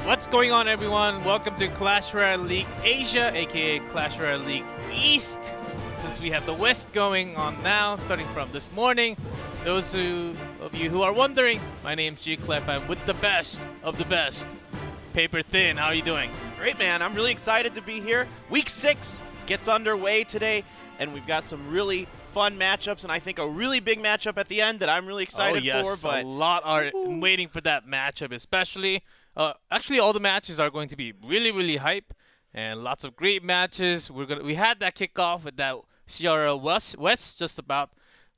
What's going on, everyone? Welcome to Clash Royale League Asia, aka Clash Royale League East, since we have the West going on now, starting from this morning. Those of you who are wondering, my name's G-Clef. I'm with the best of the best. Paper Thin, how are you doing? Great, man. I'm really excited to be here. Week 6 gets underway today, and we've got some really fun matchups, and I think a really big matchup at the end that I'm really excited for. But a lot are waiting for that matchup, especially. Actually, all the matches are going to be really, really hype, and lots of great matches. We had that kickoff with that CRL West just about,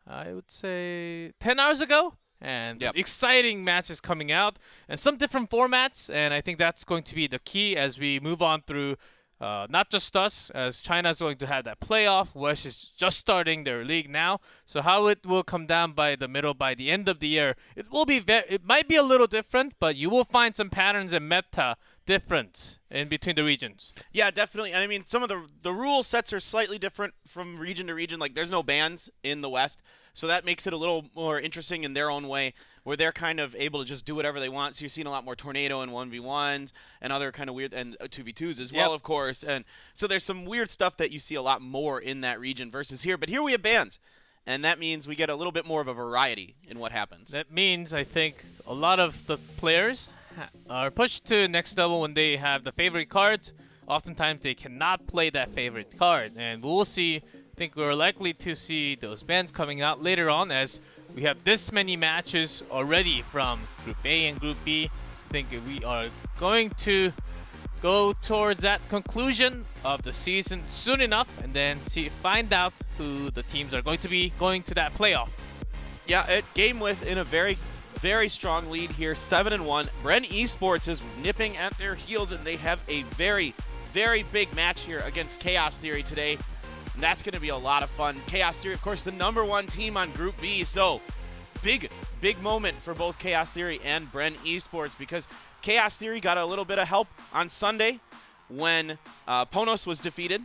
I would say, 10 hours ago, and exciting matches coming out, and some different formats. And I think that's going to be the key as we move on through. Not just us, as China's going to have that playoff. West is just starting their league now. So how it will come down by the end of the year, it will be it might be a little different, but you will find some patterns and meta difference in between the regions. Yeah, definitely. I mean, some of the rule sets are slightly different from region to region. Like, there's no bans in the West, so that makes it a little more interesting in their own way, where they're kind of able to just do whatever they want. So you're seeing a lot more tornado and 1v1s and other kind of weird, and 2v2s as well, of course. And so there's some weird stuff that you see a lot more in that region versus here. But here we have bans, and that means we get a little bit more of a variety in what happens. That means, I think, a lot of the players are pushed to next level when they have the favorite cards. Oftentimes they cannot play that favorite card, and we'll see. I think we're likely to see those bans coming out later on, as we have this many matches already from Group A and Group B. I think we are going to go towards that conclusion of the season soon enough, and then find out who the teams are going to be going to that playoff. Yeah, Game With in a very, very strong lead here, 7-1. Bren Esports is nipping at their heels, and they have a very, very big match here against Chaos Theory today. And that's going to be a lot of fun. Chaos Theory, of course, the #1 team on Group B. So big moment for both Chaos Theory and Bren Esports, because Chaos Theory got a little bit of help on Sunday when Ponos was defeated.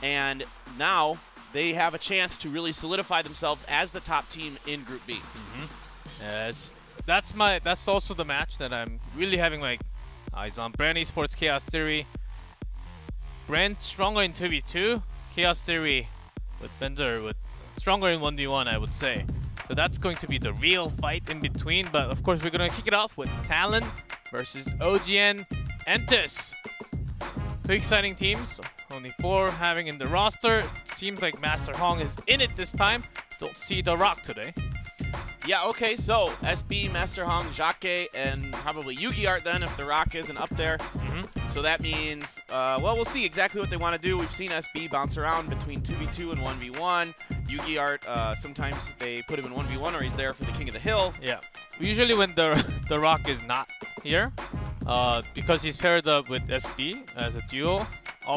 And now they have a chance to really solidify themselves as the top team in Group B. That's also the match that I'm really having my eyes on. Bren Esports, Chaos Theory. Bren stronger in 2v2. Chaos Theory with Bender with stronger in 1v1, I would say. So that's going to be the real fight in between. But of course, we're going to kick it off with Talon versus OGN ENTUS. 2 exciting teams, only 4 having in the roster. Seems like Master Hong is in it this time. Don't see The Rock today. Yeah, okay, so SB, Master Hong, Jacques, and probably Yugi Art then if The Rock isn't up there. So that means, well, we'll see exactly what they want to do. We've seen SB bounce around between 2v2 and 1v1. Yugi Art, sometimes they put him in 1v1 or he's there for the King of the Hill. Yeah, usually when The Rock is not here, because he's paired up with SB as a duo,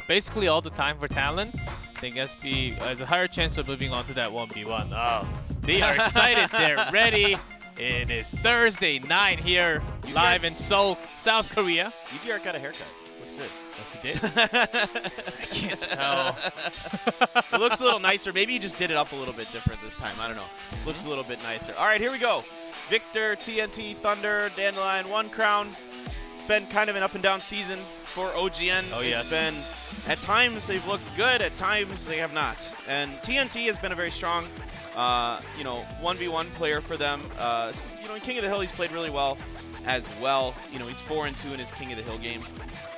basically all the time for Talon. I think SB has a higher chance of moving on to that 1v1. Oh, they are excited. They're ready. It is Thursday night here, live in Seoul, South Korea. Yugi Art got a haircut. Looks good. He did? I can't tell. It looks a little nicer. Maybe he just did it up a little bit different this time. I don't know. Looks a little bit nicer. All right, here we go. Victor, TNT, Thunder, Dandelion, 1 crown. It's been kind of an up and down season for OGN. Oh, yes. It's been, at times they've looked good, at times they have not. And TNT has been a very strong, 1v1 player for them. In King of the Hill, he's played really well as well. He's 4-2 in his King of the Hill games.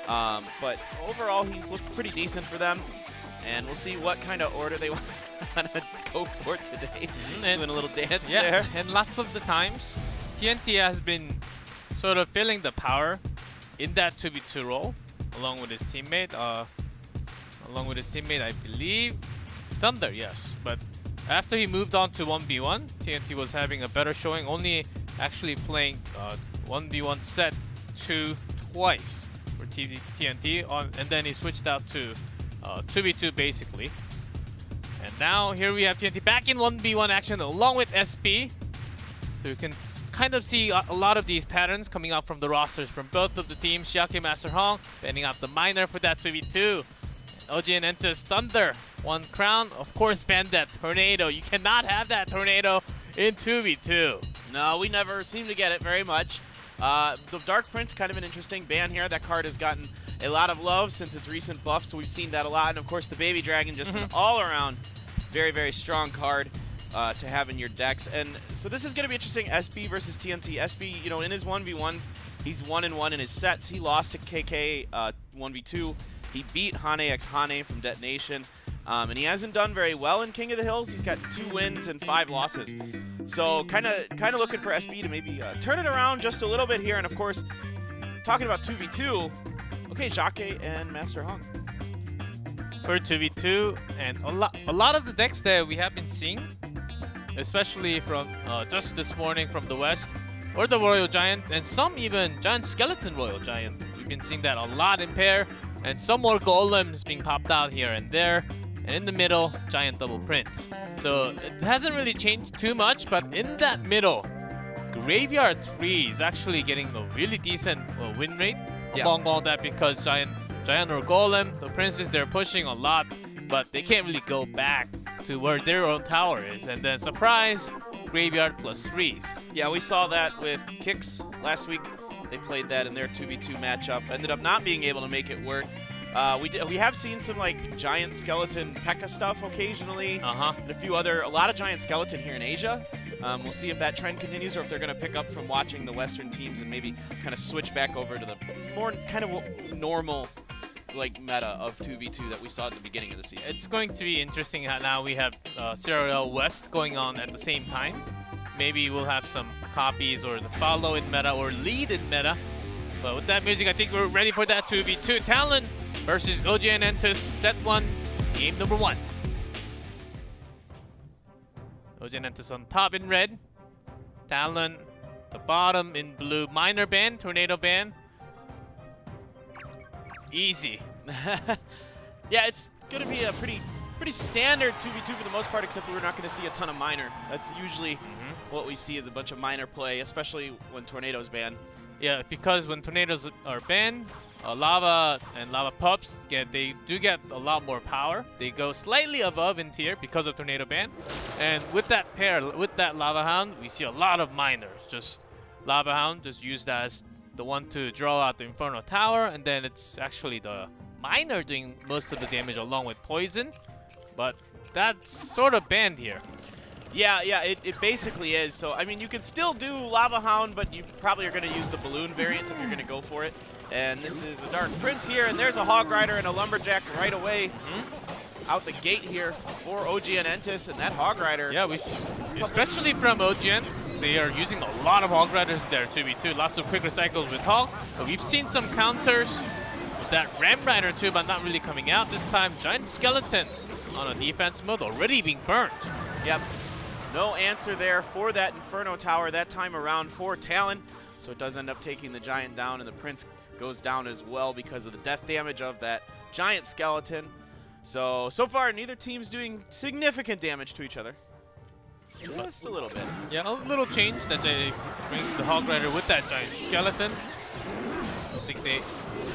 But overall, he's looked pretty decent for them. And we'll see what kind of order they want to go for today. Doing a little dance there. And lots of the times, TNT has been sort of feeling the power in that 2v2 role, along with his teammate. I believe Thunder, yes. But after he moved on to 1v1, TNT was having a better showing, only actually playing 1v1 set 2 twice for TNT, and then he switched out to 2v2 basically. And now here we have TNT back in 1v1 action along with SP. So you can kind of see a lot of these patterns coming out from the rosters from both of the teams. Shiake Master Hong banning out the Miner for that 2v2. OGN Entus Thunder, 1 crown. Of course, ban that Tornado. You cannot have that Tornado in 2v2. No, we never seem to get it very much. The Dark Prince, kind of an interesting ban here. That card has gotten a lot of love since its recent buff, so we've seen that a lot. And of course, the Baby Dragon, just an all-around very, very strong card to have in your decks. And so this is going to be interesting. SP versus TNT. SP, you know, in his 1v1, he's 1-1 in his sets. He lost to KK 1v2. He beat Hane x Hane from Detonation. And he hasn't done very well in King of the Hills. He's got 2 wins and 5 losses. So kind of looking for SP to maybe turn it around just a little bit here. And of course, talking about 2v2, okay, Shiake and Master Hong. For 2v2, and a lot of the decks that we have been seeing, especially from just this morning from the West, or the Royal Giant, and some even Giant Skeleton Royal Giant. We've been seeing that a lot in pair, and some more golems being popped out here and there. And in the middle, Giant Double Prince. So it hasn't really changed too much, but in that middle, Graveyard 3 is actually getting a really decent win rate along all that, because Giant or Golem, the Princes, they're pushing a lot, but they can't really go back to where their own tower is. And then surprise, Graveyard plus 3s. Yeah, we saw that with Kicks last week. They played that in their 2v2 matchup. Ended up not being able to make it work. We have seen some like Giant Skeleton P.E.K.K.A stuff occasionally, and a lot of Giant Skeleton here in Asia. We'll see if that trend continues, or if they're going to pick up from watching the Western teams and maybe kind of switch back over to the more kind of normal like meta of 2v2 that we saw at the beginning of the season. It's going to be interesting how now we have CRL West going on at the same time. Maybe we'll have some copies or the follow in meta or lead in meta. But with that music, I think we're ready for that 2v2. Talon versus OGN Entus, set 1, game number 1. OGN Entus on top in red. Talon, the bottom in blue. Miner ban, Tornado ban. Easy. Yeah, it's going to be a pretty standard 2v2 for the most part, except we're not going to see a ton of Miner. That's usually what we see is a bunch of Miner play, especially when Tornado's banned. Yeah, because when Tornadoes are banned, Lava and Lava Pups, they do get a lot more power. They go slightly above in tier because of Tornado ban. And with that pair, with that Lava Hound, we see a lot of Miners. Just Lava Hound just used as the one to draw out the Inferno Tower, and then it's actually the Miner doing most of the damage along with Poison. But that's sort of banned here. Yeah, it basically is. So, I mean, you can still do Lava Hound, but you probably are going to use the Balloon variant if you're going to go for it. And this is a Dark Prince here, and there's a Hog Rider and a Lumberjack right away out the gate here for OGN Entus, and that Hog Rider. Yeah, especially from OGN, they are using a lot of Hog Riders there, 2v2. Lots of quick recycles with Hog. But we've seen some counters with that Ram Rider too, but not really coming out this time. Giant Skeleton on a defense mode, already being burnt. Yep. No answer there for that Inferno Tower that time around for Talon. So it does end up taking the Giant down, and the Prince goes down as well because of the death damage of that Giant Skeleton. So far, neither team's doing significant damage to each other. Just a little bit. Yeah, a little change that they bring the Hog Rider with that Giant Skeleton. I don't think they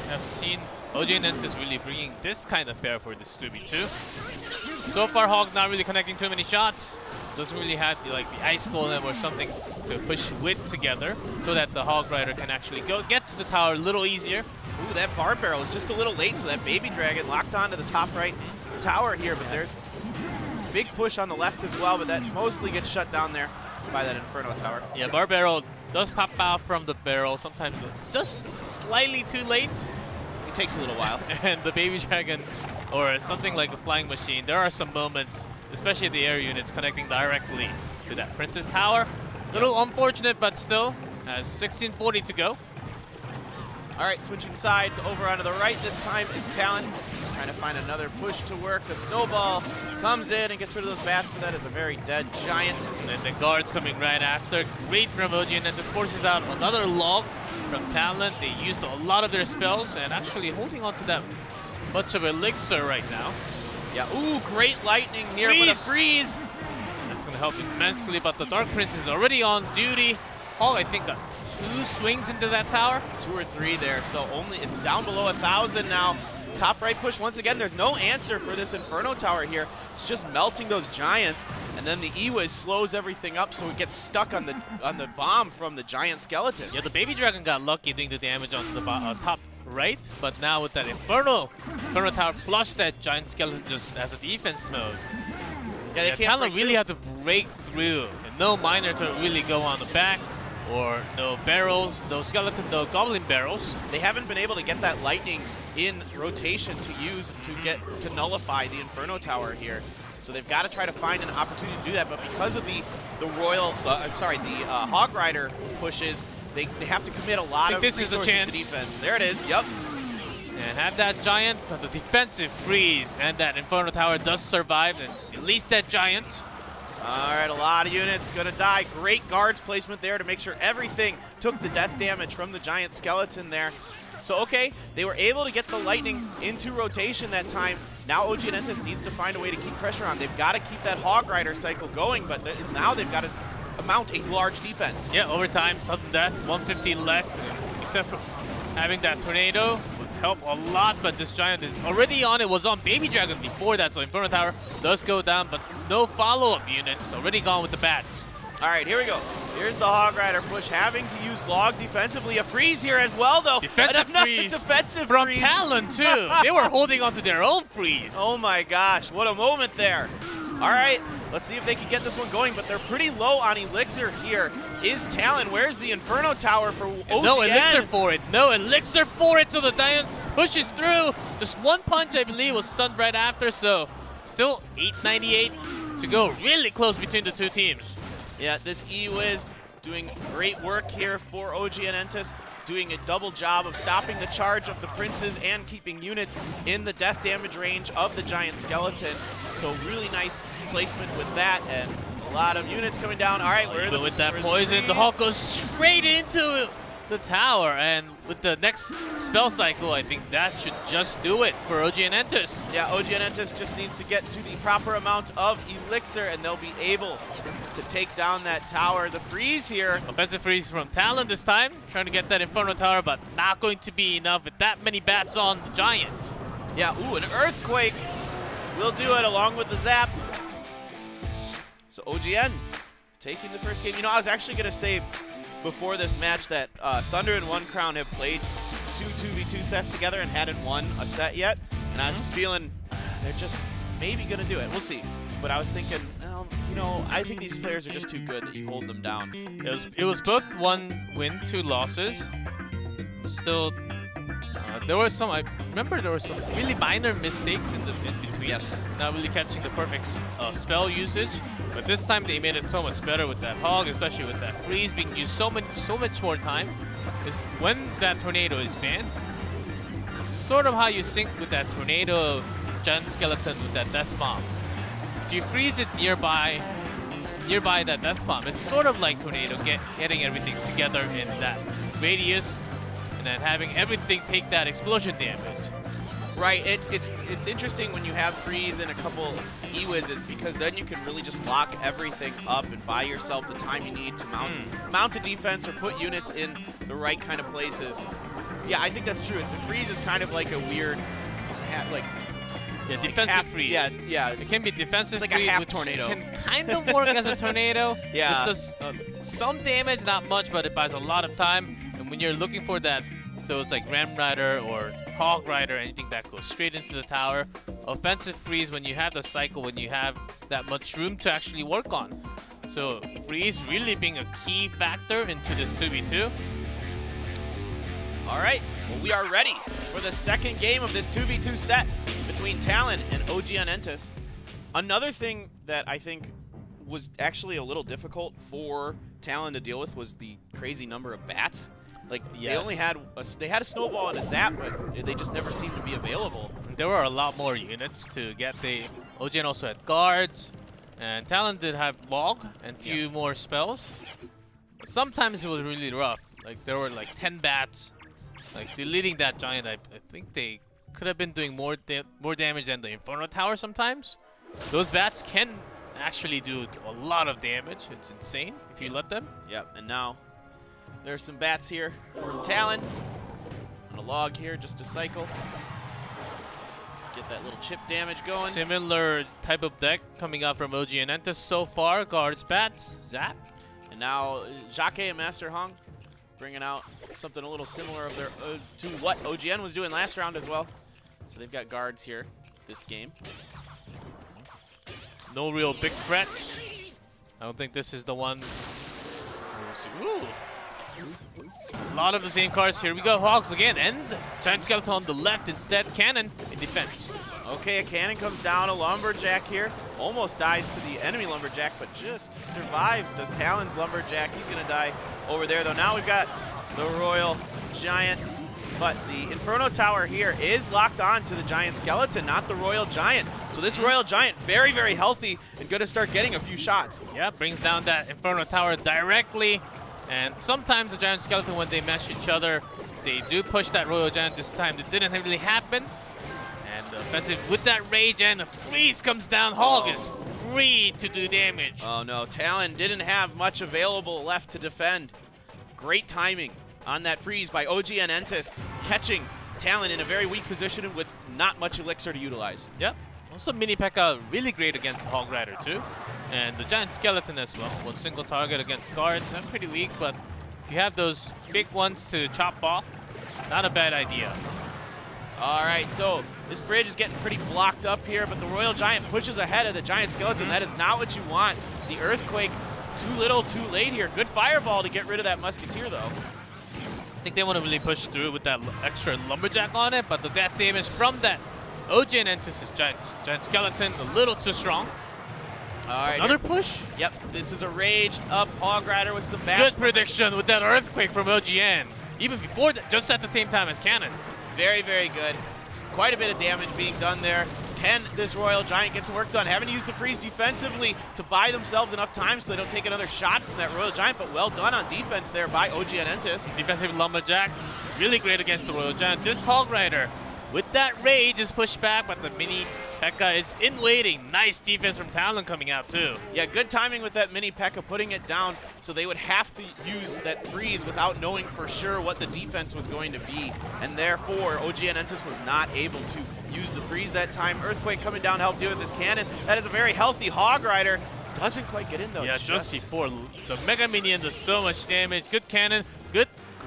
have seen OGN Entus really bringing this kind of pair for this 2v2. So far, Hog not really connecting too many shots. Doesn't really have the Ice Golem or something to push with together so that the Hog Rider can actually get to the tower a little easier. Ooh, that Barb Barrel is just a little late, so that Baby Dragon locked onto the top right tower here, but there's a big push on the left as well, but that mostly gets shut down there by that Inferno Tower. Yeah, Barb Barrel does pop out from the barrel, sometimes just slightly too late. It takes a little while. And the Baby Dragon, or something like the Flying Machine, there are some moments, especially the air units, connecting directly to that Princess Tower. Little unfortunate, but still, has 1640 to go. All right, switching sides over onto the right this time is Talon. Trying to find another push to work. The snowball comes in and gets rid of those bats, but that is a very dead giant. And then the guards coming right after. Great from OGN, and this forces out another log from Talon. They used a lot of their spells and actually holding on to that much of elixir right now. Yeah, ooh, great lightning here, but a freeze. That's going to help immensely, but the Dark Prince is already on duty. Hog, I think, got 2 swings into that tower. 2 or 3 there, so only it's down below 1,000 now. Top right push once again. There's no answer for this Inferno Tower here. It's just melting those giants, and then the E-Wiz slows everything up, so it gets stuck on the bomb from the giant skeleton. Yeah, the Baby Dragon got lucky doing the damage onto the top right, but now with that Inferno Tower plus that giant skeleton just as a defense mode. Yeah, Talon really have to break through, and no miner to really go on the back, or no barrels, no skeleton, no goblin barrels. They haven't been able to get that lightning in rotation to use to nullify the Inferno Tower here. So they've got to try to find an opportunity to do that, but because of the Hog Rider pushes, they have to commit a lot of resources to defense. There it is, yep. And have that giant, but the defensive freeze, and that Inferno Tower does survive, and at least that giant. All right, a lot of units gonna die. Great guards placement there to make sure everything took the death damage from the giant skeleton there. So, okay, they were able to get the lightning into rotation that time. Now OGN Entus needs to find a way to keep pressure on. They've got to keep that Hog Rider cycle going, but now they've got to mount a large defense. Yeah, overtime, sudden death, 150 left, except for having that tornado would help a lot, but this giant is already on. It was on Baby Dragon before that, so Inferno Tower does go down, but no follow-up units. Already gone with the bats. All right, here we go. Here's the Hog Rider push, having to use log defensively. A freeze here as well, though. Defensive freeze from Talon, too. They were holding on to their own freeze. Oh my gosh, what a moment there. All right, let's see if they can get this one going, but they're pretty low on elixir here. Is Talon, where's the Inferno Tower for OGN? No elixir for it, no elixir for it, so the giant pushes through. Just one punch, I believe, was stunned right after, so still 898 to go. Really close between the two teams. Yeah, this E-Wiz doing great work here for OGN Entus, doing a double job of stopping the charge of the princes and keeping units in the death damage range of the giant skeleton. So really nice placement with that, and a lot of units coming down. All right, with that poison, the Hawk goes straight into the tower, and with the next spell cycle, I think that should just do it for OGN Entus. Yeah, OGN Entus just needs to get to the proper amount of elixir, and they'll be able to take down that tower. The freeze here. Offensive freeze from Talon this time, trying to get that Inferno Tower, but not going to be enough with that many bats on the giant. Yeah, ooh, an earthquake will do it along with the zap. So OGN taking the first game. You know, I was actually going to say before this match that Thunder and One Crown have played 2v2 sets together and hadn't won a set yet. And I was feeling they're just maybe going to do it. We'll see. But I was thinking, well, you know, I think these players are just too good that you hold them down. It was both 1 win, 2 losses. Still, there were some, I remember there were some really minor mistakes in between. Yes. Not really catching the perfect spell usage. But this time they made it so much better with that Hog, especially with that freeze being used so much more time. Is when that tornado is banned, sort of how you sync with that tornado giant skeleton with that death bomb. If you freeze it nearby that death bomb, it's sort of like tornado getting everything together in that radius, and then having everything take that explosion damage. Right, it's interesting when you have freeze and a couple E-Wizes, because then you can really just lock everything up and buy yourself the time you need to mount a defense or put units in the right kind of places. Yeah, I think that's true. It's a freeze is kind of like a weird, defensive freeze. Yeah. It can be defensive. It's like freeze, a half tornado. It can kind of work as a tornado. Yeah. It's just some damage, not much, but it buys a lot of time. And when you're looking for those like Ram Rider or Hog Rider, anything that goes straight into the tower, offensive freeze when you have the cycle, when you have that much room to actually work on. So freeze really being a key factor into this 2v2. All right, well, we are ready for the second game of this 2v2 set between Talon and OGN Entus. Another thing that I think was actually a little difficult for Talon to deal with was the crazy number of bats. Like, Yes. they only had a snowball and a zap, but they just never seemed to be available. There were a lot more units to get. OGN also had guards, and Talon did have log and few more spells. But sometimes it was really rough. Like, there were like 10 bats. Like, deleting that giant, I think they could have been doing more damage than the Inferno Tower sometimes. Those bats can actually do a lot of damage. It's insane if you let them. Yep, and now there's some bats here from Talon. And a log here just to cycle. Get that little chip damage going. Similar type of deck coming out from OGN ENTUS so far. Guards, bats, zap. And now Jake and Master Hong bringing out something a little similar of their to what OGN was doing last round as well. So they've got guards here this game. No real big threats. I don't think this is the one. Ooh. A lot of the same cards. Here we go. Hogs again. And Giant Skeleton on the left instead. Cannon in defense. Okay, a cannon comes down. A Lumberjack here. Almost dies to the enemy Lumberjack, but just survives. Does Talon's Lumberjack. He's going to die over there, though. Now we've got the Royal Giant. But the Inferno Tower here is locked on to the Giant Skeleton, not the Royal Giant. So this Royal Giant, very, very healthy and going to start getting a few shots. Yeah, brings down that Inferno Tower directly. And sometimes the Giant Skeleton, when they mesh each other, they do push that Royal Giant. This time it didn't really happen. And the offensive with that Rage and the freeze comes down. Hog is free to do damage. Oh no, Talon didn't have much available left to defend. Great timing on that freeze by OGN ENTUS, catching Talon in a very weak position with not much elixir to utilize. Yep. Also, Mini P.E.K.K.A. really great against Hog Rider too. And the Giant Skeleton as well. One single target against guards. I'm pretty weak, but if you have those big ones to chop off, not a bad idea. All right, so this bridge is getting pretty blocked up here, but the Royal Giant pushes ahead of the Giant Skeleton. That is not what you want. The Earthquake, too little, too late here. Good fireball to get rid of that Musketeer, though. I think they want to really push through with that extra Lumberjack on it, but the death damage from that OGN ENTUS is Giant Skeleton, a little too strong. All right. Another push? Yep, this is a raged up Hog Rider with some bats. Good prediction with that Earthquake from OGN. Even before that, just at the same time as Cannon. Very, very good. Quite a bit of damage being done there. Can this Royal Giant get some work done? Haven't used the freeze defensively to buy themselves enough time so they don't take another shot from that Royal Giant, but well done on defense there by OGN ENTUS. Defensive Lumberjack, really great against the Royal Giant. This Hog Rider, with that Rage, is pushed back, but the Mini P.E.K.K.A. is in waiting. Nice defense from Talon coming out too. Yeah, good timing with that Mini P.E.K.K.A. putting it down, so they would have to use that freeze without knowing for sure what the defense was going to be. And therefore, OGN ENTUS was not able to use the freeze that time. Earthquake coming down to help deal with this cannon. That is a very healthy Hog Rider. Doesn't quite get in though. Yeah, just before the Mega Minion does so much damage. Good cannon,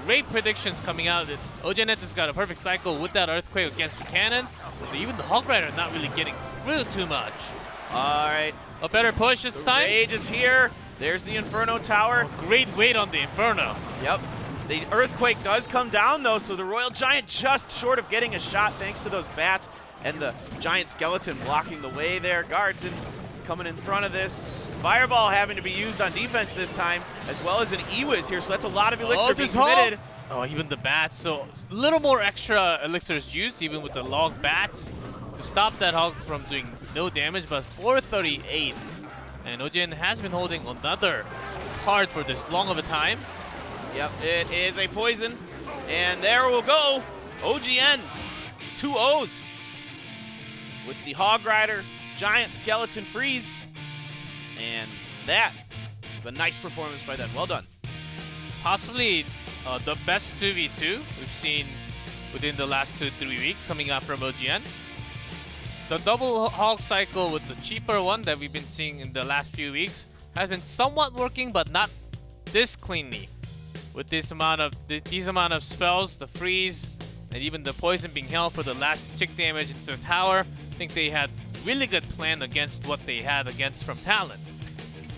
great predictions coming out. OGN ENTUS got a perfect cycle with that Earthquake against the cannon. But even the Hog Rider not really getting through too much. All right. A better push this time. Rage is here. There's the Inferno Tower. Great weight on the Inferno. Yep. The Earthquake does come down though, so the Royal Giant just short of getting a shot thanks to those bats and the Giant Skeleton blocking the way there. Guards coming in front of this. Fireball having to be used on defense this time, as well as an Ewiz here, so that's a lot of elixir being committed. Oh, even the bats, so a little more extra elixirs used, even with the log bats, to stop that Hog from doing no damage, but 438. And OGN has been holding another card for this long of a time. Yep, it is a poison, and there we'll go. OGN, 2 O's with the Hog Rider, Giant Skeleton freeze. And that was a nice performance by them. Well done. Possibly the best 2v2 we've seen within the last 2-3 weeks coming out from OGN. The double Hog cycle with the cheaper one that we've been seeing in the last few weeks has been somewhat working, but not this cleanly. With this amount of spells, the freeze, and even the poison being held for the last chick damage into the tower, I think they had really good plan against what they had against from Talon.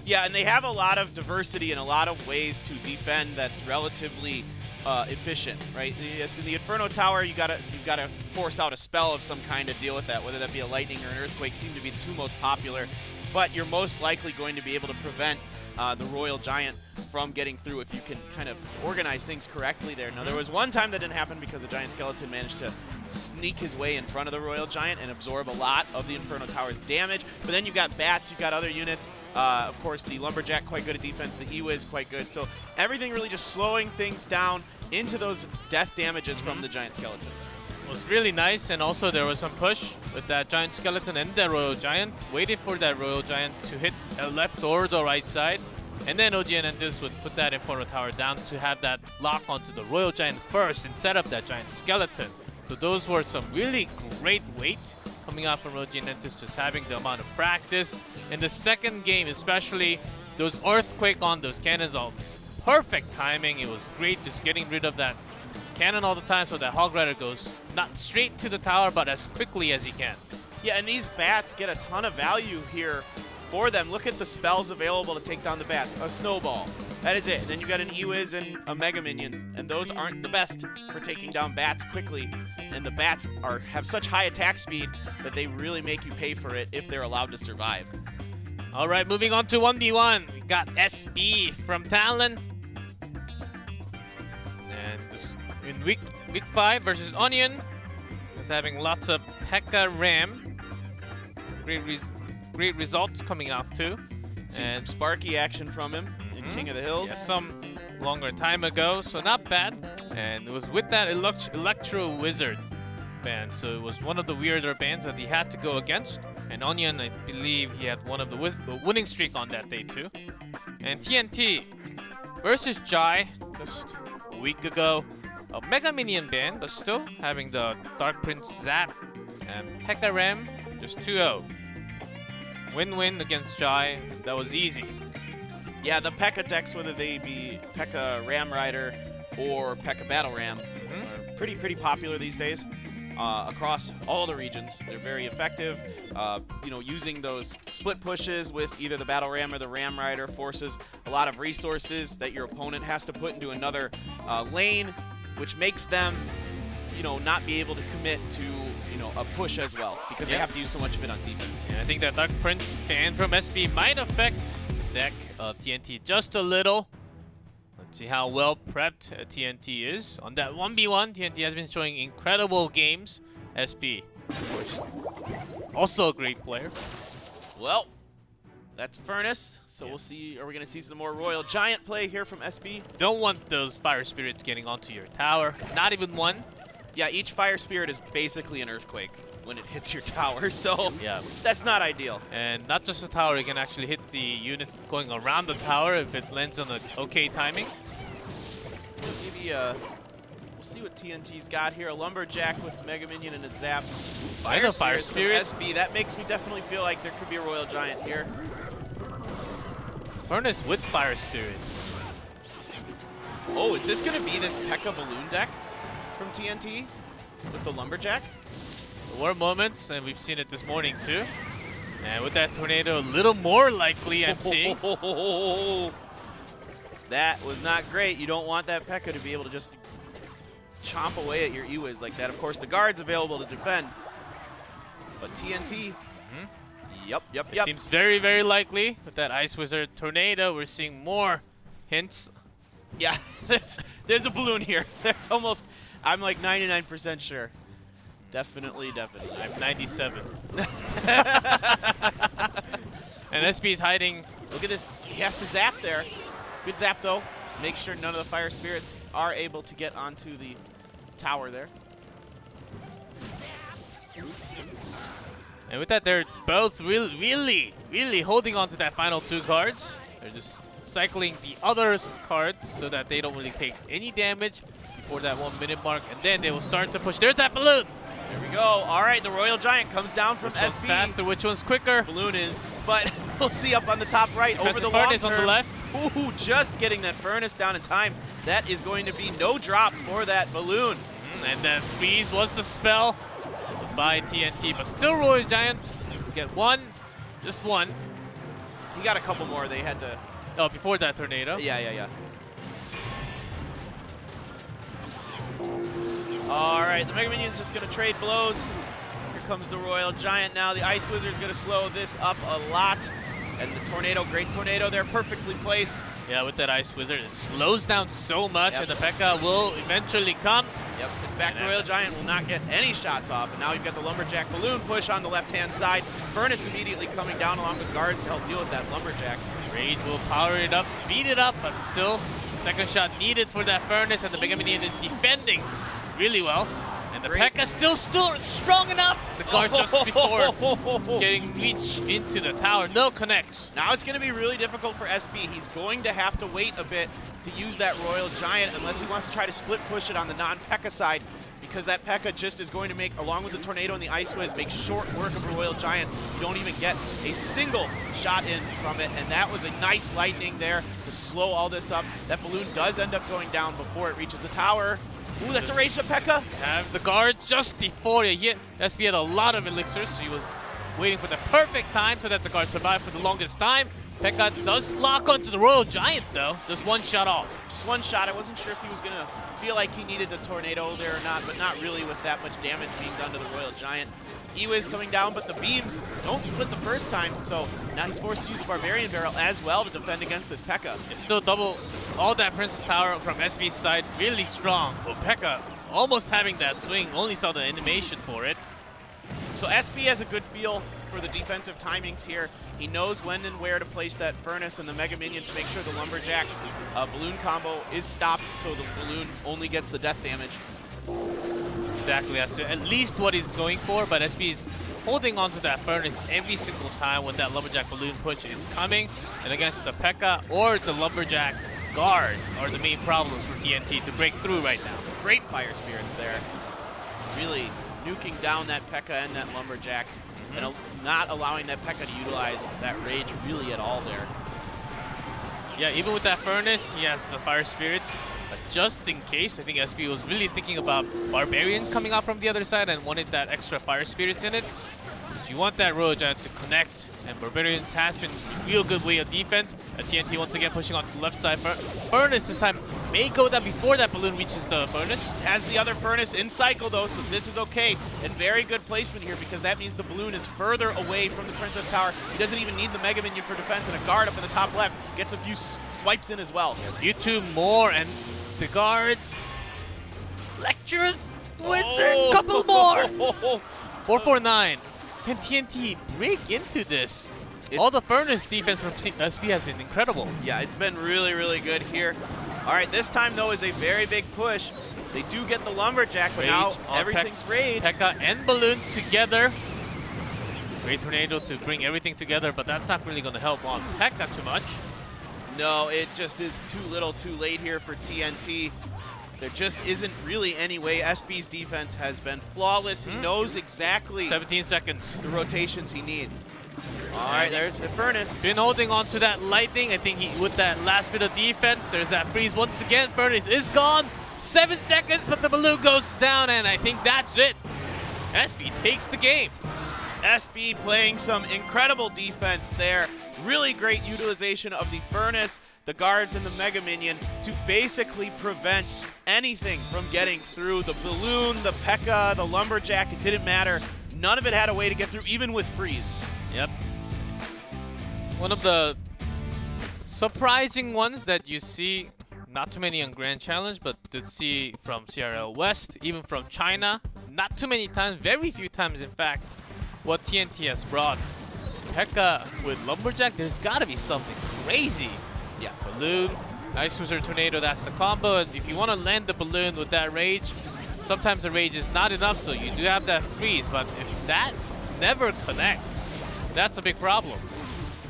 Yeah, and they have a lot of diversity and a lot of ways to defend that's relatively efficient, right? Yes, in the Inferno Tower, you've got to force out a spell of some kind to deal with that, whether that be a lightning or an earthquake. Seem to be the two most popular, but you're most likely going to be able to prevent the Royal Giant from getting through if you can kind of organize things correctly there. Now, there was one time that didn't happen because the Giant Skeleton managed to sneak his way in front of the Royal Giant and absorb a lot of the Inferno Tower's damage. But then you've got Bats, you've got other units. Of course, the Lumberjack quite good at defense, the E-Wiz quite good. So everything really just slowing things down into those death damages from the Giant Skeletons. It was really nice, and also there was some push with that Giant Skeleton and the Royal Giant, waiting for that Royal Giant to hit a left or the right side. And then OGN Entus would put that Inferno Tower down to have that lock onto the Royal Giant first instead of that Giant Skeleton. So those were some really great weight coming out from OGN Entus, just having the amount of practice. In the second game especially, those Earthquake on those cannons, all perfect timing. It was great just getting rid of that cannon all the time so that Hog Rider goes not straight to the tower, but as quickly as he can. Yeah, and these Bats get a ton of value here for them. Look at the spells available to take down the Bats. A Snowball. That is it. Then you got an E-Wiz and a Mega Minion, and those aren't the best for taking down Bats quickly. And the Bats have such high attack speed that they really make you pay for it if they're allowed to survive. All right, moving on to 1v1. We got SB from Talon. And this, in week 5 versus Onion, is having lots of P.E.K.K.A. Ram. Great results coming off too. Seen some Sparky action from him in King of the Hills. Yeah, some longer time ago, so not bad. And it was with that Electro Wizard band, so it was one of the weirder bands that he had to go against. And Onion, I believe he had one of the winning streak on that day too. And TNT versus Jai just a week ago. A Mega Minion band, but still having the Dark Prince Zap and P.E.K.K.A. Ram just 2-0. Win-win against Jai. That was easy. Yeah, the P.E.K.K.A. decks, whether they be P.E.K.K.A. Ram Rider or P.E.K.K.A. Battle Ram, are pretty popular these days across all the regions. They're very effective. You know, using those split pushes with either the Battle Ram or the Ram Rider forces a lot of resources that your opponent has to put into another lane, which makes them, you know, not be able to commit to, you know, a push as well because they have to use so much of it on defense. Yeah, I think that Dark Prince ban from SB might affect the deck of TNT just a little. Let's see how well prepped TNT is. On that 1v1, TNT has been showing incredible games. SB, of course, also a great player. Well, that's Furnace, so we'll see. Are we going to see some more Royal Giant play here from SB? Don't want those Fire Spirits getting onto your tower. Not even one. Yeah, each Fire Spirit is basically an Earthquake when it hits your tower, so yeah, that's not ideal. And not just the tower, it can actually hit the units going around the tower if it lands on an okay timing. Maybe we'll see what TNT's got here. A Lumberjack with Mega Minion and a Zap. Fire Spirit. SB. That makes me definitely feel like there could be a Royal Giant here. Furnace with Fire Spirit. Oh, is this going to be this P.E.K.K.A. balloon deck from TNT with the Lumberjack? There were moments, and we've seen it this morning too. And with that tornado, a little more likely, I'm seeing. That was not great. You don't want that P.E.K.K.A. to be able to just chomp away at your E-Wiz like that. Of course, the guard's available to defend. But TNT, yep. It seems very, very likely with that Ice Wizard tornado. We're seeing more hints. Yeah, there's a balloon here. That's almost, I'm like 99% sure. Definitely. I'm 97. And SB's hiding. Look at this. He has to zap there. Good zap, though. Make sure none of the Fire Spirits are able to get onto the tower there. And with that, they're both really holding on to that final 2 cards. They're just cycling the other cards so that they don't really take any damage before that 1 minute mark. And then they will start to push. There's that balloon. There we go. All right, the Royal Giant comes down from Which one's SB. faster, which one's quicker? Balloon is, but we'll see up on the top right over the long term. On the left. Ooh, just getting that Furnace down in time. That is going to be no drop for that balloon. And that freeze was the spell by TNT, but still Royal Giant. Let's get one, just one. He got a couple more. They had to. Oh, before that tornado. Yeah. All right, the Mega Minion's just going to trade blows. Here comes the Royal Giant now. The Ice Wizard's going to slow this up a lot. And the tornado, great tornado there, perfectly placed. Yeah, with that Ice Wizard, it slows down so much, Yep. and the P.E.K.K.A. will eventually come. Yep, in fact, the Royal Giant will not get any shots off, and now you've got the Lumberjack Balloon push on the left-hand side. Furnace immediately coming down along with guards to help deal with that Lumberjack. Rage will power it up, speed it up, but still, second shot needed for that Furnace, and the Megaminion is defending really well. And the Great. P.E.K.K.A. still strong enough. The guard just before getting reach into the tower, no connect. Now it's going to be really difficult for SB. He's going to have to wait a bit to use that Royal Giant unless he wants to try to split push it on the non-P.E.K.K.A. side, because that P.E.K.K.A. just is going to make, along with the Tornado and the Ice Wiz, make short work of a Royal Giant. You don't even get a single shot in from it, and that was a nice lightning there to slow all this up. That balloon does end up going down before it reaches the tower. Ooh, that's a rage to P.E.K.K.A. Have the guard just before you hit. SB had a lot of elixirs, so he was waiting for the perfect time so that the guard survived for the longest time. P.E.K.K.A. does lock onto the Royal Giant though, just one shot off. Just one shot. I wasn't sure if he was going to feel like he needed the tornado there or not, but not really with that much damage being done to the Royal Giant. E-Wiz coming down, but the beams don't split the first time, so now he's forced to use a Barbarian Barrel as well to defend against this P.E.K.K.A. It's still double all that Princess Tower from SB's side, really strong. But P.E.K.K.A. almost having that swing, only saw the animation for it. So SB has a good feel for the defensive timings here. He knows when and where to place that Furnace and the Mega Minion to make sure the Lumberjack balloon combo is stopped, so the balloon only gets the death damage. Exactly, that's at least what he's going for, but SB is holding on to that Furnace every single time when that Lumberjack balloon push is coming. And against the P.E.K.K.A. or the Lumberjack guards are the main problems for TNT to break through right now. Great Fire Spirits there. Really nuking down that P.E.K.K.A. and that Lumberjack, and not allowing that P.E.K.K.A. to utilize that rage really at all there. Yeah, even with that Furnace, he has the Fire Spirits. But just in case, I think SB was really thinking about Barbarians coming out from the other side and wanted that extra Fire Spirits in it. Because you want that Royal Giant to connect, and Barbarians has been a real good way of defense. TNT once again pushing onto the left side. Furnace this time may go down before that balloon reaches the Furnace. Has the other Furnace in cycle though, so this is okay. And very good placement here, because that means the balloon is further away from the Princess Tower. He doesn't even need the Mega Minion for defense, and a guard up in the top left gets a few swipes in as well. You two more, and the guard. Lecture Wizard, couple more! 449. Can TNT break into this? All the Furnace defense from SB has been incredible. Yeah, it's been really, really good here. All right, this time, though, is a very big push. They do get the Lumberjack, but now everything's rage. P.E.K.K.A. and Balloon together. Great Tornado to bring everything together, but that's not really going to help on P.E.K.K.A. too much. No, it just is too little too late here for TNT. There just isn't really any way. SB's defense has been flawless. He knows exactly 17 seconds. the rotations he needs. All right, there's the Furnace. Been holding on to that Lightning. I think with that last bit of defense, there's that freeze once again. Furnace is gone. 7 seconds, but the balloon goes down, and I think that's it. SB takes the game. SB playing some incredible defense there. Really great utilization of the Furnace, the guards, and the Mega Minion to basically prevent anything from getting through. The balloon, the P.E.K.K.A., the Lumberjack, it didn't matter. None of it had a way to get through, even with freeze. Yep. One of the surprising ones that you see, not too many on Grand Challenge, but did see from CRL West, even from China. Not too many times, very few times in fact, what TNT has brought. P.E.K.K.A. with Lumberjack, there's gotta be something crazy. Yeah, Balloon, Ice Wizard Tornado, that's the combo. And if you want to land the Balloon with that Rage, sometimes the Rage is not enough, so you do have that freeze. But if that never connects, that's a big problem.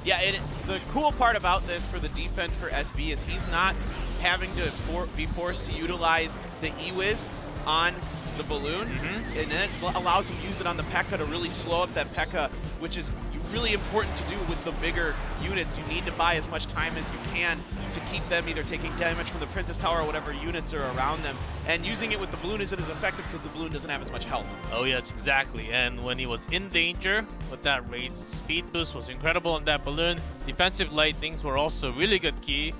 Yeah, the cool part about this for the defense for SB is he's not having to be forced to utilize the E-Wiz on the Balloon, and then it allows him to use it on the P.E.K.K.A. to really slow up that P.E.K.K.A., which is really important to do with the bigger units. You need to buy as much time as you can to keep them either taking damage from the Princess Tower or whatever units are around them. And using it with the Balloon isn't as effective because the Balloon doesn't have as much health. Oh yes, exactly. And when he was in danger with that Rage, speed boost was incredible on that Balloon. Defensive Lightnings were also really good key.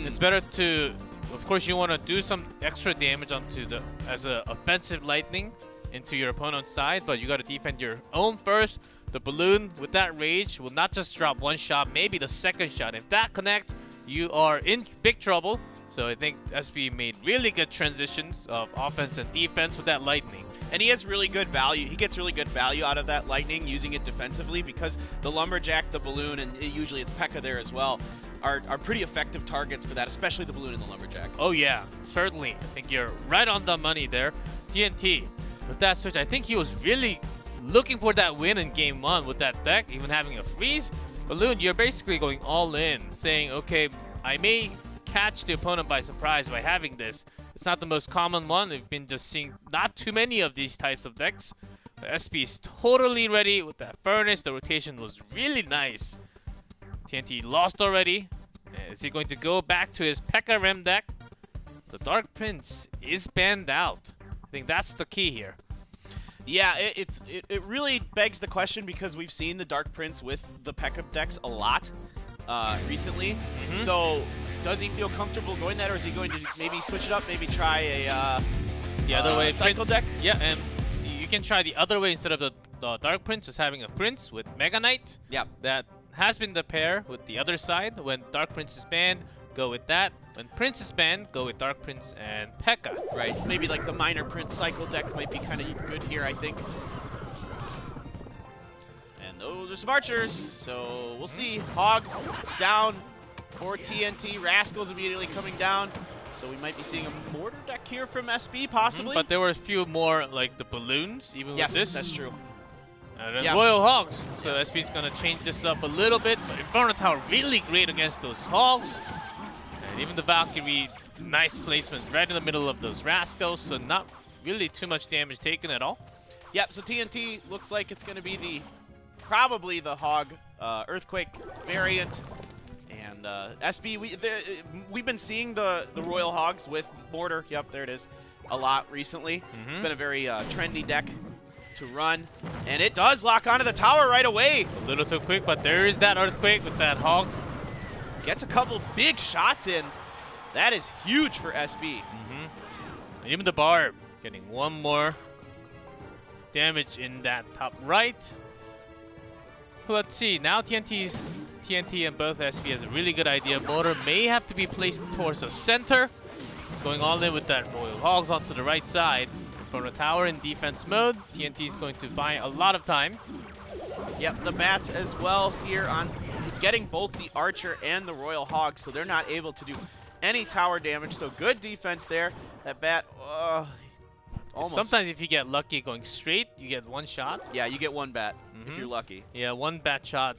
It's better to, of course, you want to do some extra damage onto the as a offensive Lightning into your opponent's side, but you got to defend your own first. the balloon with that rage will not just drop one shot, maybe the second shot. If that connects, you are in big trouble. So I think SB made really good transitions of offense and defense with that lightning. And he has really good value. He gets really good value out of that lightning using it defensively because the lumberjack, the balloon, and usually it's P.E.K.K.A there as well, are pretty effective targets for that, especially the balloon and the lumberjack. Oh yeah, certainly. I think you're right on the money there. TNT, with that switch, I think he was really looking for that win in game 1 with that deck, even having a freeze. Balloon, you're basically going all in, saying, okay, I may catch the opponent by surprise by having this. It's not the most common one. We've been just seeing not too many of these types of decks. The SP is totally ready with that furnace. The rotation was really nice. TNT lost already. Is he going to go back to his P.E.K.K.A Rem deck? The Dark Prince is banned out. I think that's the key here. Yeah, it really begs the question because we've seen the Dark Prince with the P.E.K.K.A decks a lot recently. So does he feel comfortable going that, or is he going to maybe switch it up, maybe try a the other way cycle deck? Yeah, and you can try the other way instead of the Dark Prince, just having a Prince with Mega Knight. Yeah. That has been the pair with the other side. When Dark Prince is banned, go with that. When Prince is banned, go with Dark Prince and P.E.K.K.A. Right. Maybe like the minor Prince cycle deck might be kind of good here, I think. And those are some archers, so we'll see. Hog down for TNT. Rascal's immediately coming down. So we might be seeing a mortar deck here from SB, possibly. But there were a few more, like the balloons, even with this. Yes, that's true. And then Royal Hogs. So SB's going to change this up a little bit. But Inferno Tower really great against those Hogs. And even the Valkyrie, nice placement right in the middle of those Rascals. So not really too much damage taken at all. Yep, so TNT looks like it's going to be probably the Hog Earthquake variant. And SB, we've been seeing the Royal Hogs with Mortar, yep, there it is, a lot recently. It's been a very trendy deck to run. And it does lock onto the tower right away. A little too quick, but there is that Earthquake with that Hog. Gets a couple big shots in. That is huge for SB. And even the Barb getting one more damage in that top right. Let's see, now TNT and both SB has a really good idea. Motor may have to be placed towards the center. He's going all in with that Royal Hogs onto the right side. Inferno Tower in defense mode. TNT is going to buy a lot of time. Yep, the bats as well here on getting both the Archer and the Royal Hog, so they're not able to do any tower damage. So good defense there. That bat, almost. Sometimes if you get lucky going straight, you get one shot. Yeah, you get one bat if you're lucky. Yeah, one bat shot.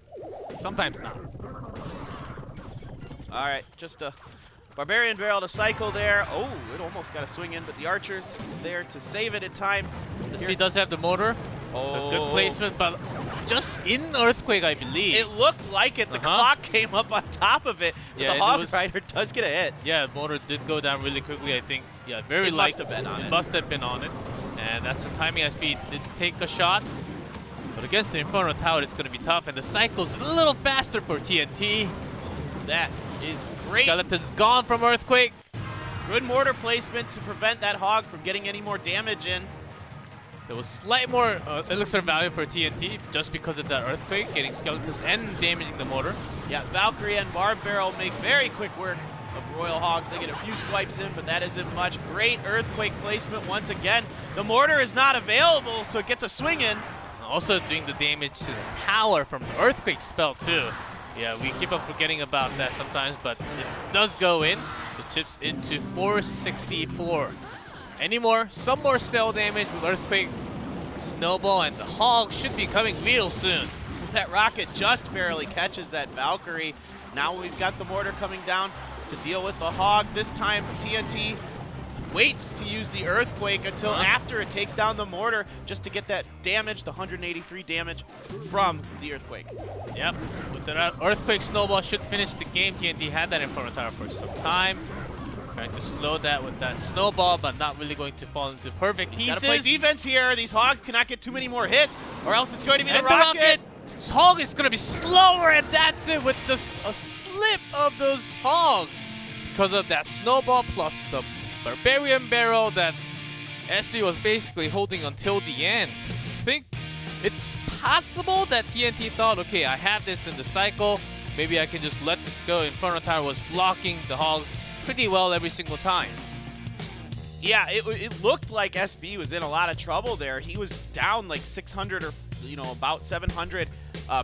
Sometimes not. All right, just a Barbarian Barrel to cycle there. Oh, it almost got a swing in, but the Archer's there to save it in time. He does have the Mortar. Oh. So good placement, but just in Earthquake, I believe. It looked like it. The clock came up on top of it. Yeah, the Hog Rider does get a hit. Yeah, Mortar did go down really quickly, I think. Yeah, very light. It must have been on it. It must have been on it. And that's the timing SB did take a shot. But against the Inferno Tower, it's going to be tough. And the cycle's a little faster for TNT. That is great. Skeleton's gone from Earthquake. Good mortar placement to prevent that Hog from getting any more damage in. There was slight more elixir value for TNT just because of that Earthquake, getting skeletons and damaging the mortar. Yeah, Valkyrie and Barb Barrel make very quick work of Royal Hogs. They get a few swipes in, but that isn't much. Great Earthquake placement once again. The mortar is not available, so it gets a swing in. Also doing the damage to the tower from the Earthquake spell too. Yeah, we keep on forgetting about that sometimes, but it does go in. It chips into 464. Some more spell damage with Earthquake, Snowball, and the Hog should be coming real soon. That rocket just barely catches that Valkyrie. Now we've got the mortar coming down to deal with the Hog. This time TNT waits to use the Earthquake until after it takes down the mortar just to get that damage, the 183 damage from the Earthquake. Yep, with the Earthquake Snowball should finish the game. TNT had that Inferno Tower for some time. Trying to slow that with that Snowball, but not really going to fall into perfect pieces. Gotta play defense here. These Hogs cannot get too many more hits, or else it's going to be the And rocket. This Hog is going to be slower, and that's it with just a slip of those Hogs. Because of that Snowball plus the Barbarian Barrel that SB was basically holding until the end. I think It's possible that TNT thought, okay, I have this in the cycle. Maybe I can just let this go. Inferno Tower was blocking the Hogs pretty well every single time. Yeah, it looked like SB was in a lot of trouble there. He was down like 600 or, you know, about 700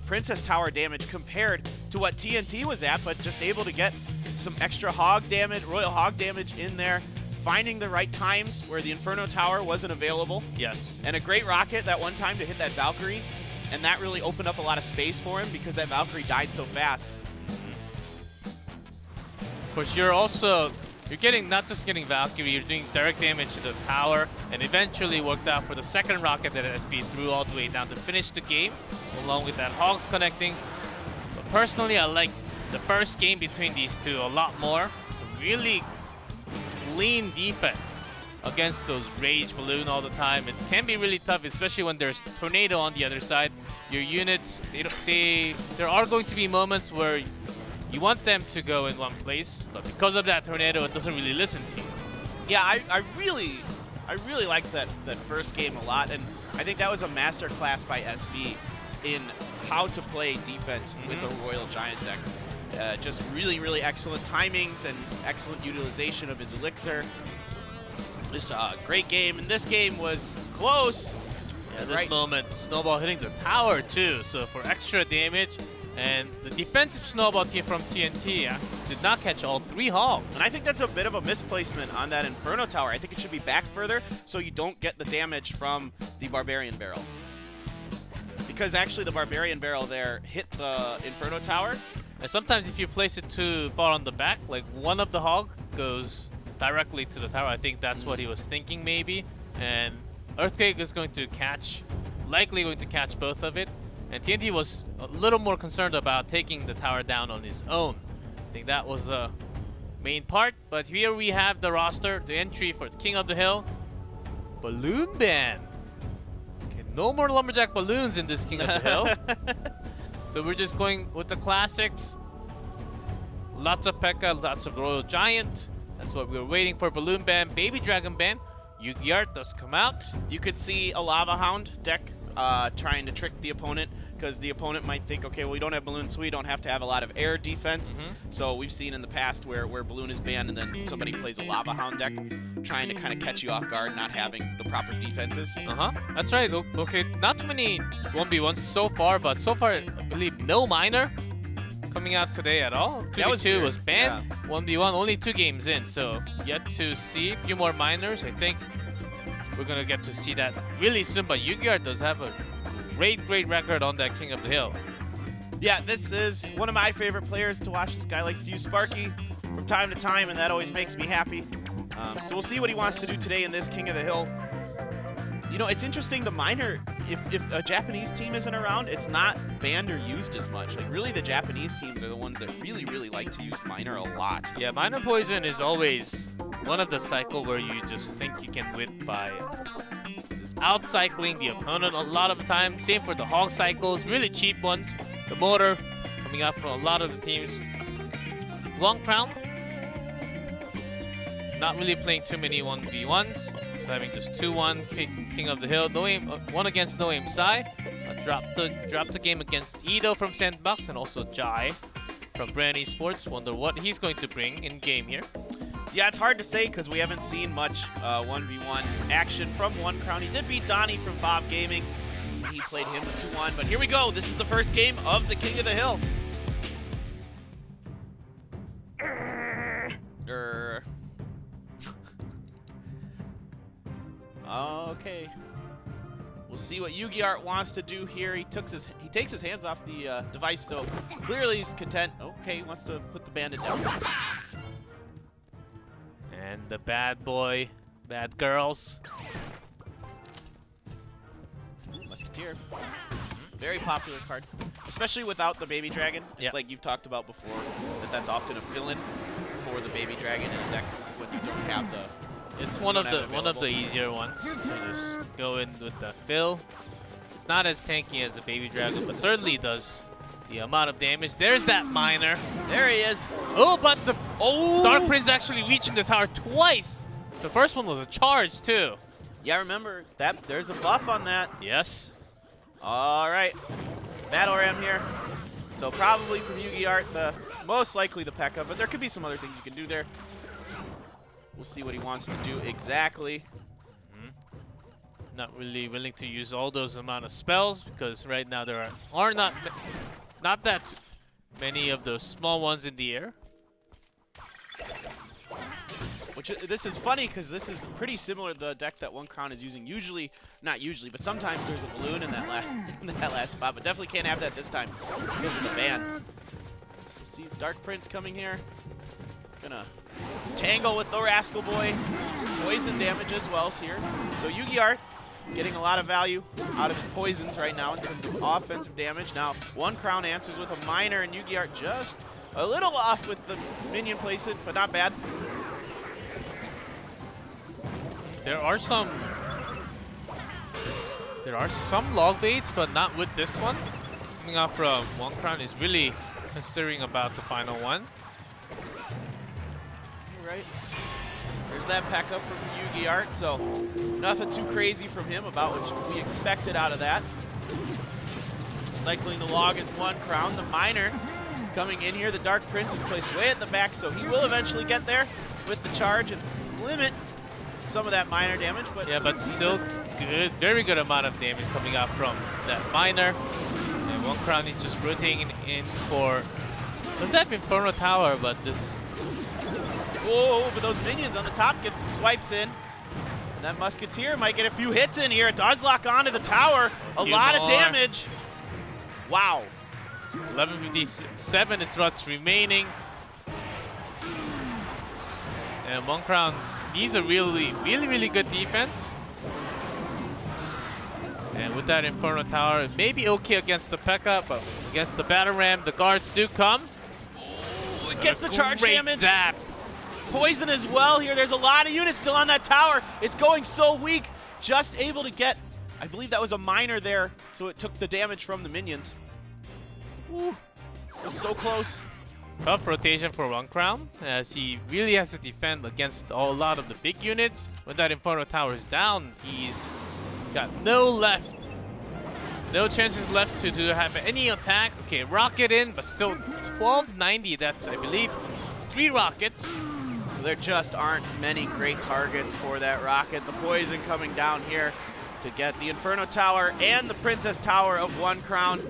Princess Tower damage compared to what TNT was at, but just able to get some extra Hog damage, Royal Hog damage in there, finding the right times where the Inferno Tower wasn't available. Yes. And a great rocket that one time to hit that Valkyrie, and that really opened up a lot of space for him because that Valkyrie died so fast. Of course, you're getting, not just getting Valkyrie, you're doing direct damage to the tower, and eventually worked out for the second rocket that SB threw all the way down to finish the game, along with that Hogs connecting. But personally, I like the first game between these two a lot more. Really clean defense against those Rage Balloon all the time. It can be really tough, especially when there's Tornado on the other side. Your units, there are going to be moments where you want them to go in one place, but because of that Tornado, it doesn't really listen to you. Yeah, I really liked that first game a lot, and I think that was a masterclass by SB in how to play defense with a Royal Giant deck. Just really excellent timings and excellent utilization of his elixir. Just a great game, and this game was close. Yeah, this moment, Snowball hitting the tower too, so for extra damage. And the defensive Snowball team from TNT did not catch all 3 Hogs. And I think that's a bit of a misplacement on that Inferno Tower. I think it should be back further so you don't get the damage from the Barbarian Barrel. Because actually the Barbarian Barrel there hit the Inferno Tower. And sometimes if you place it too far on the back, like one of the Hog goes directly to the tower. I think that's what he was thinking maybe. And Earthquake is going to catch, likely going to catch both of it. And TNT was a little more concerned about taking the tower down on his own. I think that was the main part. But here we have the roster, the entry for the King of the Hill. Balloon Ban. Okay, no more Lumberjack balloons in this King of the Hill. So we're just going with the classics. Lots of P.E.K.K.A, lots of Royal Giant. That's what we were waiting for. Balloon Ban, Baby Dragon Ban. Yu-Gi Art does come out. You could see a Lava Hound deck trying to trick the opponent, because the opponent might think, okay, well, we don't have balloons, so we don't have to have a lot of air defense. So we've seen in the past where balloon is banned and then somebody plays a Lava Hound deck trying to kind of catch you off guard, not having the proper defenses. That's right. Okay, not too many 1v1s so far, but so far, I believe no Miner coming out today at all. 2v2 was banned. Yeah. 1v1, only 2 games in, so yet to see a few more Miners. I think we're going to get to see that really soon, but Yu-Gi Art does have a great record on that King of the Hill. Yeah, this is one of my favorite players to watch. This guy likes to use Sparky from time to time, and that always makes me happy. So we'll see what he wants to do today in this King of the Hill. You know, it's interesting, the Miner, if a Japanese team isn't around, it's not banned or used as much. Like, really, the Japanese teams are the ones that really like to use Miner a lot. Yeah, Miner Poison is always one of the cycle where you just think you can win by out-cycling the opponent a lot of the time. Same for the Hog cycles, really cheap ones. The motor coming out from a lot of the teams. Long Crown, not really playing too many 1v1s. Just having just 2-1 King of the Hill. No aim, one against No Aim Sai. Dropped the game against Ido from Sandbox, and also Jai from Bren Esports. Wonder what he's going to bring in game here. Yeah, it's hard to say because we haven't seen much 1v1 action from One Crown. He did beat Donnie from OP.GAMING. He played him with 2-1, but here we go. This is the first game of the King of the Hill. Okay. We'll see what Yu-Gi Art wants to do here. He takes his hands off the device, so clearly he's content. Okay, he wants to put the bandit down. And the bad boy, bad girls. Musketeer. Very popular card, especially without the Baby Dragon. It's like you've talked about before, that's often a fill-in for the Baby Dragon in a deck when you don't have the. It's one of the easier ones to just go in with the fill. It's not as tanky as the Baby Dragon, but certainly does the amount of damage. There's that Miner. There he is. Oh, but the Dark Prince actually reaching the tower twice. The first one was a charge too. Yeah, remember that there's a buff on that. Yes. All right, Battle Ram here. So probably from Yu-Gi-Art, most likely the P.E.K.K.A, but there could be some other things you can do there. We'll see what he wants to do exactly. Not really willing to use all those amount of spells because right now there are not that many of those small ones in the air. This is funny because this is pretty similar to the deck that One Crown is using. Usually, not usually, but sometimes there's a balloon in that last spot. But definitely can't have that this time because of the ban. So see Dark Prince coming here. Gonna tangle with the Rascal Boy. Poison damage as well here. So Yu-Gi-Art getting a lot of value out of his poisons right now in terms of offensive damage. Now One Crown answers with a minor, and Yu-Gi-Art just a little off with the minion placement, but not bad. There are some log baits, but not with this one. Coming out from One Crown is really considering about the final one. Right. There's that P.E.K.K.A from Yu-Gi-Art, so nothing too crazy from him about what we expected out of that. Cycling the log is One Crown. The minor coming in here. The Dark Prince is placed way at the back, so he will eventually get there with the charge and limit some of that minor damage. But yeah, but still good, very good amount of damage coming out from that minor. And One Crown is just rotating in for. Does have Inferno Tower, but this. Oh, but those minions on the top get some swipes in. And that Musketeer might get a few hits in here. It does lock onto the tower. A lot of damage. Wow. 1157 is what's remaining. And One Crown needs a really good defense. And with that Inferno Tower, it may be okay against the P.E.K.K.A, but against the Battle Ram, the guards do come. Oh, it gets the charge damage. Zap. Poison as well here. There's a lot of units still on that tower. It's going so weak. Just able to get, I believe that was a minor there, so it took the damage from the minions. Ooh, it was so close. Tough rotation for One Crown, as he really has to defend against a lot of the big units. When that Inferno Tower is down, he's got no chances left to have any attack. Okay, rocket in, but still 1290. That's, I believe, 3 rockets. There just aren't many great targets for that rocket. The poison coming down here to get the Inferno Tower and the Princess Tower of One Crown.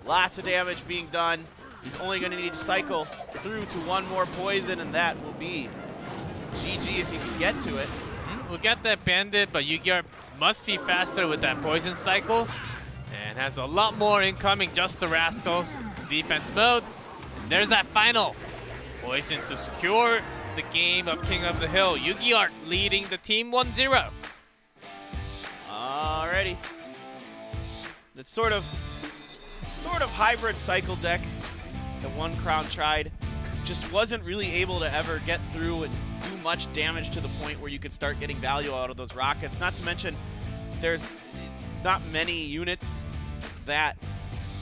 Lots of damage being done. He's only going to need to cycle through to one more poison, and that will be GG if he can get to it. We'll get that bandit, but Yu-Gi-Oh must be faster with that poison cycle. And has a lot more incoming, just the Rascals. Defense mode. And there's that final poison to secure the game of King of the Hill. Yu-Gi-Oh leading the team 1-0. Alrighty. It's sort of hybrid cycle deck that One Crown tried. Just wasn't really able to ever get through and do much damage to the point where you could start getting value out of those rockets. Not to mention, there's not many units that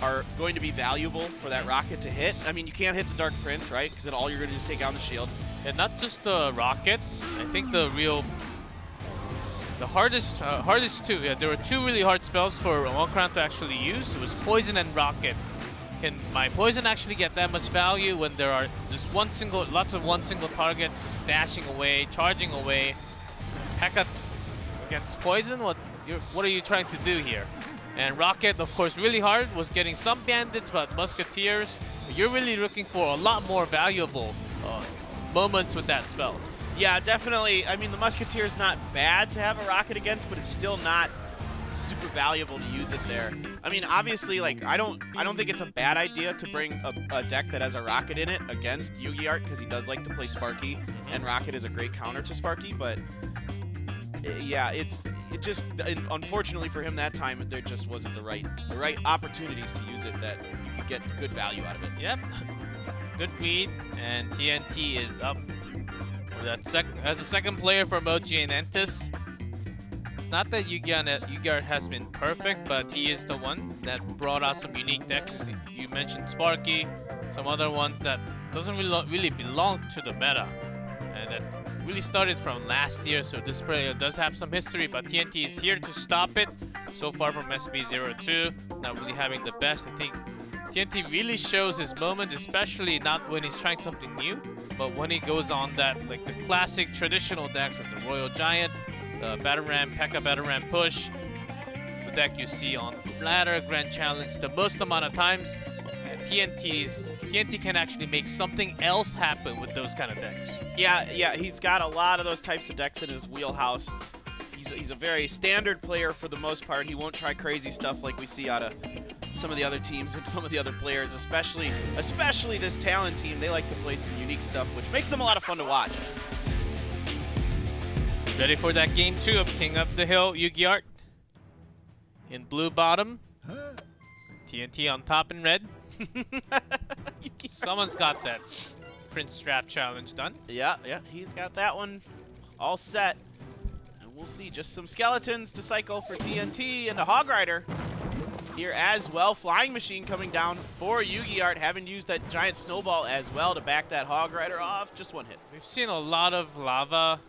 are going to be valuable for that rocket to hit. I mean, you can't hit the Dark Prince, right? Because then all you're going to do is take out the shield. And not just the rocket. I think the hardest two. Yeah, there were 2 really hard spells for One Crown to actually use. It was poison and rocket. Can my poison actually get that much value when there are just lots of one single targets just dashing away, charging away? P.E.K.K.A against poison. What are you trying to do here? And rocket, of course, really hard. Was getting some bandits, but musketeers. You're really looking for a lot more valuable moments with that spell. Yeah, definitely. I mean, the Musketeer is not bad to have a rocket against, but it's still not super valuable to use it there. I mean, obviously, like, I don't think it's a bad idea to bring a deck that has a rocket in it against Yu-Gi-Oh, because he does like to play Sparky, and rocket is a great counter to Sparky. But yeah, it just unfortunately for him that time, there just wasn't the right opportunities to use it that you could get good value out of it. Yep. Good read, and TNT is up for that as a second player from OGN ENTUS. It's not that Yu-Gi-Oh has been perfect, but he is the one that brought out some unique decks. You mentioned Sparky, some other ones that doesn't really belong to the meta, and that really started from last year. So this player does have some history, but TNT is here to stop it. so far from SB02. Not really having the best. I think TNT really shows his moment, especially not when he's trying something new, but when he goes on that, like the classic traditional decks of the Royal Giant, the Batarang, P.E.K.K.A. Batarang push, the deck you see on Ladder, Grand Challenge the most amount of times. And TNT can actually make something else happen with those kind of decks. Yeah, he's got a lot of those types of decks in his wheelhouse. He's a very standard player for the most part. He won't try crazy stuff like we see out of some of the other teams and some of the other players, especially this Talon team. They like to play some unique stuff, which makes them a lot of fun to watch. Ready for that game 2 of King of the Hill, Yu-Gi-Oh! In blue bottom, TNT on top in red. Someone's got that Prince Strap challenge done. Yeah, he's got that one all set. And we'll see just some skeletons to cycle for TNT and the Hog Rider here as well. Flying Machine coming down for Yu-Gi-Oh! Having used that giant snowball as well to back that Hog Rider off. Just one hit. We've seen a lot of lava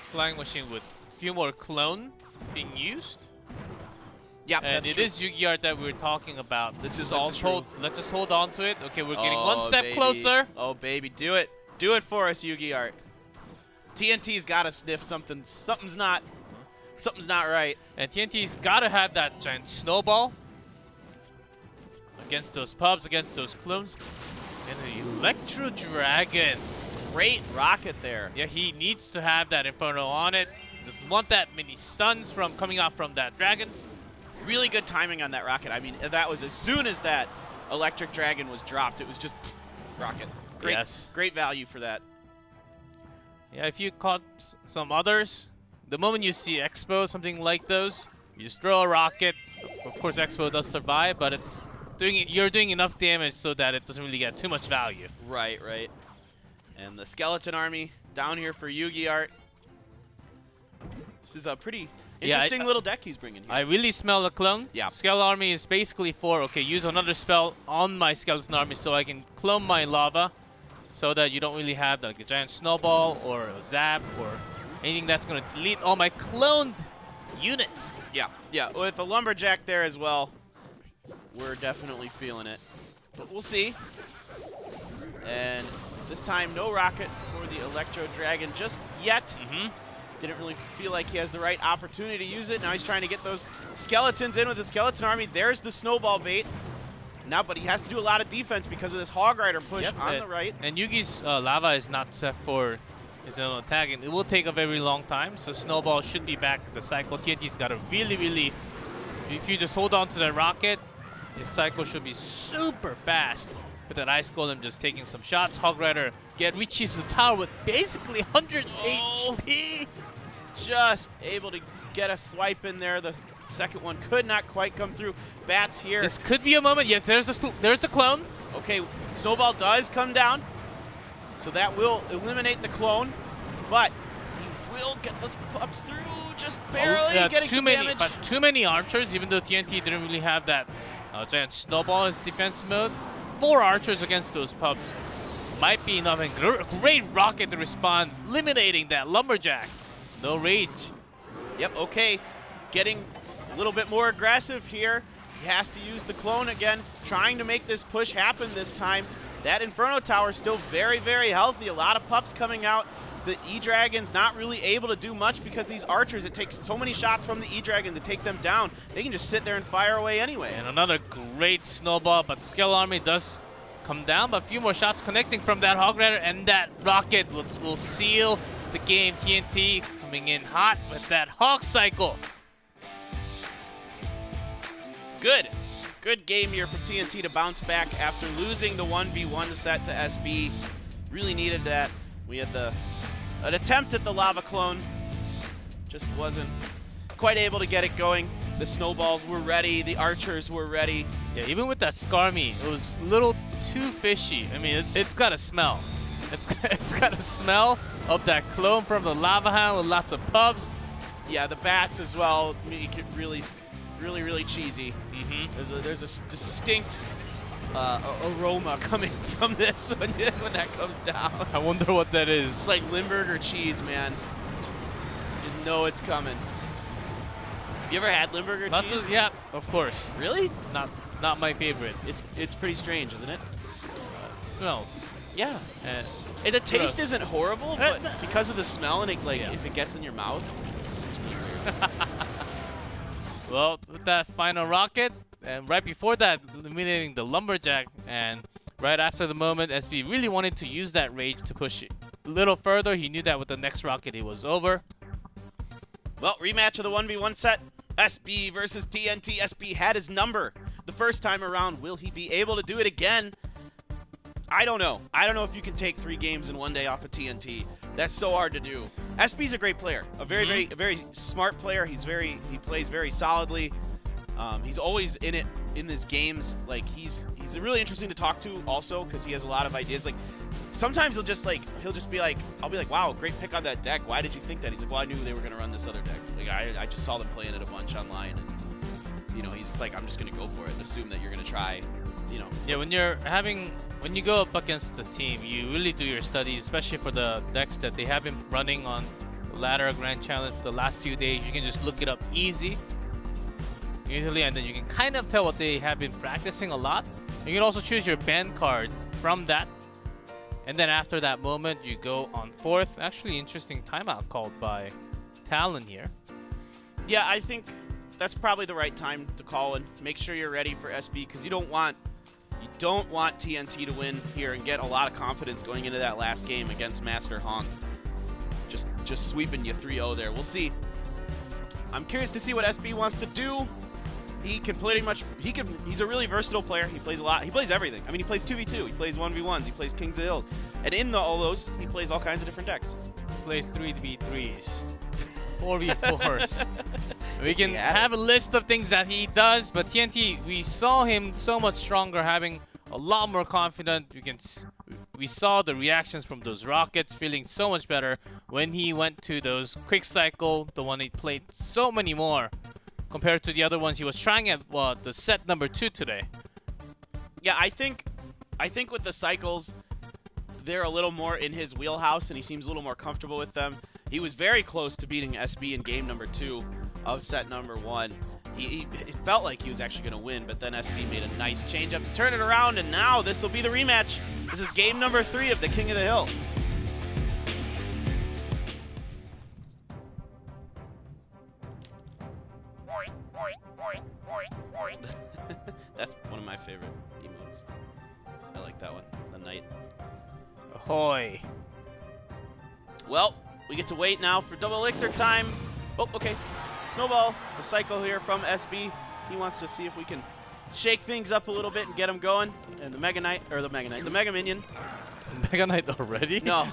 Flying Machine with a few more clone being used. Yeah, and it is Yu-Gi-Oh! That we're talking about. This is all true. Let's just hold on to it. Okay, we're getting one step closer. Oh, baby, do it. Do it for us, Yu-Gi-Oh! TNT's got to sniff something. Something's not right. And TNT's got to have that giant snowball against those pubs, against those clones. And the Electro Dragon. Great rocket there. Yeah, he needs to have that Inferno on it. Doesn't want that many stuns from coming out from that dragon. Really good timing on that rocket. I mean, that was as soon as that Electric Dragon was dropped, it was just rocket. Great value for that. Yeah, if you caught some others, the moment you see Expo, something like those, you just throw a rocket. Of course, Expo does survive, but you're doing enough damage so that it doesn't really get too much value. Right. And the Skeleton Army down here for Yu-Gi-Oh! This is a pretty interesting little deck he's bringing here. I really smell the clone. Yeah. Skeleton Army is basically for, okay, use another spell on my Skeleton Army so I can clone my lava so that you don't really have like a giant snowball or a zap or anything that's going to delete all my cloned units. Yeah, with a Lumberjack there as well, we're definitely feeling it. But we'll see. And this time, no rocket for the Electro Dragon just yet. Didn't really feel like he has the right opportunity to use it. Now he's trying to get those skeletons in with the Skeleton Army. There's the snowball bait. Now, but he has to do a lot of defense because of this Hog Rider push on the right. And Yugi's lava is not set for his own attack, and it will take a very long time. So snowball should be back at the cycle. TNT's got to really, if you just hold on to the rocket, his cycle should be super fast. With that Ice Golem just taking some shots. Hog Rider reaches the tower with basically 100 HP. Just able to get a swipe in there. The second one could not quite come through. Bats here. This could be a moment. Yes, there's the clone. Okay, Snowball does come down. So that will eliminate the clone. But he will get those pups through just barely getting some damage. But too many archers, even though TNT didn't really have that giant snowball as defense mode. 4 archers against those pubs might be enough, and great rocket to respond, eliminating that Lumberjack. No rage. Yep, okay. Getting a little bit more aggressive here. He has to use the clone again, trying to make this push happen this time. That Inferno Tower still very, very healthy. A lot of pups coming out. The E-Dragon's not really able to do much because these archers, it takes so many shots from the E-Dragon to take them down. They can just sit there and fire away anyway. And another great snowball, but the Skeleton Army does come down, but a few more shots connecting from that Hog Rider, and that rocket will seal the game. TNT coming in hot with that Hog Cycle. Good game here for TNT to bounce back after losing the 1v1 set to SB. Really needed that. We had an attempt at the lava clone. Just wasn't quite able to get it going. The snowballs were ready. The archers were ready. Yeah, even with that Skarmy, it was a little too fishy. I mean, it's got a smell. It's got a smell of that clone from the Lava Hound with lots of pubs. Yeah, the bats as well make it really cheesy. There's a distinct aroma coming from this when that comes down. I wonder what that is. It's like Limburger cheese, man. Just know it's coming. Have you ever had Limburger Lots cheese? of, yeah, of course. Really? Not my favorite. It's pretty strange, isn't it? Smells. Yeah. And And the taste gross. isn't horrible, but because of the smell and it, like, Yeah. if it gets in your mouth, it's really weird. Well, with that final rocket, and right before that, eliminating the lumberjack, and right after the moment, SB really wanted to use that rage to push it a little further. He knew that with the next rocket, it was over. Well, rematch of the 1v1 set. SB versus TNT. SB had his number the first time around. Will he be able to do it again? I don't know. I don't know if you can take 3 games in one day off of TNT. That's so hard to do. SB's a great player. A very smart player. He plays very solidly. He's always in it in his games. Like he's really interesting to talk to also because he has a lot of ideas. Like sometimes he'll just be like, I'll be like, wow, great pick on that deck. Why did you think that? He's like, well, I knew they were gonna run this other deck. Like I just saw them playing it a bunch online, and you know, he's just like, I'm just gonna go for it and assume that you're gonna try, you know. Yeah, when you go up against the team, you really do your studies, especially for the decks that they have been running on the Ladder Grand Challenge for the last few days. You can just look it up easily, and then you can kind of tell what they have been practicing a lot. You can also choose your ban card from that, and then after that moment, you go on 4th. Actually, interesting timeout called by Talon here. Yeah, I think that's probably the right time to call and make sure you're ready for SB because you don't want TNT to win here and get a lot of confidence going into that last game against Master Hong. Just sweeping you 3-0 there. We'll see. I'm curious to see what SB wants to do. He can pretty much he's a really versatile player. He plays a lot. He plays everything. I mean, he plays 2v2, he plays 1v1s, he plays Kings of the Hill. And in all those, he plays all kinds of different decks. Plays 3v3s, 4v4s. We can have a list of things that he does, but TNT, we saw him so much stronger, having a lot more confident. We saw the reactions from those rockets, feeling so much better when he went to those quick cycle, the one he played so many more compared to the other ones he was trying at the set number 2 today. Yeah, I think with the cycles, they're a little more in his wheelhouse, and he seems a little more comfortable with them. He was very close to beating SB in game number 2 of set number 1. It felt like he was actually going to win, but then SB made a nice change up to turn it around, and now this will be the rematch. This is game number 3 of the King of the Hill. That's one of my favorite emotes. I like that one, the knight. Ahoy. Well, we get to wait now for double elixir time. Oh, okay. Snowball, the cycle here from SB. He wants to see if we can shake things up a little bit and get him going. And the Mega Knight, or the Mega Minion. Mega Knight already? No.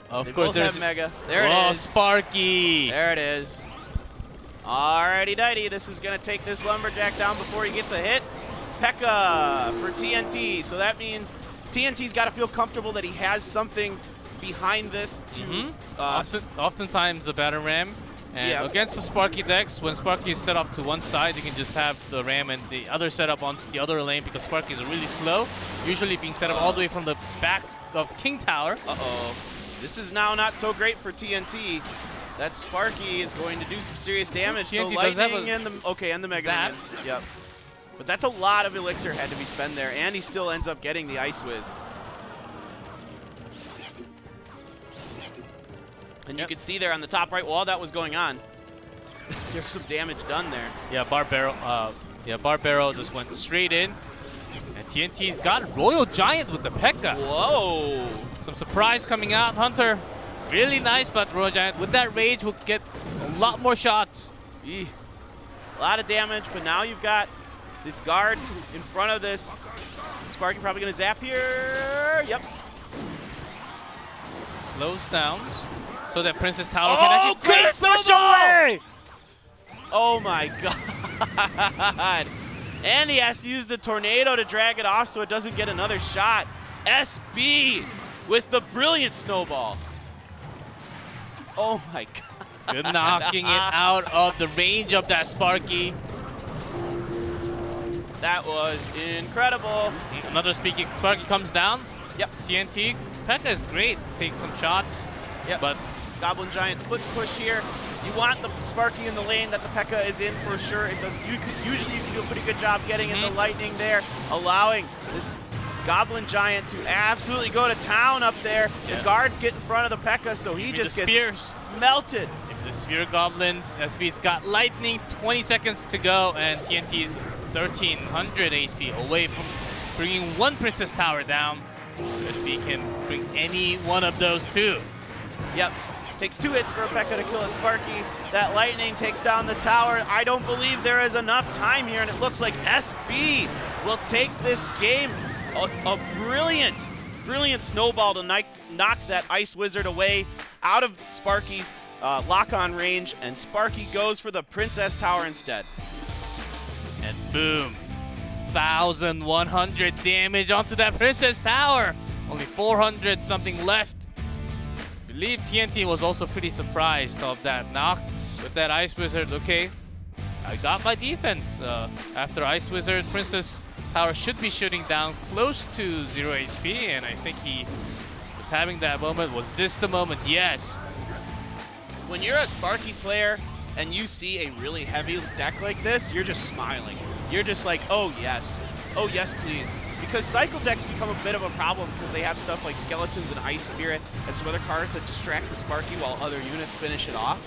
Of They course, both there's have Mega. There it is. Sparky. There it is. Alrighty dighty, this is going to take this Lumberjack down before he gets a hit. P.E.K.K.A. for TNT. So that means TNT's got to feel comfortable that he has something behind this to... Oftentimes a better ram. And against the Sparky decks, when Sparky is set off to one side, you can just have the ram and the other set up onto the other lane because Sparky is really slow, usually being set up all the way from the back of King Tower. Uh-oh. This is now not so great for TNT. That Sparky is going to do some serious damage. The lightning and the Mega Man. Yep. But that's a lot of elixir had to be spent there, and he still ends up getting the Ice Whiz. And you could see there on the top right, while that was going on, there's some damage done there. Yeah, Bar Barrel just went straight in. And TNT's got Royal Giant with the P.E.K.K.A. Whoa! Some surprise coming out. Hunter, really nice, but Royal Giant with that rage will get a lot more shots. Eeh. A lot of damage, but now you've got this guard in front of this. Sparky probably gonna zap here. Yep. Slows down so that Princess Tower can actually great special away! Oh my god. And he has to use the tornado to drag it off so it doesn't get another shot. SB with the brilliant snowball. Oh my god. Good knocking it out of the range of that Sparky. That was incredible. Another Sparky comes down. Yep. TNT. P.E.K.K.A. is great. Take some shots. Yep. But Goblin Giant split push here. You want the Sparky in the lane that the P.E.K.K.A is in for sure. It does. Usually you can do a pretty good job getting in the lightning there, allowing this Goblin Giant to absolutely go to town up there. Yeah. The guards get in front of the P.E.K.K.A, so he just gets spears. Melted. If the Spear Goblins, SB's got lightning, 20 seconds to go, and TNT's 1300 HP away from bringing one Princess Tower down. SB can bring any one of those two. Yep. Takes 2 hits for a P.E.K.K.A to kill a Sparky. That lightning takes down the tower. I don't believe there is enough time here, and it looks like SB will take this game. A brilliant, brilliant snowball to knock that Ice Wizard away out of Sparky's lock-on range, and Sparky goes for the Princess Tower instead. And boom, 1,100 damage onto that Princess Tower. Only 400 something left. I believe TNT was also pretty surprised of that knock with that Ice Wizard. Okay, I got my defense. After Ice Wizard, Princess Tower should be shooting down close to 0 HP, and I think he was having that moment. Was this the moment? Yes. When you're a Sparky player and you see a really heavy deck like this, you're just smiling. You're just like, oh yes, please. Because cycle decks become a bit of a problem because they have stuff like Skeletons and Ice Spirit and some other cards that distract the Sparky while other units finish it off.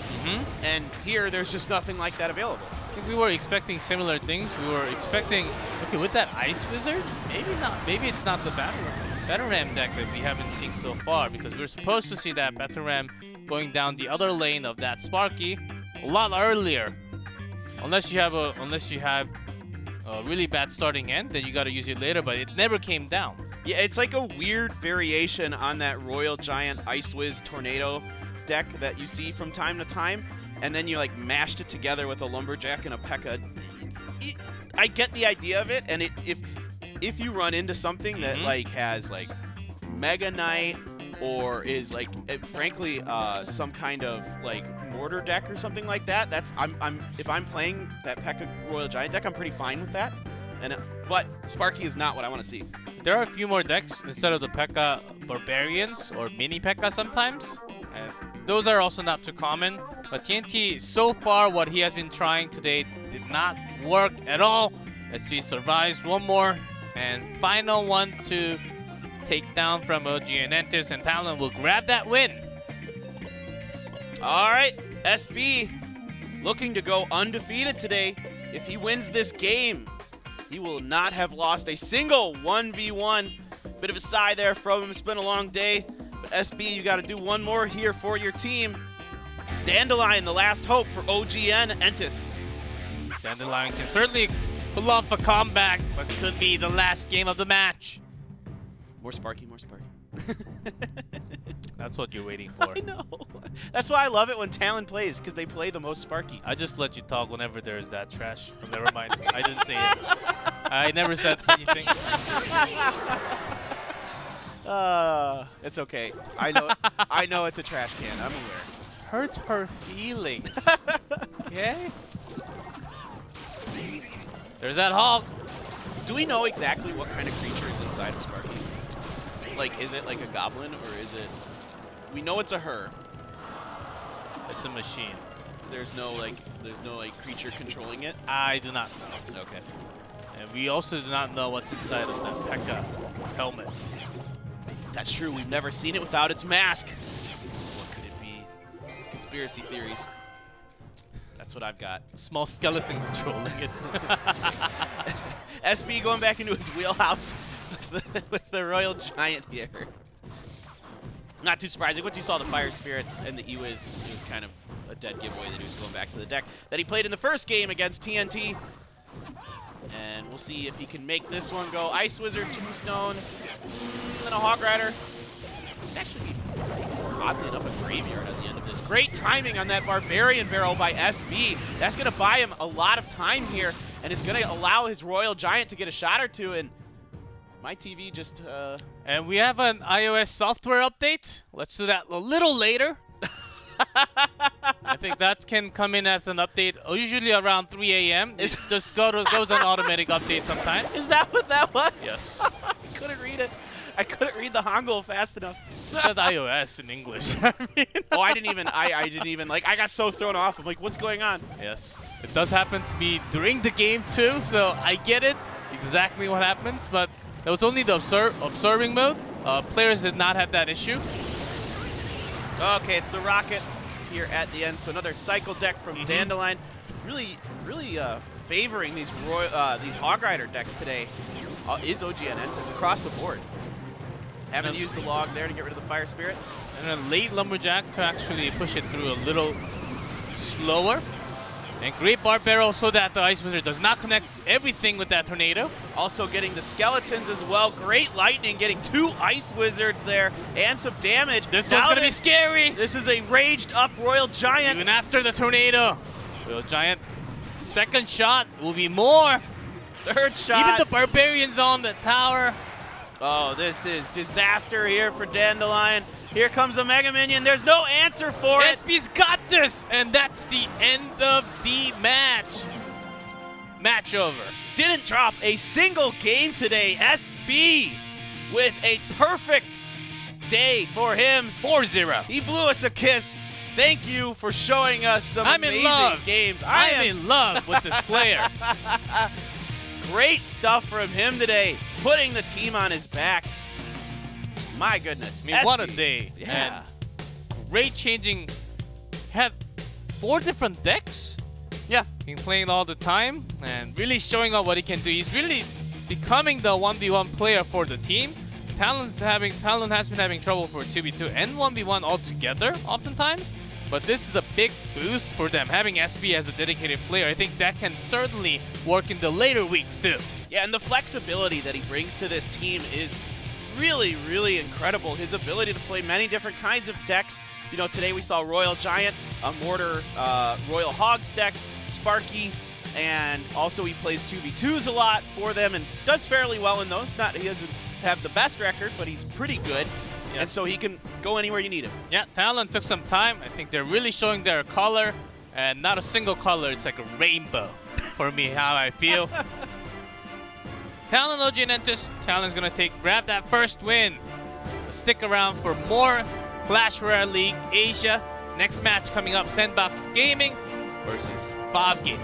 And here, there's just nothing like that available. I think we were expecting similar things. We were expecting, okay, with that Ice Wizard, maybe not. Maybe it's not the Battle Ram deck that we haven't seen so far, because we're supposed to see that Battle Ram going down the other lane of that Sparky a lot earlier. Unless you have a really bad starting end, then you got to use it later, but it never came down. Yeah, it's like a weird variation on that Royal Giant Ice Wiz Tornado deck that you see from time to time, and then you like mashed it together with a Lumberjack and a P.E.K.K.A. I get the idea of it, and if you run into something that like has like Mega Knight or is like frankly some kind of like mortar deck or something like that, that's if I'm playing that P.E.K.K.A Royal Giant deck, I'm pretty fine with that. And but Sparky is not what I want to see. There are a few more decks instead of the P.E.K.K.A Barbarians or mini P.E.K.K.A sometimes. And those are also not too common. But TNT, so far, what he has been trying today did not work at all. As he survives one more and final one to take down from OGN ENTUS, and Talon will grab that win. All right, SB looking to go undefeated today. If he wins this game, he will not have lost a single 1v1. Bit of a sigh there from him. It's been a long day. But SB, you got to do one more here for your team. It's Dandelion, the last hope for OGN ENTUS. Dandelion can certainly pull off a comeback, but could be the last game of the match. More Sparky, more Sparky. That's what you're waiting for. I know. That's why I love it when Talon plays, because they play the most Sparky. I just let you talk whenever there's that trash. But never mind. I didn't say it. I never said anything. It's okay. I know it's a trash can. I'm aware. Hurts her feelings. Okay? There's that hog. Do we know exactly what kind of creature is inside of Sparky? Like, is it like a goblin, or is it... We know it's a her. It's a machine. There's no creature controlling it? I do not know. Okay. And we also do not know what's inside of that P.E.K.K.A helmet. That's true. We've never seen it without its mask. What could it be? Conspiracy theories. That's what I've got. Small skeleton controlling it. SB going back into his wheelhouse with the Royal Giant here. Not too surprising. Once you saw the Fire Spirits and the Ewiz, it was kind of a dead giveaway that he was going back to the deck that he played in the first game against TNT. And we'll see if he can make this one go. Ice Wizard, Tombstone, and then a Hog Rider. It'd actually be, oddly enough, a Graveyard at the end of this. Great timing on that Barbarian Barrel by SB. That's going to buy him a lot of time here, and it's going to allow his Royal Giant to get a shot or two, and my TV just... And we have an iOS software update. Let's do that a little later. I think that can come in as an update, usually around 3 a.m. It just goes on automatic update sometimes. Is that what that was? Yes. I couldn't read it. I couldn't read the Hangul fast enough. It said iOS in English. I mean, Oh, I didn't even, like, I got so thrown off. I'm like, what's going on? yes, it does happen to me during the game too, so I get it, exactly what happens, but that was only the observing mode. Players did not have that issue. Okay, it's the Rocket here at the end. So another cycle deck from Dandelion. Really favoring these Hog Rider decks today is OGN ENTUS across the board. Haven't used the log there to get rid of the Fire Spirits. And a late Lumberjack to actually push it through a little slower. And great Barbaro so that the Ice Wizard does not connect everything with that Tornado. Also getting the Skeletons as well. Great Lightning getting 2 Ice Wizards there and some damage. This one's going to be scary. This is a raged up Royal Giant. Even after the Tornado. Royal Giant, second shot will be more. Third shot. Even the Barbarians on the tower. Oh, this is disaster here for Dandelion. Here comes a Mega Minion. There's no answer for it. SB's got this, and that's the end of the match. Match over. Didn't drop a single game today. SB with a perfect day for him. 4-0. He blew us a kiss. Thank you for showing us some amazing games. I am in love with this player. Great stuff from him today, putting the team on his back. My goodness. I mean, what a day. Yeah. And great changing. Had 4 different decks. Yeah. Been playing all the time and really showing off what he can do. He's really becoming the 1v1 player for the team. Talon has been having trouble for 2v2 and 1v1 altogether oftentimes. But this is a big boost for them, having SB as a dedicated player. I think that can certainly work in the later weeks too. Yeah, and the flexibility that he brings to this team is really, really incredible. His ability to play many different kinds of decks. You know, today we saw Royal Giant, a Mortar Royal Hogs deck, Sparky, and also he plays 2v2s a lot for them and does fairly well in those. He doesn't have the best record, but he's pretty good. Yes. And so he can go anywhere you need him. Yeah, Talon took some time. I think they're really showing their color, and not a single color. It's like a rainbow for me, how I feel. Talon OGN ENTUS. Talon's going to grab that first win. Stick around for more Clash Royale League Asia. Next match coming up, Sandbox Gaming versus OP.GAMING.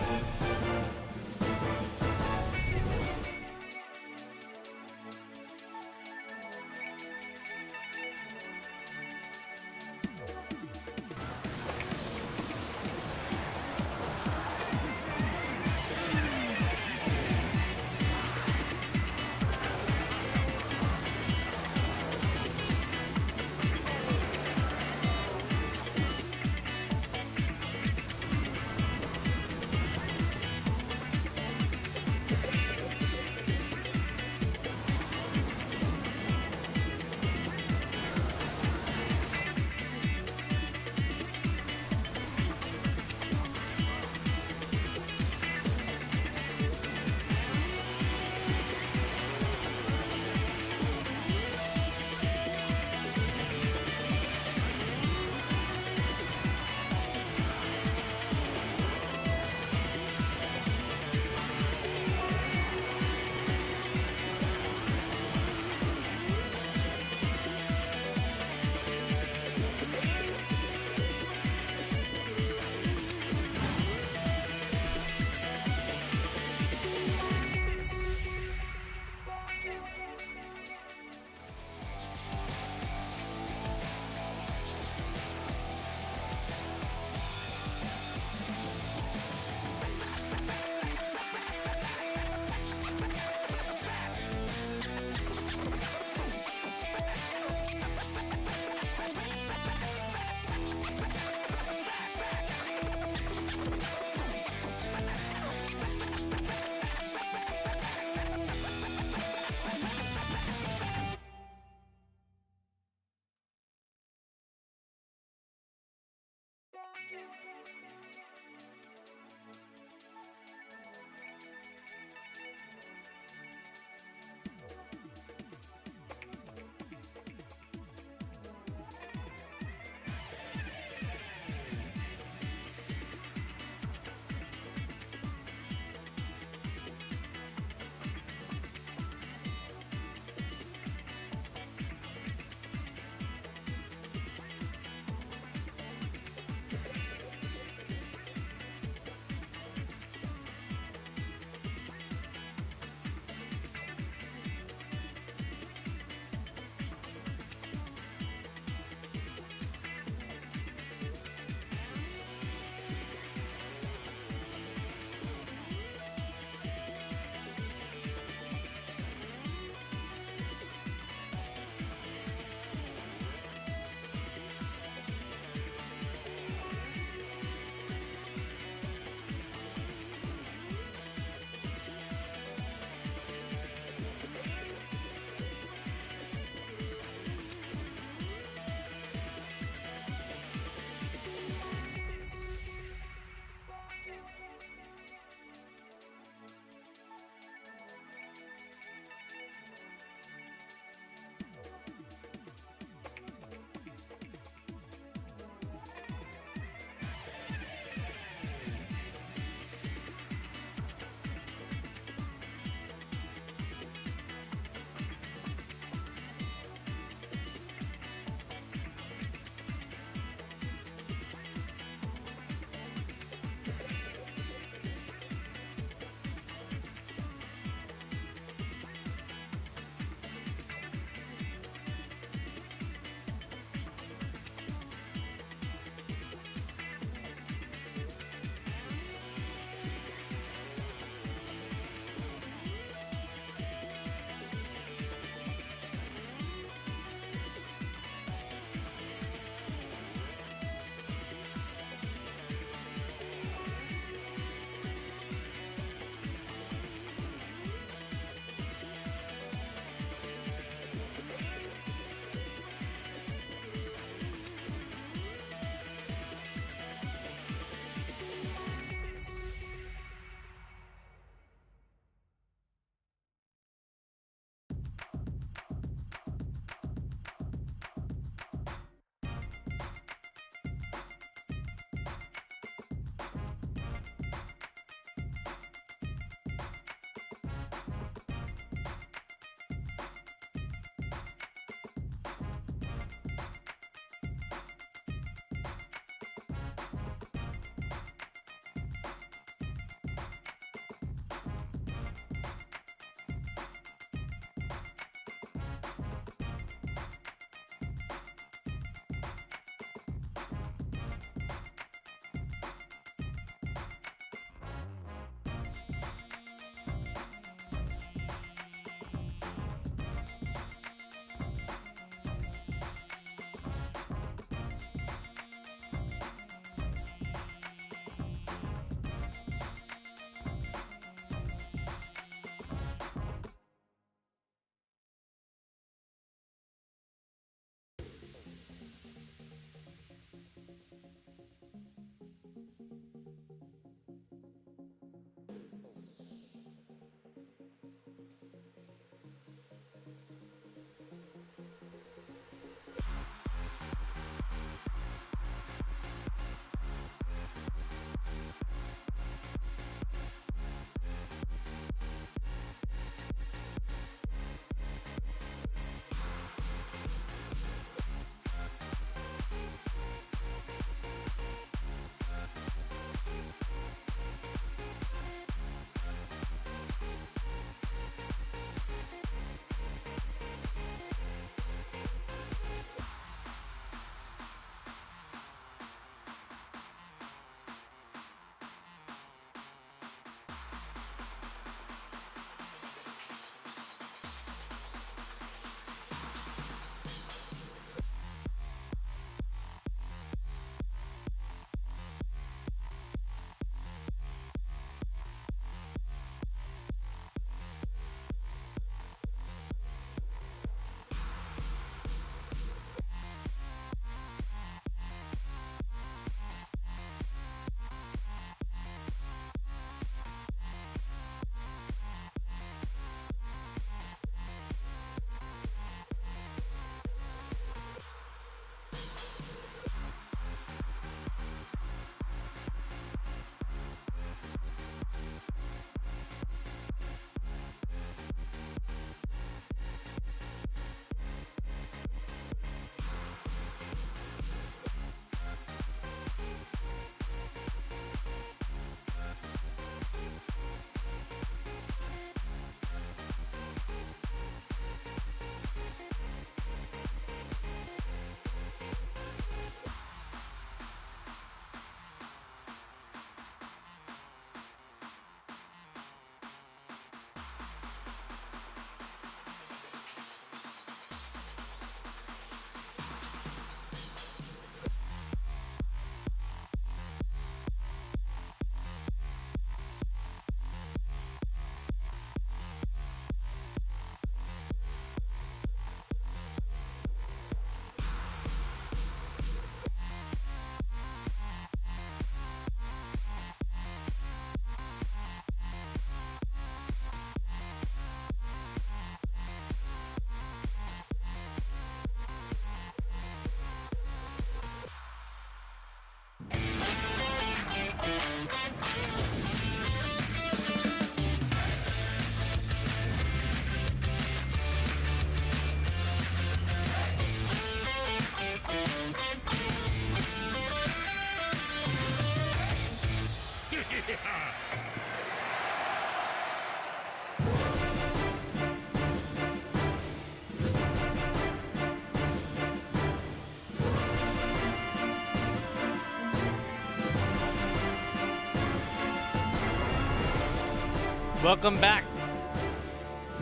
Welcome back.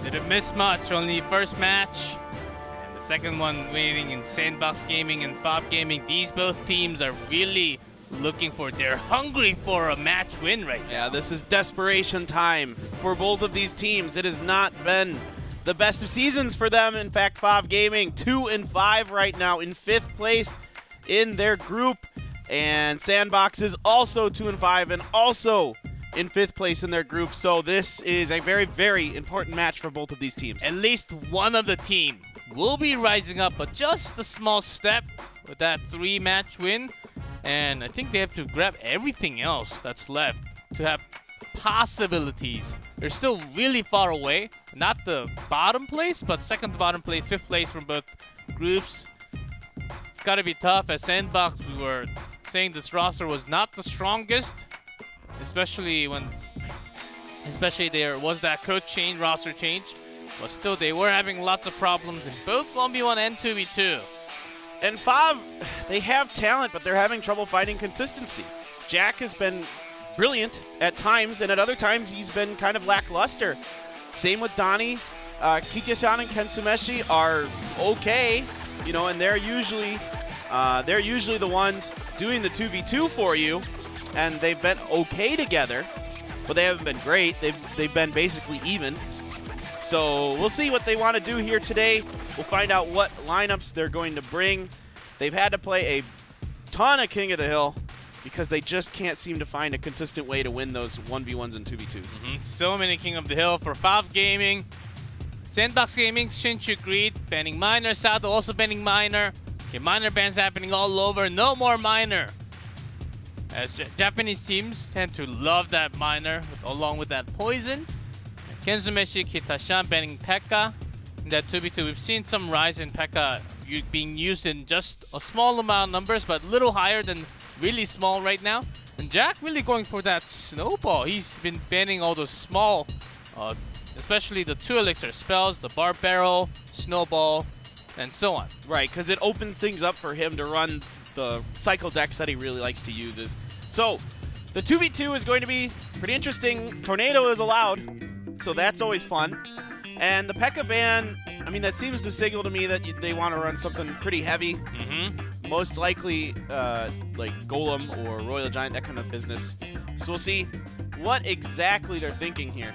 Didn't miss much, only first match. And the second one waiting in Sandbox Gaming and OP.GAMING. These both teams are really looking for, they're hungry for a match win right now. Yeah, this is desperation time for both of these teams. It has not been the best of seasons for them. In fact, OP.GAMING 2-5 right now in 5th place in their group. And Sandbox is also 2-5 and also in 5th place in their group. So this is a very, very important match for both of these teams. At least one of the team will be rising up, but just a small step with that 3-match win. And I think they have to grab everything else that's left to have possibilities. They're still really far away. Not the bottom place, but second to bottom place, 5th place from both groups. It's got to be tough. As Sandbox, we were saying this roster was not the strongest, especially there was that coach change, roster change. But still, they were having lots of problems in both 1v1 and 2v2. And FOV, they have talent, but they're having trouble finding consistency. Jack has been brilliant at times, and at other times he's been kind of lackluster. Same with Donnie. Kiche-san and Kensumeshi are okay, you know, and they're usually the ones doing the 2v2 for you, and they've been okay together, but they haven't been great. They've been basically even. So we'll see what they want to do here today. We'll find out what lineups they're going to bring. They've had to play a ton of King of the Hill because they just can't seem to find a consistent way to win those 1v1s and 2v2s. So many King of the Hill for OP.GAMING. Sandbox Gaming, Shinchu Greed, banning Miner. Sato also banning Miner. Okay, Miner bans happening all over. No more Miner. As Japanese teams tend to love that Miner along with that Poison. Kensumeshi, Kitashan banning Pekka. In that 2v2, we've seen some rise in Pekka being used in just a small amount of numbers, but a little higher than really small right now. And Jack really going for that snowball. He's been banning all those small, especially the 2 elixir spells, the bar barrel, snowball, and so on. Right, because it opens things up for him to run the cycle decks that he really likes to use. So the 2v2 is going to be pretty interesting. Tornado is allowed, so that's always fun. And the Pekka ban, I mean, that seems to signal to me that they want to run something pretty heavy. Most likely like Golem or Royal Giant, that kind of business. So we'll see what exactly they're thinking here.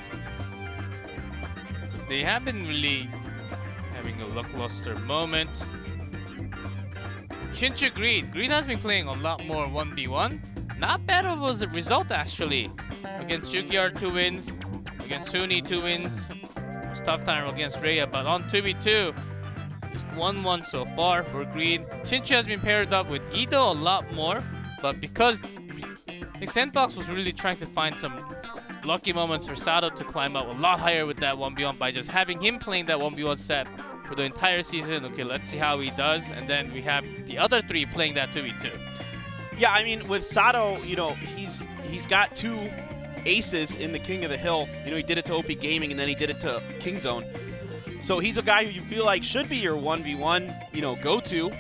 Because they have been really having a lackluster moment. Shinchu Greed. Greed has been playing a lot more 1v1. Not bad of a result, actually. Against Yukiar, 2 wins. Against Suni, 2 wins. It was tough time against Rhea, but on 2v2, just 1-1 so far for Greed. Shinchu has been paired up with Ido a lot more, but because I think Sandbox was really trying to find some lucky moments for Sato to climb up a lot higher with that 1v1 by just having him playing that 1v1 set for the entire season. Okay, let's see how he does. And then we have the other 3 playing that 2v2. Yeah, I mean, with Sato, you know, he's got 2 aces in the King of the Hill. You know, he did it to OP.GAMING and then he did it to Kingzone. So he's a guy who you feel like should be your 1v1, you know, go-to.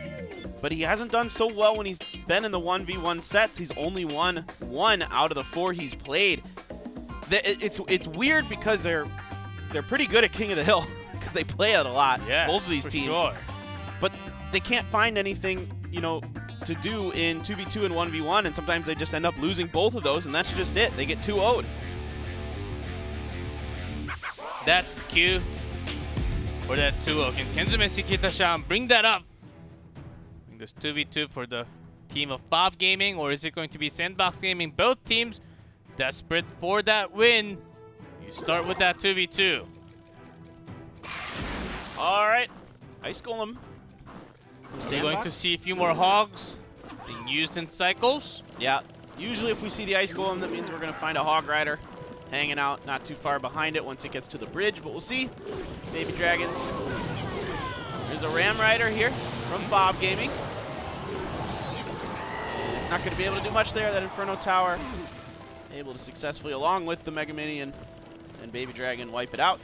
But he hasn't done so well when he's been in the 1v1 sets. He's only won 1 out of the 4 he's played. It's weird because they're pretty good at King of the Hill because they play it a lot, both of these teams. Sure. But they can't find anything, you know, to do in 2v2 and 1v1, and sometimes they just end up losing both of those, and that's just it. They get 2-0'd. That's the cue for that 2-0. Can Kenzumeshi Kitashan bring that up? Bring this 2v2 for the team of OP.GAMING, or is it going to be Sandbox Gaming? Both teams desperate for that win. You start with that 2v2. All right, Ice Golem. We're going to see a few more hogs being used in cycles. Yeah, usually if we see the Ice Golem, that means we're going to find a Hog Rider hanging out not too far behind it once it gets to the bridge, but we'll see. Baby Dragons. There's a Ram Rider here from OP.GAMING. It's not going to be able to do much there, that Inferno Tower. able to successfully, along with the Mega Minion and Baby Dragon, wipe it out.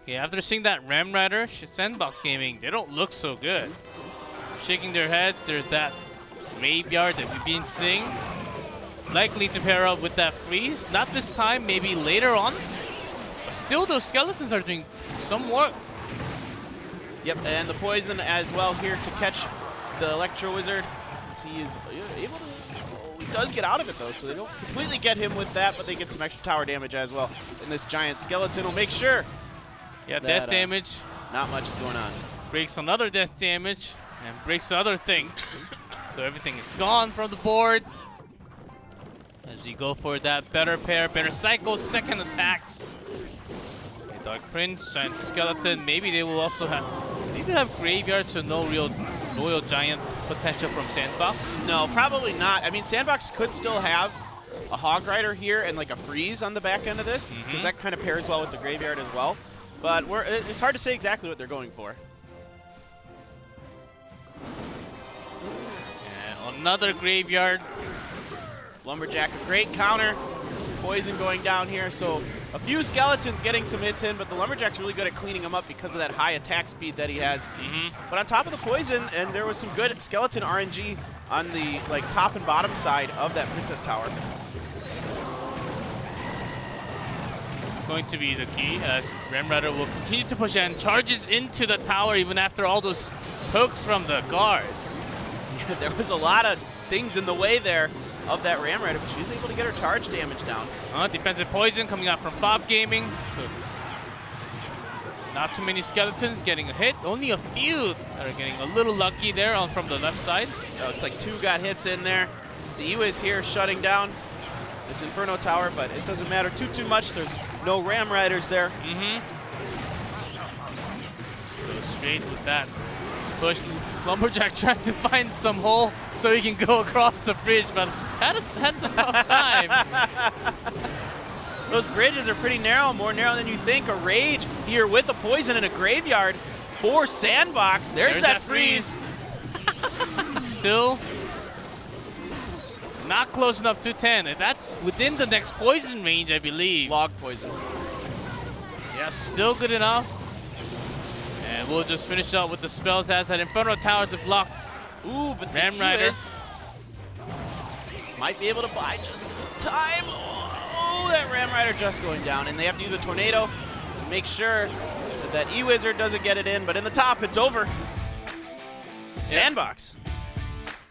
Yeah, after seeing that Ram Rider, Sandbox Gaming, they don't look so good. Shaking their heads, there's that graveyard that we've been seeing. Likely to pair up with that freeze. Not this time, maybe later on. But still, those skeletons are doing some work. Yep, and the poison as well here to catch the Electro Wizard. As he is able to... Oh, he does get out of it, though, so they don't completely get him with that, but they get some extra tower damage as well. And this giant skeleton will make sure. Yeah, death damage. Not much is going on. Breaks another death damage and breaks other things. So everything is gone from the board. As you go for that better pair, better cycle, second attacks. Okay, Dark Prince, Giant Skeleton. Maybe they will also have... They do have graveyards, so no real Royal Giant potential from Sandbox. No, probably not. I mean, Sandbox could still have a Hog Rider here and like a freeze on the back end of this, because that kind of pairs well with the graveyard as well. But it's hard to say exactly what they're going for. And another graveyard. Lumberjack, a great counter. Poison going down here, so a few skeletons getting some hits in, but the Lumberjack's really good at cleaning them up because of that high attack speed that he has. But on top of the poison, and there was some good skeleton RNG on the top and bottom side of that Princess Tower. Going to be the key as Ram Rider will continue to push and charges into the tower even after all those pokes from the guards. There was a lot of things in the way there of that Ram Rider, but she's able to get her charge damage down. Defensive poison coming out from OP.GAMING. So not too many skeletons getting a hit. Only a few that are getting a little lucky there from the left side. Oh, it's like 2 got hits in there. The Iwiz here shutting down this Inferno Tower, but it doesn't matter too much. There's no Ram Riders there. Go straight with that push. Lumberjack trying to find some hole so he can go across the bridge, but had some tough time. Those bridges are pretty narrow, more narrow than you think. A Rage here with a poison in a graveyard for Sandbox. There's that freeze. Still not close enough to 10. That's within the next poison range, I believe. Log poison. Yeah, still good enough. And we'll just finish up with the spells as that Inferno Tower to block. Ooh, but Ram Rider might be able to buy just time. Oh, that Ram Rider just going down. And they have to use a tornado to make sure that E-Wizard doesn't get it in. But in the top, it's over. Sandbox.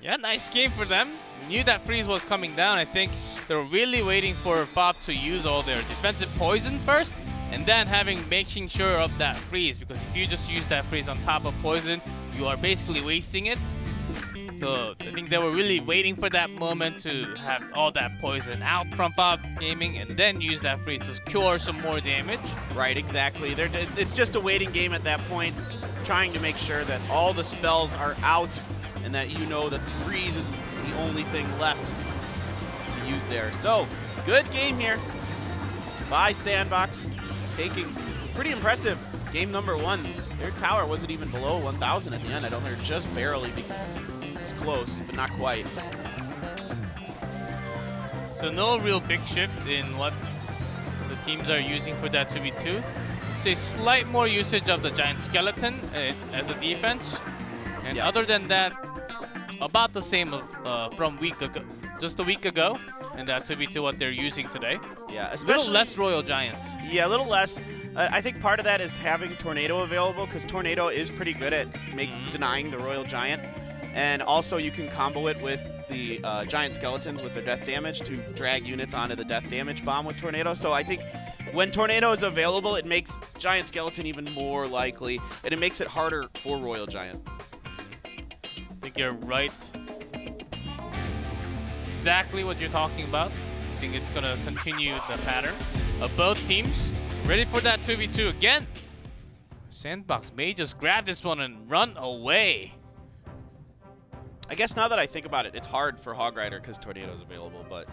Yeah, nice game for them. Knew that freeze was coming down. I think they're really waiting for Bob to use all their defensive poison first, and then making sure of that freeze, because if you just use that freeze on top of poison, you are basically wasting it. So I think they were really waiting for that moment to have all that poison out from OP.GAMING and then use that freeze to cure some more damage. Right, exactly. It's just a waiting game at that point, trying to make sure that all the spells are out and that you know that the freeze is the only thing left to use there. So, good game here by Sandbox, taking pretty impressive game number 1. Their tower wasn't even below 1,000 at the end. I don't think they're just barely. It's close, but not quite. So no real big shift in what the teams are using for that 2v2. Say slight more usage of the Giant Skeleton as a defense. And other than that, about the same from just a week ago, and that 2v2 what they're using today. Yeah, a little less Royal Giant. Yeah, a little less. I think part of that is having Tornado available, because Tornado is pretty good at denying the Royal Giant. And also you can combo it with the Giant Skeletons with their death damage to drag units onto the death damage bomb with Tornado. So I think when Tornado is available, it makes Giant Skeleton even more likely, and it makes it harder for Royal Giant. I think you're right. Exactly what you're talking about. I think it's going to continue the pattern of both teams. Ready for that 2v2 again. Sandbox may just grab this one and run away. I guess now that I think about it, it's hard for Hog Rider because Tornado's available, but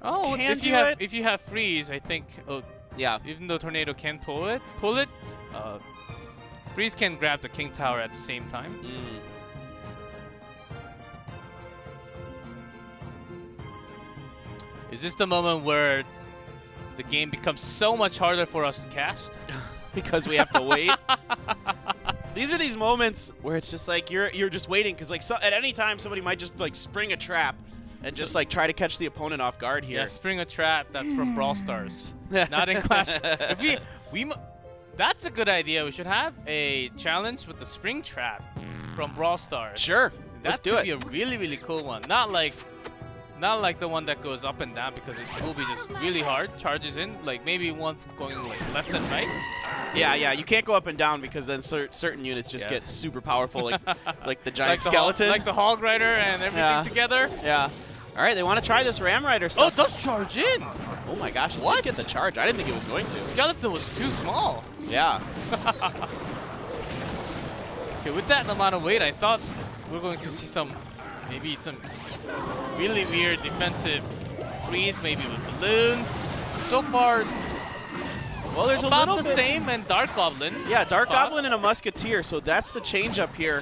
if you have freeze, I think yeah. Even though Tornado can pull it, freeze can grab the King Tower at the same time. Is this the moment where the game becomes so much harder for us to cast? Because we have to wait. These are these moments where it's just like you're just waiting because like at any time somebody might just like spring a trap and just like try to catch the opponent off guard here. Yeah, spring a trap. That's from Brawl Stars, not in Clash. If that's a good idea. We should have a challenge with the spring trap from Brawl Stars. Sure, let's do it. That could be a really, really cool one. Not like the one that goes up and down because it will be just really hard. Charges in, like maybe one going like left and right. Yeah, you can't go up and down because then certain units just get super powerful, like the giant skeleton. Like the Hog Rider and everything together. Yeah. All right, they want to try this Ram Rider stuff. Oh, it does charge in. Oh my gosh, it did get the charge. I didn't think it was going to. The skeleton was too small. Yeah. Okay, with that amount of weight, I thought we were going to see maybe some really weird defensive freeze, maybe with balloons. So far, well, there's about a little the same, and Dark Goblin. Yeah, Dark Goblin and a Musketeer, so that's the change up here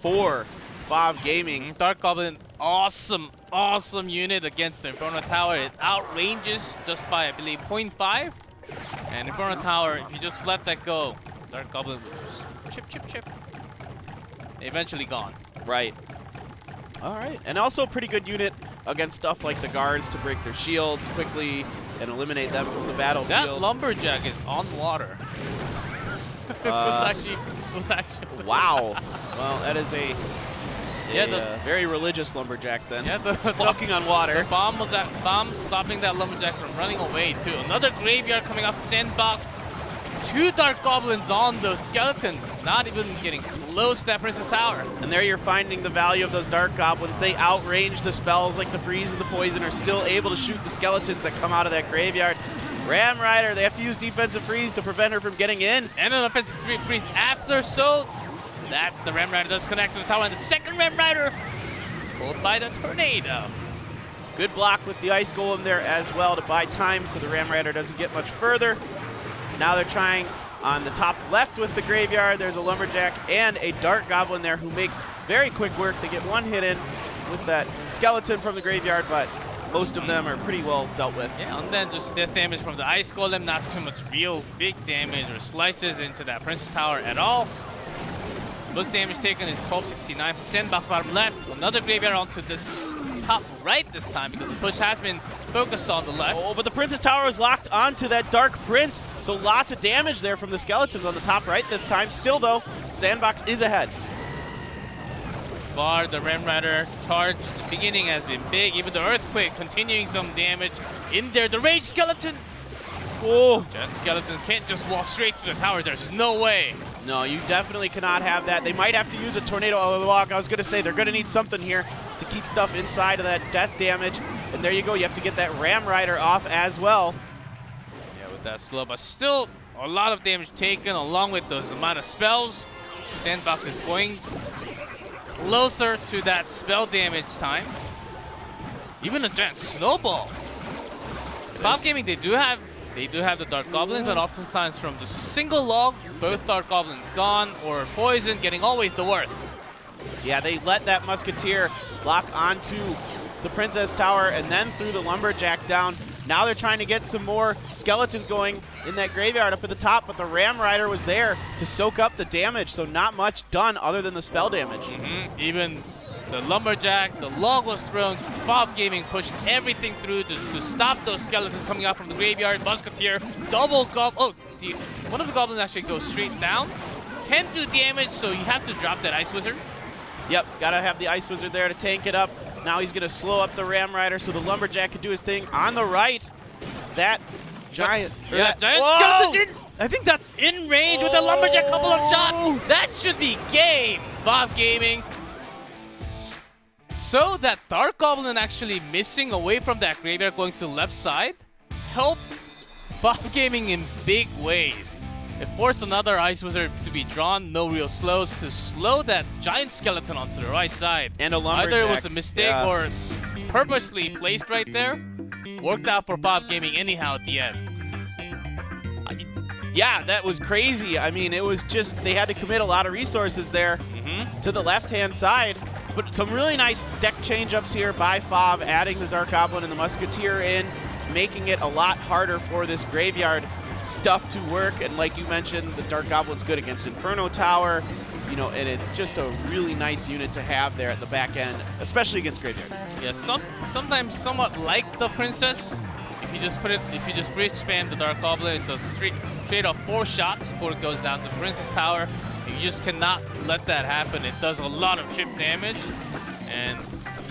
for OP.GAMING. Dark Goblin, awesome unit against the Inferno Tower. It outranges just by, I believe, 0.5. And Inferno Tower, if you just let that go, Dark Goblin will just chip. Eventually gone. Right. All right, and also a pretty good unit against stuff like the guards to break their shields quickly and eliminate them from the battlefield. That lumberjack is on water. It was actually. Wow. Well, that is a very religious lumberjack then. Yeah, it's walking on water. The bomb stopping that lumberjack from running away too. Another graveyard coming off the Sandbox. 2 Dark Goblins on those skeletons, not even getting close to that Princess Tower. And there you're finding the value of those Dark Goblins. They outrange the spells like the freeze and the poison, are still able to shoot the skeletons that come out of that graveyard. Ram Rider, they have to use defensive freeze to prevent her from getting in. And an offensive freeze after, so that the Ram Rider does connect to the tower, and the second Ram Rider pulled by the tornado. Good block with the Ice Golem there as well to buy time so the Ram Rider doesn't get much further. Now they're trying on the top left with the graveyard. There's a Lumberjack and a Dark Goblin there who make very quick work to get one hit in with that skeleton from the graveyard, but most of them are pretty well dealt with. Yeah, and then just death damage from the Ice Golem, not too much real big damage or slices into that Princess Tower at all. Most damage taken is 1269 from Sandbox bottom left. Another graveyard onto this top right this time because the push has been focused on the left. Oh, but the Princess Tower is locked onto that Dark Prince, so lots of damage there from the skeletons on the top right this time. Still though, Sandbox is ahead. Far the Ram Rider charge at the beginning has been big. Even the Earthquake continuing some damage in there. The Rage Skeleton. Oh, Giant Skeleton can't just walk straight to the tower. There's no way. No, you definitely cannot have that. They might have to use a Tornado Log. I was going to say they're going to need something here to keep stuff inside of that death damage. And there you go. You have to get that Ram Rider off as well. Yeah, with that slow, but still a lot of damage taken along with those amount of spells. Sandbox is going closer to that spell damage time. Even a giant snowball. OP.GAMING, they do have the Dark Goblins, but oftentimes from the single log, both Dark Goblins gone or poison, getting always the worth. Yeah, they let that Musketeer lock onto the Princess Tower and then threw the Lumberjack down. Now they're trying to get some more skeletons going in that graveyard up at the top, but the Ram Rider was there to soak up the damage, so not much done other than the spell damage. Even the Lumberjack, the log was thrown. OP.GAMING pushed everything through to stop those skeletons coming out from the graveyard. Musketeer, double goblin. Oh, one of the goblins actually goes straight down. Can do damage, so you have to drop that Ice Wizard. Yep, gotta have the Ice Wizard there to tank it up. Now he's gonna slow up the Ram Rider so the Lumberjack can do his thing. On the right, that giant, that giant skeleton's in. I think that's in range with the Lumberjack, couple of shots. That should be game. OP.GAMING. So that Dark Goblin actually missing away from that graveyard going to left side helped OP.GAMING in big ways. It forced another Ice Wizard to be drawn, no real slows, to slow that giant skeleton onto the right side. And a Lumberjack. Either it was a mistake or purposely placed right there. Worked out for OP.GAMING anyhow at the end. Yeah, that was crazy. I mean, it was just, they had to commit a lot of resources there to the left-hand side. But some really nice deck change-ups here by Fav, adding the Dark Goblin and the Musketeer in, making it a lot harder for this graveyard stuff to work. And like you mentioned, the Dark Goblin's good against Inferno Tower, you know, and it's just a really nice unit to have there at the back end, especially against graveyard. Yeah, sometimes somewhat like the Princess. If you just bridge spam the Dark Goblin, it does straight up 4 shots before it goes down to Princess Tower. You just cannot let that happen. It does a lot of chip damage, and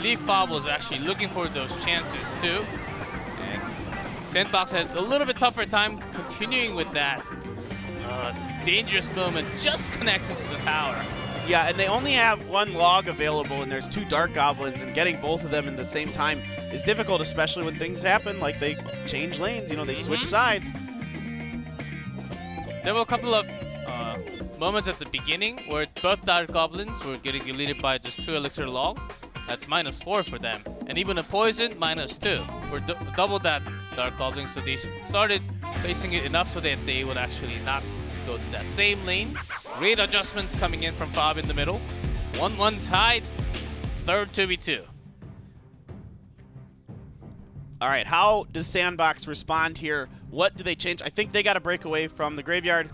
Leaf Fav was actually looking for those chances too. And Sandbox had a little bit tougher time continuing with that dangerous moment. Just connects into the tower. Yeah, and they only have 1 log available, and there's 2 Dark Goblins, and getting both of them in the same time is difficult, especially when things happen, like they change lanes, you know, they switch sides. There were a couple of moments at the beginning where both Dark Goblins were getting deleted by just 2 elixir log. That's -4 for them. And even a poison, -2 for double that Dark Goblin. So they started placing it enough so that they would actually not go to that same lane. Great adjustments coming in from Fav in the middle. 1-1 tied, third 2v2. All right, how does Sandbox respond here? What do they change? I think they got to break away from the graveyard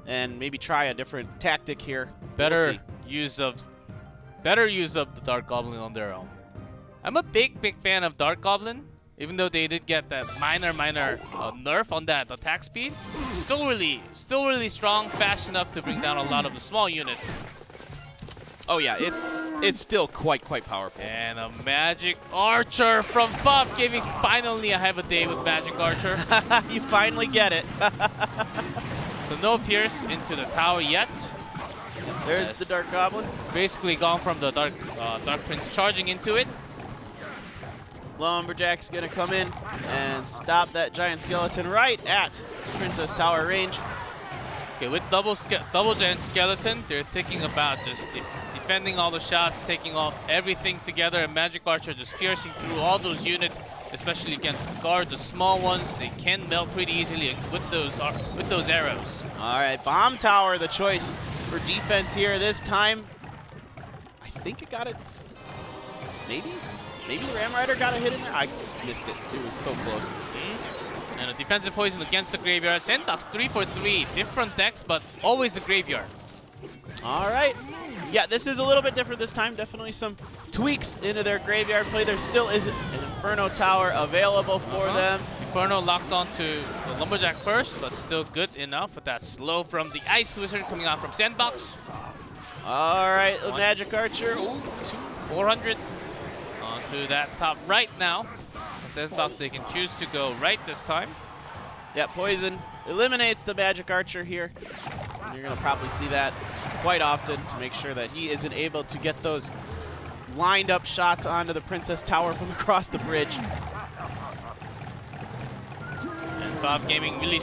and maybe try a different tactic here. Better use of the Dark Goblin on their own. I'm a big fan of Dark Goblin, even though they did get that minor nerf on that attack speed. Still really strong, fast enough to bring down a lot of the small units. Oh yeah, it's still quite powerful. And a Magic Archer from OP.GAMING. Finally, I have a day with Magic Archer. You finally get it. So no Pierce into the tower yet. There's the Dark Goblin. It's basically gone from the Dark Prince charging into it. Lumberjack's gonna come in and stop that giant skeleton right at Princess Tower range. Okay, with double giant skeleton, they're thinking about just defending all the shots, taking off everything together, and Magic Archer just piercing through all those units, especially against the guard, the small ones. They can melt pretty easily with those arrows. All right, Bomb Tower, the choice for defense here this time. I think it got its, maybe the Ram Rider got a hit in there. I missed it. It was so close. And a defensive poison against the graveyard. Sandbox 3 for 3, different decks, but always a graveyard. All right. Yeah, this is a little bit different this time. Definitely some tweaks into their graveyard play. There still isn't an Inferno Tower available for them. Inferno locked onto the Lumberjack first, but still good enough with that slow from the Ice Wizard coming out from Sandbox. All right, the Magic Archer. Ooh, 400 onto that top right now. Sandbox, they can choose to go right this time. Yeah, Poison eliminates the Magic Archer here. And you're going to probably see that quite often to make sure that he isn't able to get those lined up shots onto the Princess Tower from across the bridge. And OP.GAMING really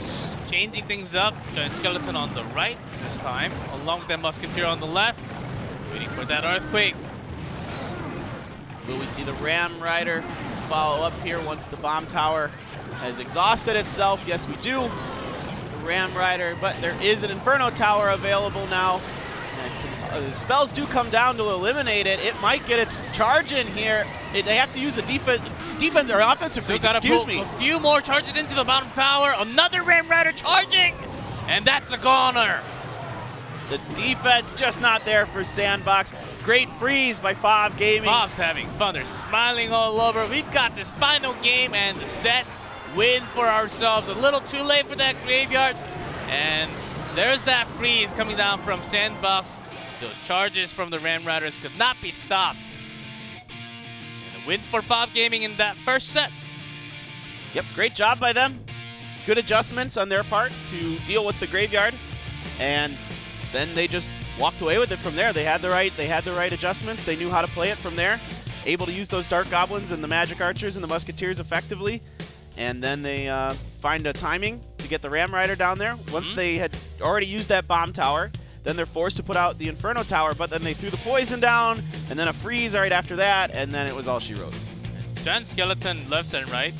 changing things up. Giant Skeleton on the right this time, along with that Musketeer on the left. Waiting for that Earthquake. Will we see the Ram Rider follow up here once the Bomb Tower has exhausted itself? Yes, we do. The Ram Rider, but there is an Inferno Tower available now. And some spells do come down to eliminate it. It might get its charge in here. They have to use a defense or offensive freeze, excuse me. A few more charges into the bottom tower. Another Ram Rider charging, and that's a goner. The defense just not there for Sandbox. Great freeze by OP.GAMING. Bob's having fun. They're smiling all over. We've got this final game and the set win for ourselves. A little too late for that graveyard. And there's that freeze coming down from Sandbox. Those charges from the Ram Riders could not be stopped. And a win for OP.GAMING in that first set. Yep, great job by them. Good adjustments on their part to deal with the graveyard. And then they just walked away with it from there. They had the right adjustments. They knew how to play it from there. Able to use those Dark Goblins and the Magic Archers and the Musketeers effectively. And then they find a timing to get the Ram Rider down there. Once they had already used that Bomb Tower, then they're forced to put out the Inferno Tower, but then they threw the Poison down, and then a freeze right after that, and then it was all she wrote. Giant Skeleton left and right.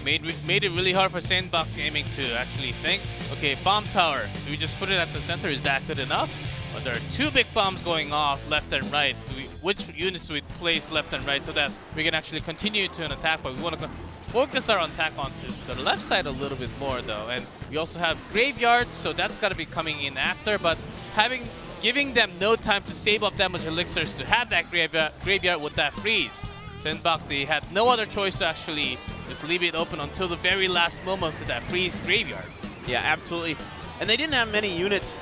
Made it really hard for Sandbox Gaming to actually think, okay, Bomb Tower, do we just put it at the center? Is that good enough? But there are 2 big bombs going off left and right. Which units do we place left and right so that we can actually continue to an attack? But we want to focus our attack onto the left side a little bit more though. And we also have Graveyard, so that's got to be coming in after. But giving them no time to save up that much elixirs to have that graveyard with that freeze. Sandbox, they had no other choice to actually just leave it open until the very last moment for that freeze graveyard. Yeah, absolutely. And they didn't have many units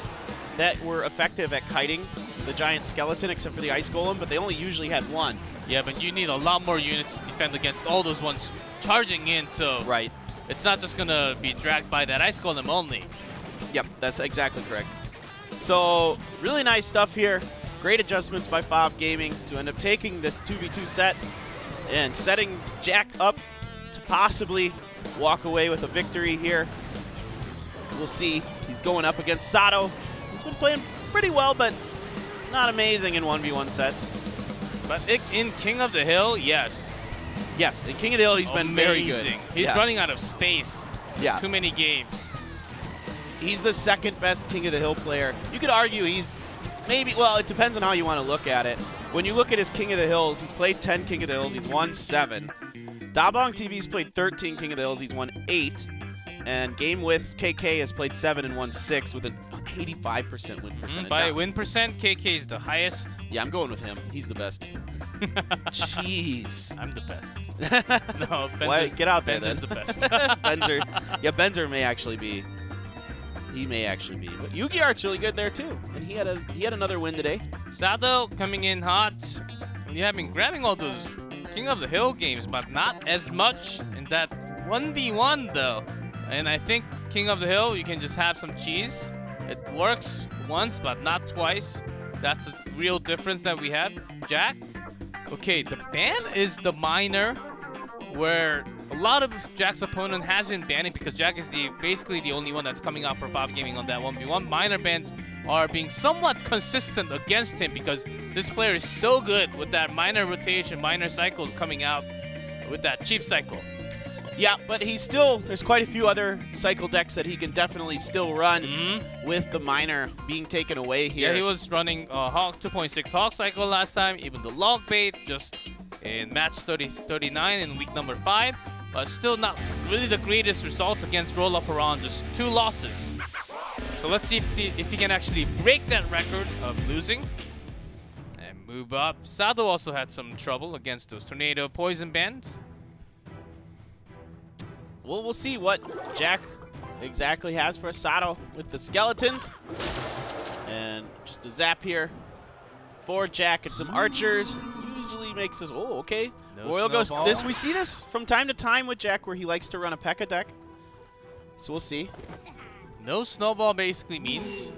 that were effective at kiting the giant skeleton except for the ice golem, but they only usually had 1. Yeah, but you need a lot more units to defend against all those ones charging in, so right. It's not just gonna be dragged by that ice golem only. Yep, that's exactly correct. So really nice stuff here. Great adjustments by OP.GAMING to end up taking this 2v2 set and setting Jack up to possibly walk away with a victory here. We'll see. He's going up against Sato. He's been playing pretty well, but not amazing in 1v1 sets. But in King of the Hill, yes. Yes, in King of the Hill, he's been very good. He's running out of space. Yeah. Too many games. He's the 2nd best King of the Hill player. You could argue he's maybe, well, it depends on how you want to look at it. When you look at his King of the Hills, he's played 10 King of the Hills, he's won 7. Dabong TV's played 13 King of the Hills, he's won 8. And Game with KK has played 7 and won 6 with an 85% win percentage. By win percent, KK is the highest. Yeah, I'm going with him. He's the best. Jeez. I'm the best. No, Benzer, get out there, Benzer's then. the best. Benzer. Yeah, Benzer may actually be. He may actually be. But Yugi Art's really good there too. And he had another win today. Sato coming in hot. You have been grabbing all those King of the Hill games, but not as much in that 1v1 though. And I think King of the Hill, you can just have some cheese. It works once, but not twice. That's a real difference that we have. Jack. Okay, the ban is the miner, where a lot of Jack's opponent has been banning because Jack is basically the only one that's coming out for OP.GAMING on that 1v1. Miner bans are being somewhat consistent against him because this player is so good with that miner rotation, miner cycles coming out with that cheap cycle. Yeah, but he's still, there's quite a few other cycle decks that he can definitely still run with the miner being taken away here. Yeah, he was running Hawk 2.6 Hawk cycle last time, even the log bait just in match 39 in week number 5, but still not really the greatest result against Roll Up Around, just 2 losses. So let's see if he can actually break that record of losing and move up. Sato also had some trouble against those Tornado Poison bans. Well, we'll see what Jack exactly has for Sato with the skeletons. And just a zap here for Jack and some archers. Usually makes us, oh, okay. No Royal goes, snowball. we see this from time to time with Jack where he likes to run a P.E.K.K.A deck. So we'll see. No snowball basically means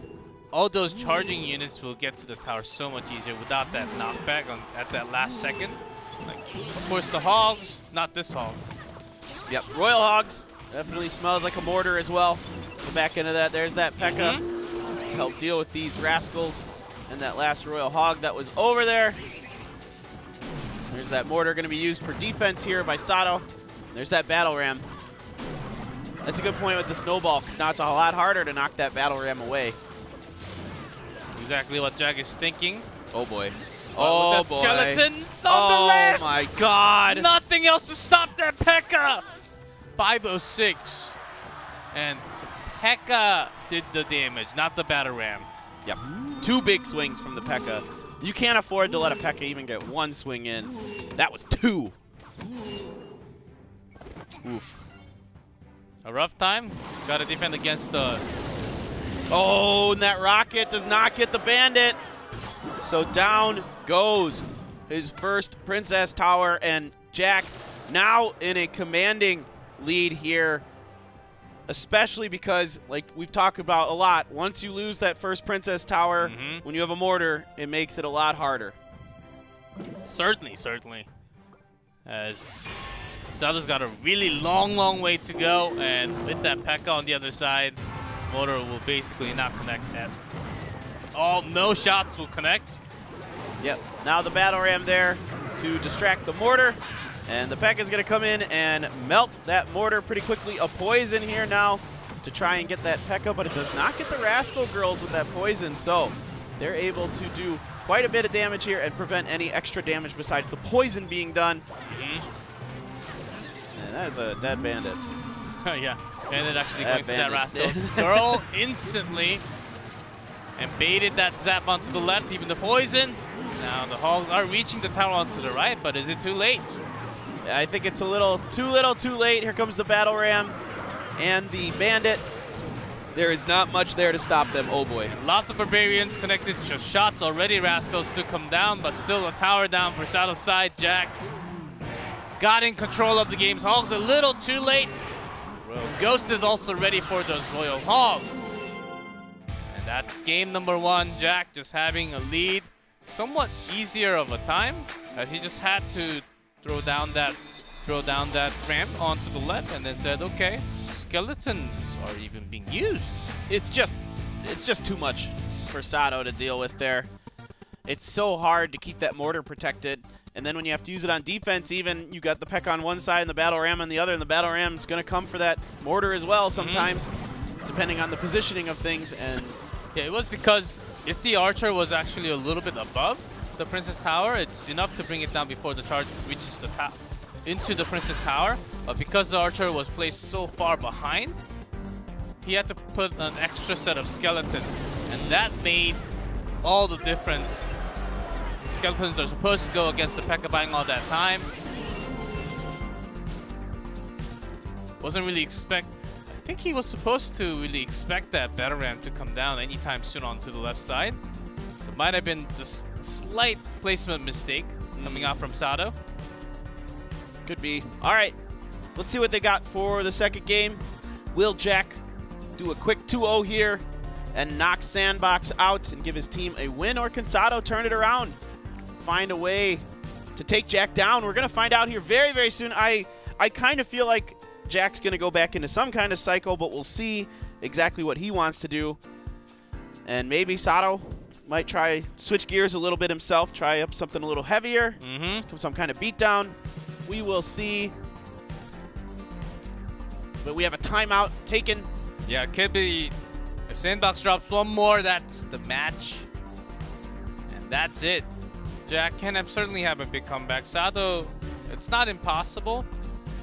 all those charging units will get to the tower so much easier without that knockback at that last second. Like, of course, the hogs, not this hog. Yep, Royal Hogs definitely smells like a mortar as well. The back end of that, there's that P.E.K.K.A to help deal with these rascals. And that last Royal Hog that was over there. There's that mortar going to be used for defense here by Sato. There's that Battle Ram. That's a good point with the snowball, because now it's a lot harder to knock that Battle Ram away. Exactly what Jack is thinking. Oh boy. Oh boy. Skeletons on the left. Oh my god. Nothing else to stop that P.E.K.K.A. 506. And P.E.K.K.A did the damage, not the Battle Ram. Yep. 2 big swings from the P.E.K.K.A. You can't afford to let a P.E.K.K.A even get 1 swing in. That was 2. Oof. A rough time. Got to defend against the... Oh, and that rocket does not get the bandit. So down goes his first Princess Tower, and Jack now in a commanding lead here, especially because, like we've talked about a lot, once you lose that first Princess Tower, when you have a mortar, it makes it a lot harder. Certainly. As Sato's got a really long way to go, and with that P.E.K.K.A on the other side, this mortar will basically not connect at all. No shots will connect. Yep. Now the Battle Ram there to distract the mortar. And the P.E.K.K.A is going to come in and melt that mortar pretty quickly. A poison here now to try and get that P.E.K.K.A, but it does not get the Rascal Girls with that poison. So they're able to do quite a bit of damage here and prevent any extra damage besides the poison being done. And that's a dead bandit. Yeah, Bandit actually That going for that Bandit. Rascal. Girl instantly and baited that zap onto the left, even the poison. Now the Hogs are reaching the tower onto the right, but is it too late? I think it's a little too late. Here comes the Battle Ram and the Bandit. There is not much there to stop them, oh boy. Lots of Barbarians connected to shots already. Rascals to come down, but still a tower down for Shadow's side. Jack got in control of the game's Hogs a little too late. Royal Ghost is also ready for those Royal Hogs. And that's game number 1. Jack just having a lead. Somewhat easier of a time, as he just had to throw down that ramp onto the left and then said, okay, skeletons are even being used. It's just too much for Sato to deal with there. It's so hard to keep that mortar protected, and then when you have to use it on defense, even you got the Peck on one side and the Battle Ram on the other, and the Battle Ram's going to come for that mortar as well sometimes, depending on the positioning of things. And yeah, it was because if the Archer was actually a little bit above the Princess Tower, it's enough to bring it down before the charge reaches the into the Princess Tower. But because the Archer was placed so far behind, he had to put an extra set of skeletons, and that made all the difference. Skeletons are supposed to go against the P.E.K.K.A buying all that time. Wasn't really I think he was supposed to really expect that Battle Ram to come down anytime soon onto the left side. So it might have been just a slight placement mistake coming out from Sato. could be. All right, let's see what they got for the second game. Will Jack do a quick 2-0 here and knock Sandbox out and give his team a win, or can Sato turn it around, find a way to take Jack down? We're going to find out here very, very soon. I kind of feel like Jack's going to go back into some kind of cycle, but we'll see exactly what he wants to do. And maybe Sato might try switch gears a little bit himself, try up something a little heavier, some kind of beatdown. We will see. But we have a timeout taken. Yeah, it could be. If Sandbox drops one more, that's the match. And that's it. Jack can certainly have a big comeback. Sato, it's not impossible.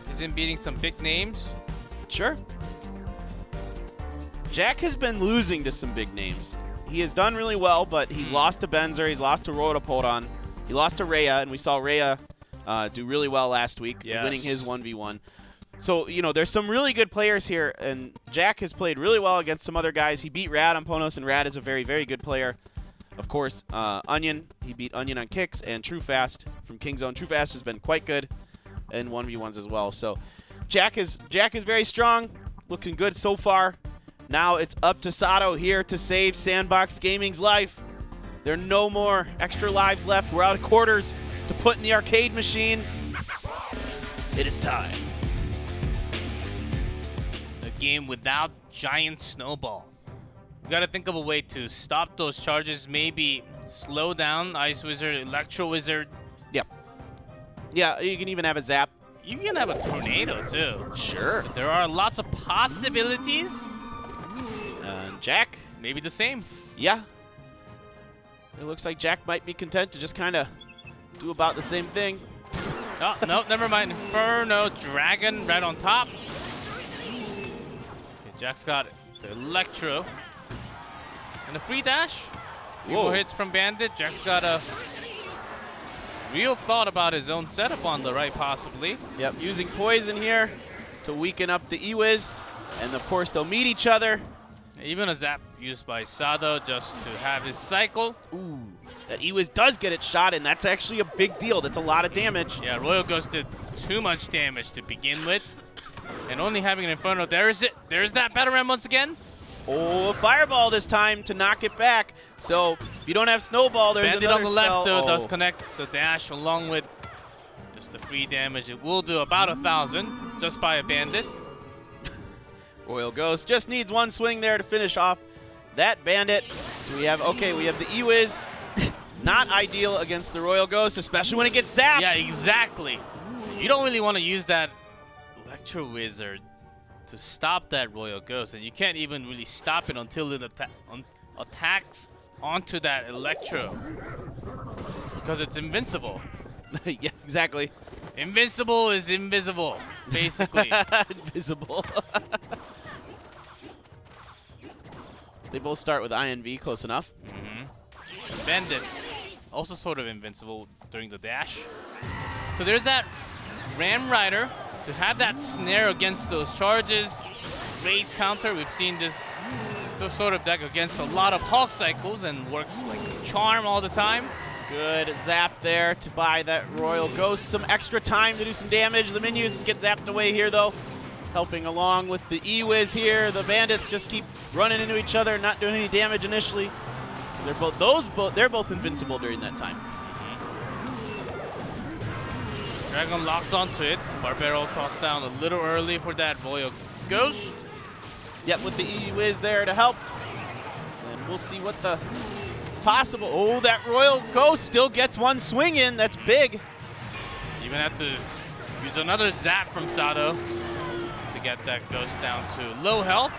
He's been beating some big names. Sure. Jack has been losing to some big names. He has done really well, but he's lost to Benzer, he's lost to Rotapodon, he lost to Rhea, and we saw Rhea do really well last week, winning his 1v1. So, you know, there's some really good players here, and Jack has played really well against some other guys. He beat Rad on Ponos, and Rad is a very, very good player. Of course, Onion, he beat Onion on kicks, and TrueFast from Kingzone. TrueFast has been quite good in 1v1s as well. So Jack is very strong, looking good so far. Now it's up to Sato here to save Sandbox Gaming's life. There are no more extra lives left. We're out of quarters to put in the arcade machine. It is time. A game without Giant Snowball. We gotta think of a way to stop those charges. Maybe slow down Ice Wizard, Electro Wizard. Yep. Yeah, you can even have a zap. You can have a tornado too. Sure. There are lots of possibilities. Jack, maybe the same. Yeah. It looks like Jack might be content to just kind of do about the same thing. Oh, no, never mind. Inferno Dragon right on top. Okay, Jack's got the Electro. And a free dash. Few more hits from Bandit. Jack's got a real thought about his own setup on the right, possibly. Yep, using poison here to weaken up the E-Wiz. And of course, they'll meet each other. Even a zap used by Sato just to have his cycle. Ooh, that E-Wiz does get it shot, and that's actually a big deal. That's a lot of damage. Yeah, Royal Ghost did too much damage to begin with. And only having an Inferno, there's that Battle Ram once again. Oh, a Fireball this time to knock it back. So, if you don't have Snowball, there's Bandit another on the left, though, spell. does connect the dash along with just the free damage. It will do about 1,000 just by a Bandit. Royal Ghost just needs one swing there to finish off that Bandit. We have the E-Wiz. Not ideal against the Royal Ghost, especially when it gets zapped. Yeah, exactly. You don't really want to use that Electro Wizard to stop that Royal Ghost, and you can't even really stop it until it attacks onto that Electro because it's invincible. Yeah, exactly. Invincible is invisible, basically. Invisible. They both start with INV, close enough. Bandit, also sort of invincible during the dash. So there's that Ram Rider to have that snare against those charges. Great counter. We've seen this sort of deck against a lot of Hawk cycles and works like charm all the time. Good zap there to buy that Royal Ghost some extra time to do some damage. The minions get zapped away here, though. Helping along with the E-Wiz here. The bandits just keep running into each other, not doing any damage initially. They're both invincible during that time. Dragon locks onto it. Barbaro tossed down a little early for that Royal Ghost. Yep, with the E-Wiz there to help. And we'll see what the possible... Oh, that Royal Ghost still gets one swing in. That's big. Even have to use another zap from Sato to get that Ghost down to low health.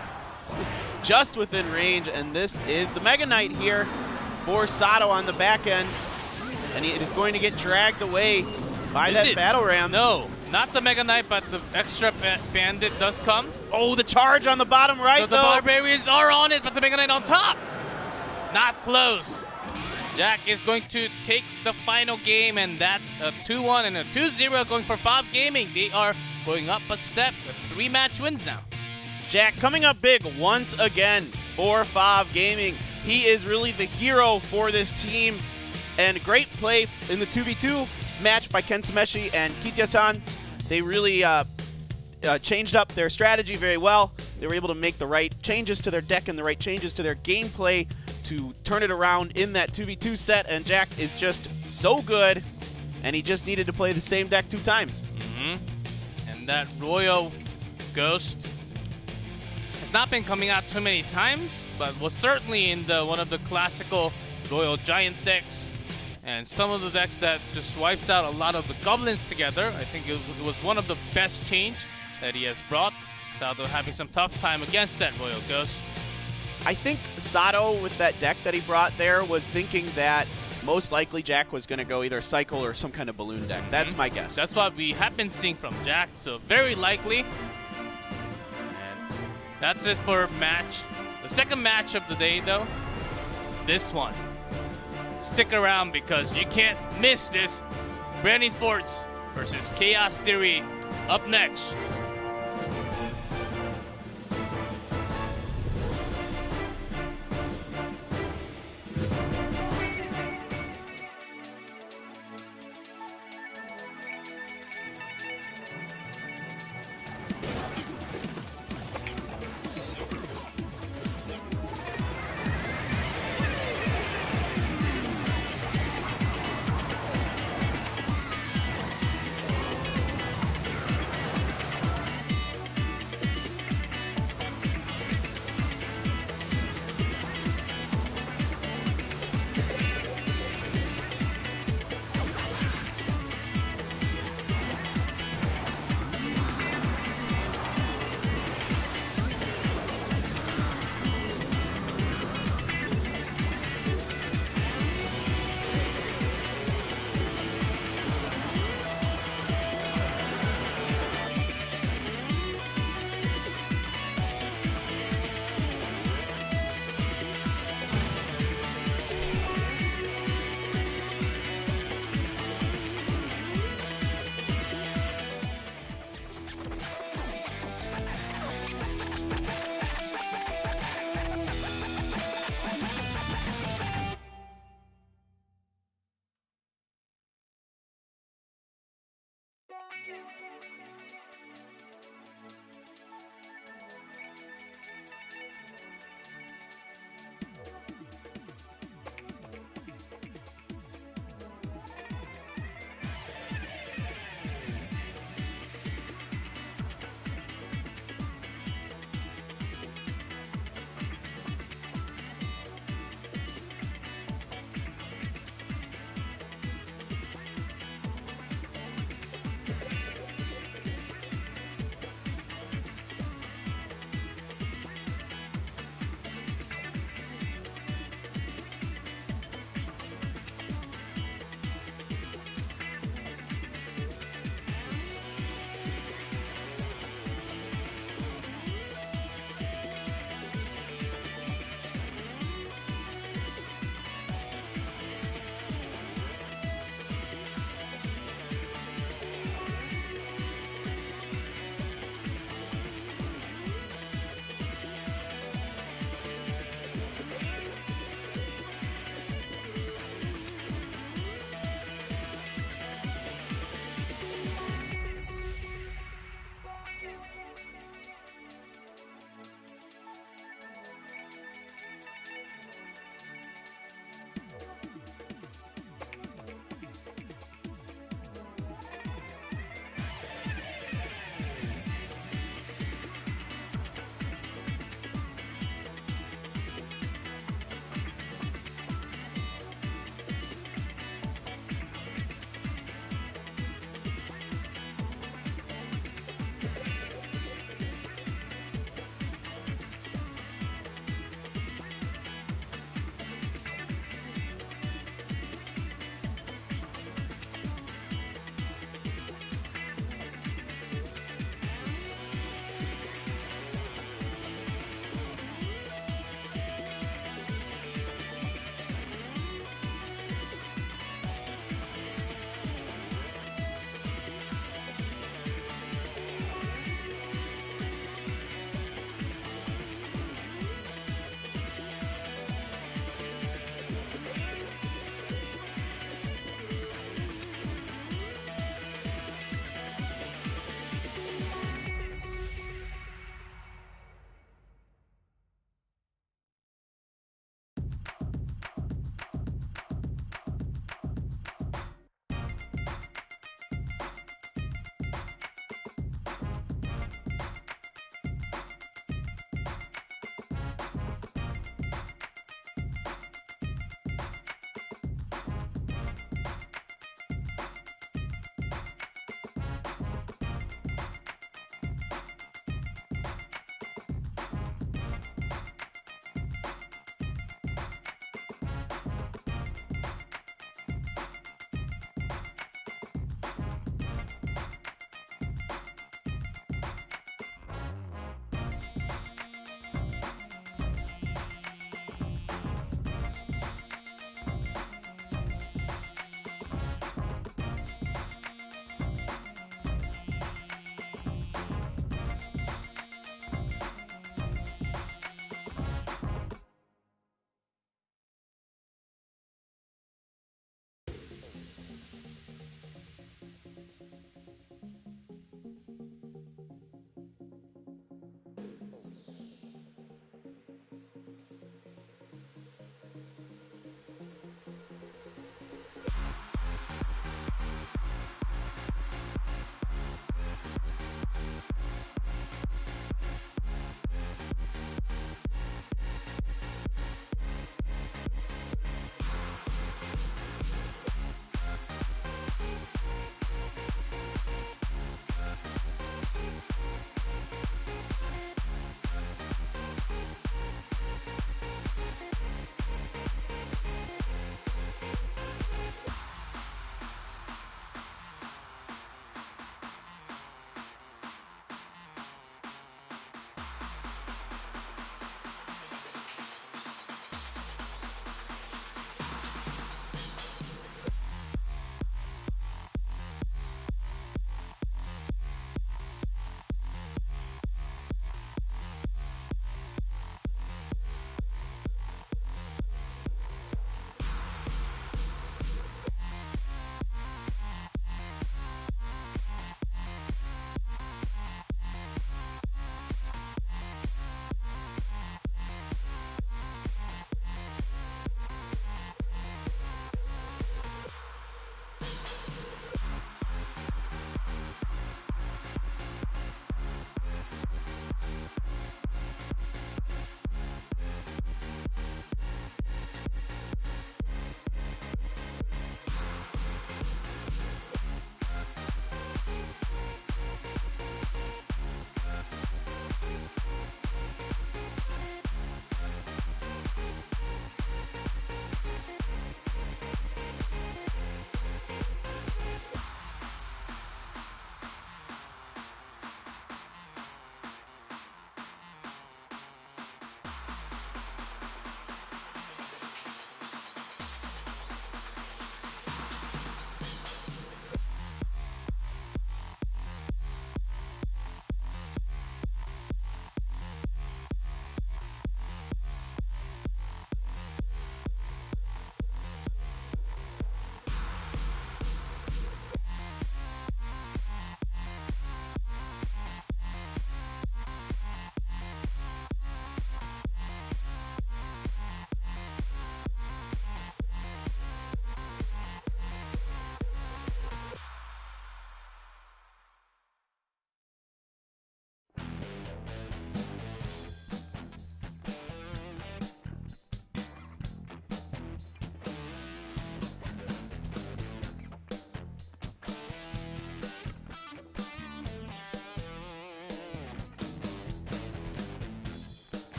Just within range, and this is the Mega Knight here for Sato on the back end. And it is going to get dragged away by that Battle Ram. No, not the Mega Knight, but the extra bandit does come. Oh, the charge on the bottom right, so the Barbarians are on it, but the Mega Knight on top. Not close. Jack is going to take the final game, and that's a 2-1 and a 2-0 going for OP.GAMING. They are going up a step with 3 match wins now. Jack coming up big once again for OP.GAMING. He is really the hero for this team, and great play in the 2v2 match by Ken Tameshi and Kitya-san. They really changed up their strategy very well. They were able to make the right changes to their deck and the right changes to their gameplay to turn it around in that 2v2 set, and Jack is just so good, and he just needed to play the same deck 2 times. And that Royal Ghost has not been coming out too many times, but was certainly in one of the classical Royal Giant decks, and some of the decks that just wipes out a lot of the goblins together. I think it was one of the best change that he has brought. Sato having some tough time against that Royal Ghost. I think Sato, with that deck that he brought there, was thinking that most likely Jack was going to go either Cycle or some kind of balloon deck. That's my guess. That's what we have been seeing from Jack, so very likely. And that's it for the second match of the day, though. This one. Stick around because you can't miss this. Bren Esports versus Chaos Theory up next.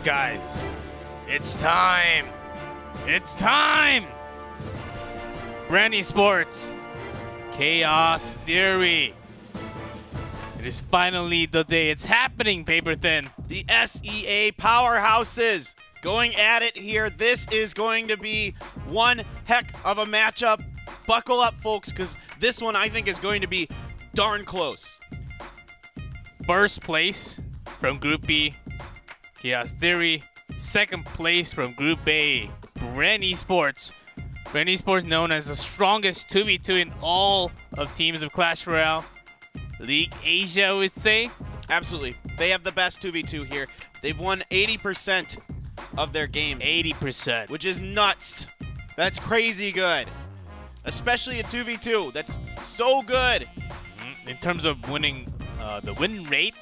Guys, it's time. It's time. Bren Esports, Chaos Theory. It is finally the day. It's happening, Paper Thin. The SEA powerhouses going at it here. This is going to be one heck of a matchup. Buckle up, folks, because this one I think is going to be darn close. First place from Group B, Chaos Theory. Second place from Group A, Bren Esports. Bren Esports known as the strongest 2v2 in all of teams of Clash Royale. League Asia, I would say. Absolutely. They have the best 2v2 here. They've won 80% of their games. 80%. Which is nuts. That's crazy good. Especially a 2v2. That's so good. In terms of winning the win rate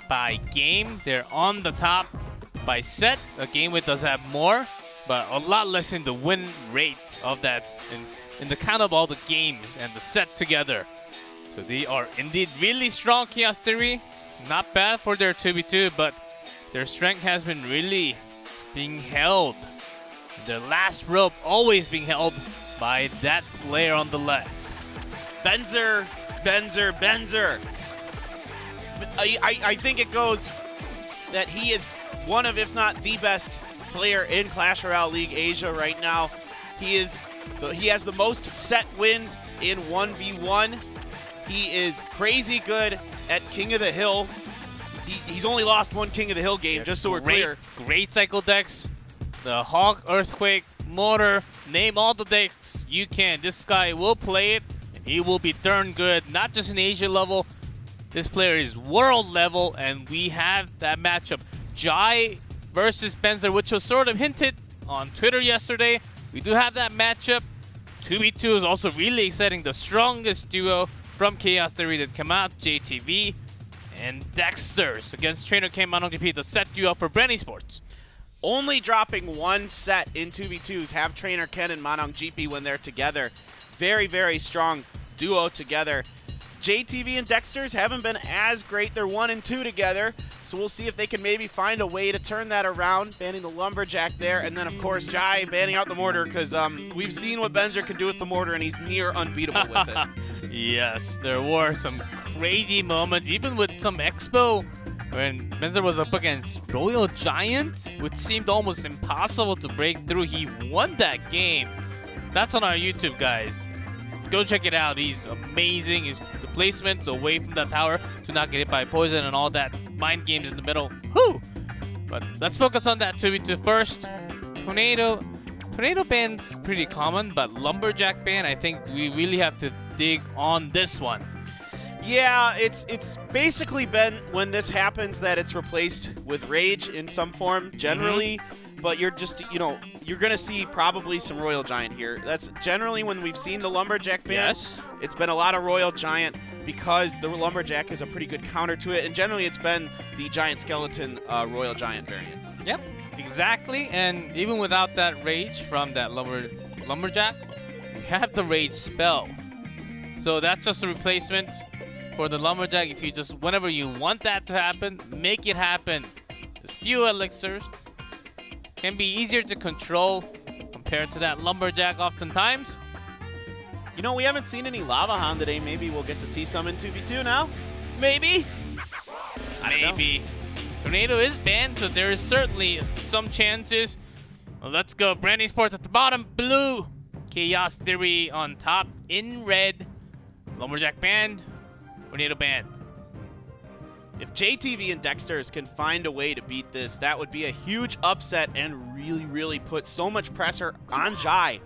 by game, they're on the top. By set, a game with does have more, but a lot less in the win rate of that in the count of all the games and the set together. So they are indeed really strong, Chaos Theory. Not bad for their 2v2, but their strength has been really being held. Their last rope always being held by that player on the left. Benzer. I think it goes that he is one of, if not the best player in Clash Royale League Asia right now. He has the most set wins in 1v1. He is crazy good at King of the Hill. He's only lost one King of the Hill game, just so we're clear. Great cycle decks. The Hawk, Earthquake, Mortar, name all the decks you can. This guy will play it, and he will be darn good, not just in Asia level. This player is world level, and we have that matchup. Jai versus Benzer, which was sort of hinted on Twitter yesterday. We do have that matchup. 2v2 is also really exciting. The strongest duo from Chaos Theory that come out, JTV and Dexters against Trainer K Manong GP, the set duo for Bren Esports. Only dropping one set in 2v2s have Trainer Ken and Manong GP when they're together. Very, very strong duo together. JTV and Dexters haven't been as great. They're 1 and 2 together, so we'll see if they can maybe find a way to turn that around, banning the Lumberjack there, and then, of course, Jai banning out the Mortar, because we've seen what Benzer can do with the Mortar, and he's near unbeatable with it. Yes, there were some crazy moments, even with some Expo, when Benzer was up against Royal Giant, which seemed almost impossible to break through. He won that game. That's on our YouTube, guys. Go check it out. He's amazing. The placements away from that tower to not get hit by poison and all that mind games in the middle. Whew! But let's focus on that 2v2 first. Tornado ban's pretty common, but Lumberjack ban, I think we really have to dig on this one. Yeah, it's basically been when this happens that it's replaced with Rage in some form generally. But you're just, you're going to see probably some Royal Giant here. That's generally when we've seen the Lumberjack ban. Yes. It's been a lot of Royal Giant because the Lumberjack is a pretty good counter to it. And generally it's been the Giant Skeleton Royal Giant variant. Yep, exactly. And even without that Rage from that Lumberjack, we have the Rage spell. So that's just a replacement for the Lumberjack. If you just, whenever you want that to happen, make it happen. There's few elixirs. Can be easier to control compared to that Lumberjack oftentimes. We haven't seen any Lava Hound today. Maybe we'll get to see some in 2v2 now. Maybe. Maybe. Tornado is banned, so there is certainly some chances. Well, let's go. Bren Esports at the bottom, blue. Chaos Theory on top in red. Lumberjack banned. Tornado banned. If JTV and Dexters can find a way to beat this, that would be a huge upset and really, really put so much pressure on Jai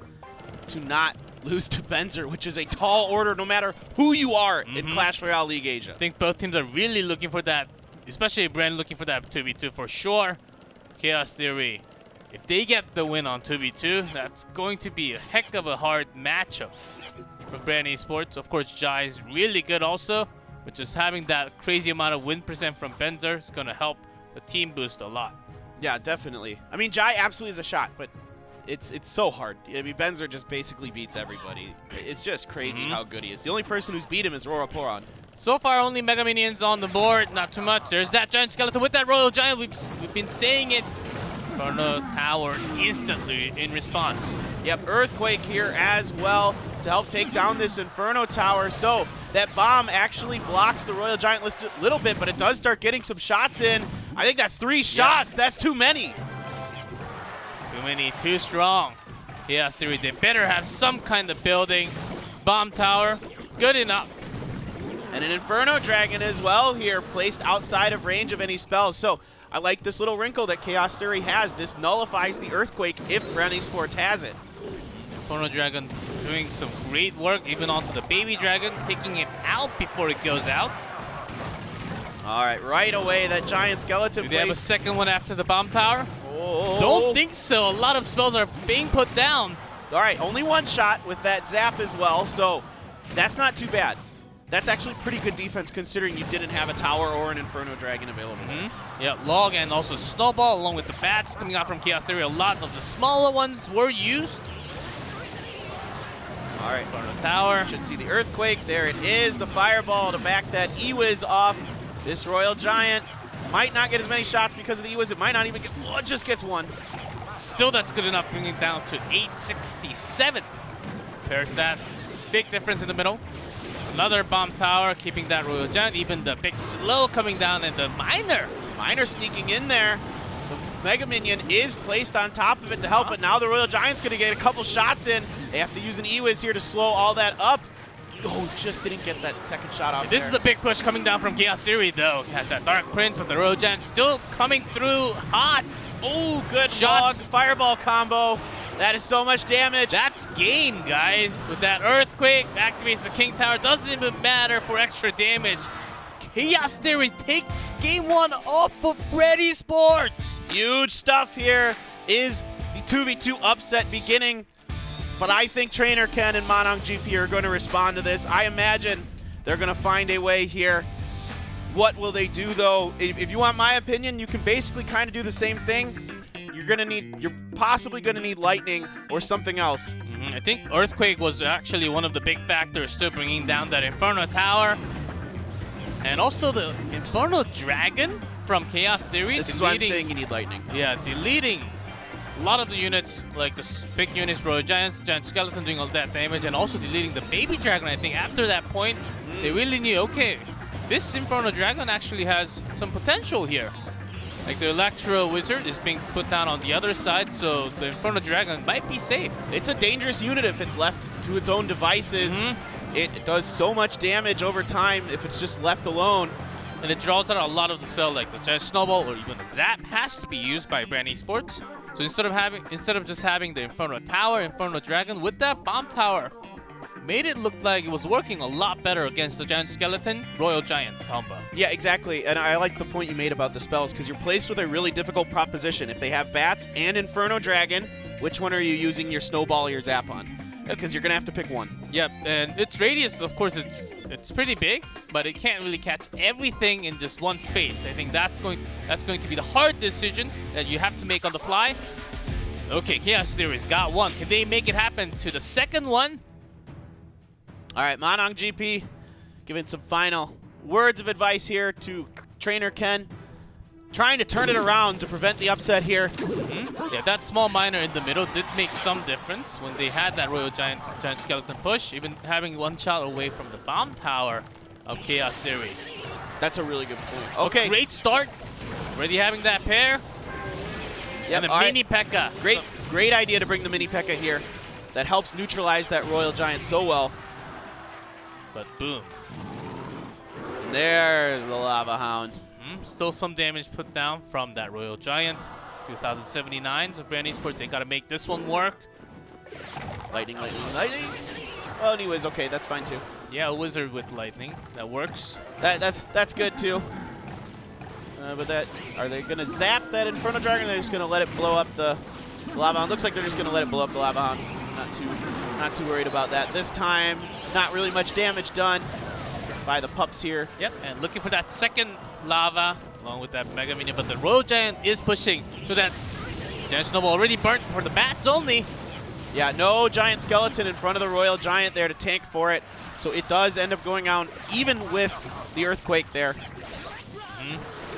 to not lose to Benzer, which is a tall order no matter who you are in Clash Royale League Asia. I think both teams are really looking for that, especially Bren looking for that 2v2 for sure. Chaos Theory, if they get the win on 2v2, that's going to be a heck of a hard matchup for Bren Esports. Of course, Jai is really good also. But just having that crazy amount of win percent from Benzer is going to help the team boost a lot. Yeah, definitely. I mean, Jai absolutely is a shot, but it's so hard. I mean, Benzer just basically beats everybody. It's just crazy how good he is. The only person who's beat him is Roraporon. So far, only Mega Minions on the board, not too much. There's that Giant Skeleton with that Royal Giant. We've been saying it. Inferno Tower instantly in response. Yep, Earthquake here as well to help take down this Inferno Tower. So that bomb actually blocks the Royal Giant list a little bit, but it does start getting some shots in. I think that's 3 shots. Yes. That's too many. Too many, too strong. Chaos Theory, they better have some kind of building. Bomb tower, good enough. And an Inferno Dragon as well here, placed outside of range of any spells. So I like this little wrinkle that Chaos Theory has. This nullifies the Earthquake if Bren Esports has it. Inferno Dragon doing some great work, even onto the baby dragon, taking it out before it goes out. All right away, that Giant Skeleton. Do they have a second one after the bomb tower? Oh. Don't think so. A lot of spells are being put down. All right, only 1 shot with that zap as well, so that's not too bad. That's actually pretty good defense considering you didn't have a tower or an Inferno Dragon available. Yeah, Log and also Snowball along with the bats coming out from Chaos Theory. A lot of the smaller ones were used. All right, Inferno Tower. Should see the Earthquake. There it is, the Fireball to back that E-Wiz off. This Royal Giant might not get as many shots because of the E-Wiz. It might not even get, oh, it just gets 1. Still, that's good enough, bringing it down to 867. Compared to that, big difference in the middle. Another bomb tower, keeping that Royal Giant. Even the big slow coming down, and the Miner. Miner sneaking in there. The Mega Minion is placed on top of it to help, but now the Royal Giant's going to get a couple shots in. They have to use an E-Wiz here to slow all that up. Oh, just didn't get that second shot off. This is the big push coming down from Chaos Theory, though. Has that Dark Prince, but the Royal Giant still coming through hot. Oh, good shots. Log Fireball combo. That is so much damage. That's game, guys. With that Earthquake, activates the King Tower. Doesn't even matter for extra damage. Chaos Theory takes game 1 off of Bren Esports. Huge stuff here. Is the 2v2 upset beginning? But I think Trainer Ken and Monong GP are going to respond to this. I imagine they're going to find a way here. What will they do, though? If you want my opinion, you can basically kind of do the same thing. You're possibly going to need lightning or something else. I think Earthquake was actually one of the big factors to bringing down that Inferno Tower. And also the Inferno Dragon from Chaos Theory. This is why I'm saying you need lightning. Yeah, deleting a lot of the units, like the big units, Royal Giants, Giant Skeleton doing all that damage, and also deleting the baby dragon. I think after that point, they really knew, okay, this Inferno Dragon actually has some potential here. Like the Electro Wizard is being put down on the other side, so the Inferno Dragon might be safe. It's a dangerous unit if it's left to its own devices. It does so much damage over time if it's just left alone. And it draws out a lot of the spell, like the Giant Snowball or even the Zap has to be used by Bren Esports. So instead of just having the Inferno Tower, Inferno Dragon with that Bomb Tower, made it look like it was working a lot better against the Giant Skeleton, Royal Giant combo. Yeah, exactly. And I like the point you made about the spells, because you're placed with a really difficult proposition. If they have Bats and Inferno Dragon, which one are you using your Snowball or your Zap on? Because you're going to have to pick one. Yep, and its radius, of course, it's pretty big, but it can't really catch everything in just one space. I think that's going to be the hard decision that you have to make on the fly. Okay, Chaos Theory's got one. Can they make it happen to the second one? All right, Monong GP giving some final words of advice here to Trainer Ken. Trying to turn it around to prevent the upset here. Yeah, that small miner in the middle did make some difference when they had that Royal Giant Skeleton push, even having 1 shot away from the bomb tower of Chaos Theory. That's a really good point. Okay. Great start. Already having that pair. Yep, and the mini P.E.K.K.A. Great idea to bring the mini P.E.K.K.A. here. That helps neutralize that Royal Giant so well. But boom. There's the Lava Hound. Still some damage put down from that Royal Giant. 2079, so Bren Esports, they gotta make this one work. Lightning, lightning, lightning. Well, anyways, okay, that's fine too. Yeah, a wizard with lightning, that works. That's good too. But are they gonna zap that Inferno Dragon? Or they're just gonna let it blow up the Lava Hound. Looks like they're just gonna let it blow up the Lava Hound. Not too worried about that this time. Not really much damage done by the pups here. Yep, and looking for that second lava along with that Mega Minion, but the Royal Giant is pushing so that Giant Snowball already burnt for the bats only. Yeah, no Giant Skeleton in front of the Royal Giant there to tank for it. So it does end up going out even with the Earthquake there.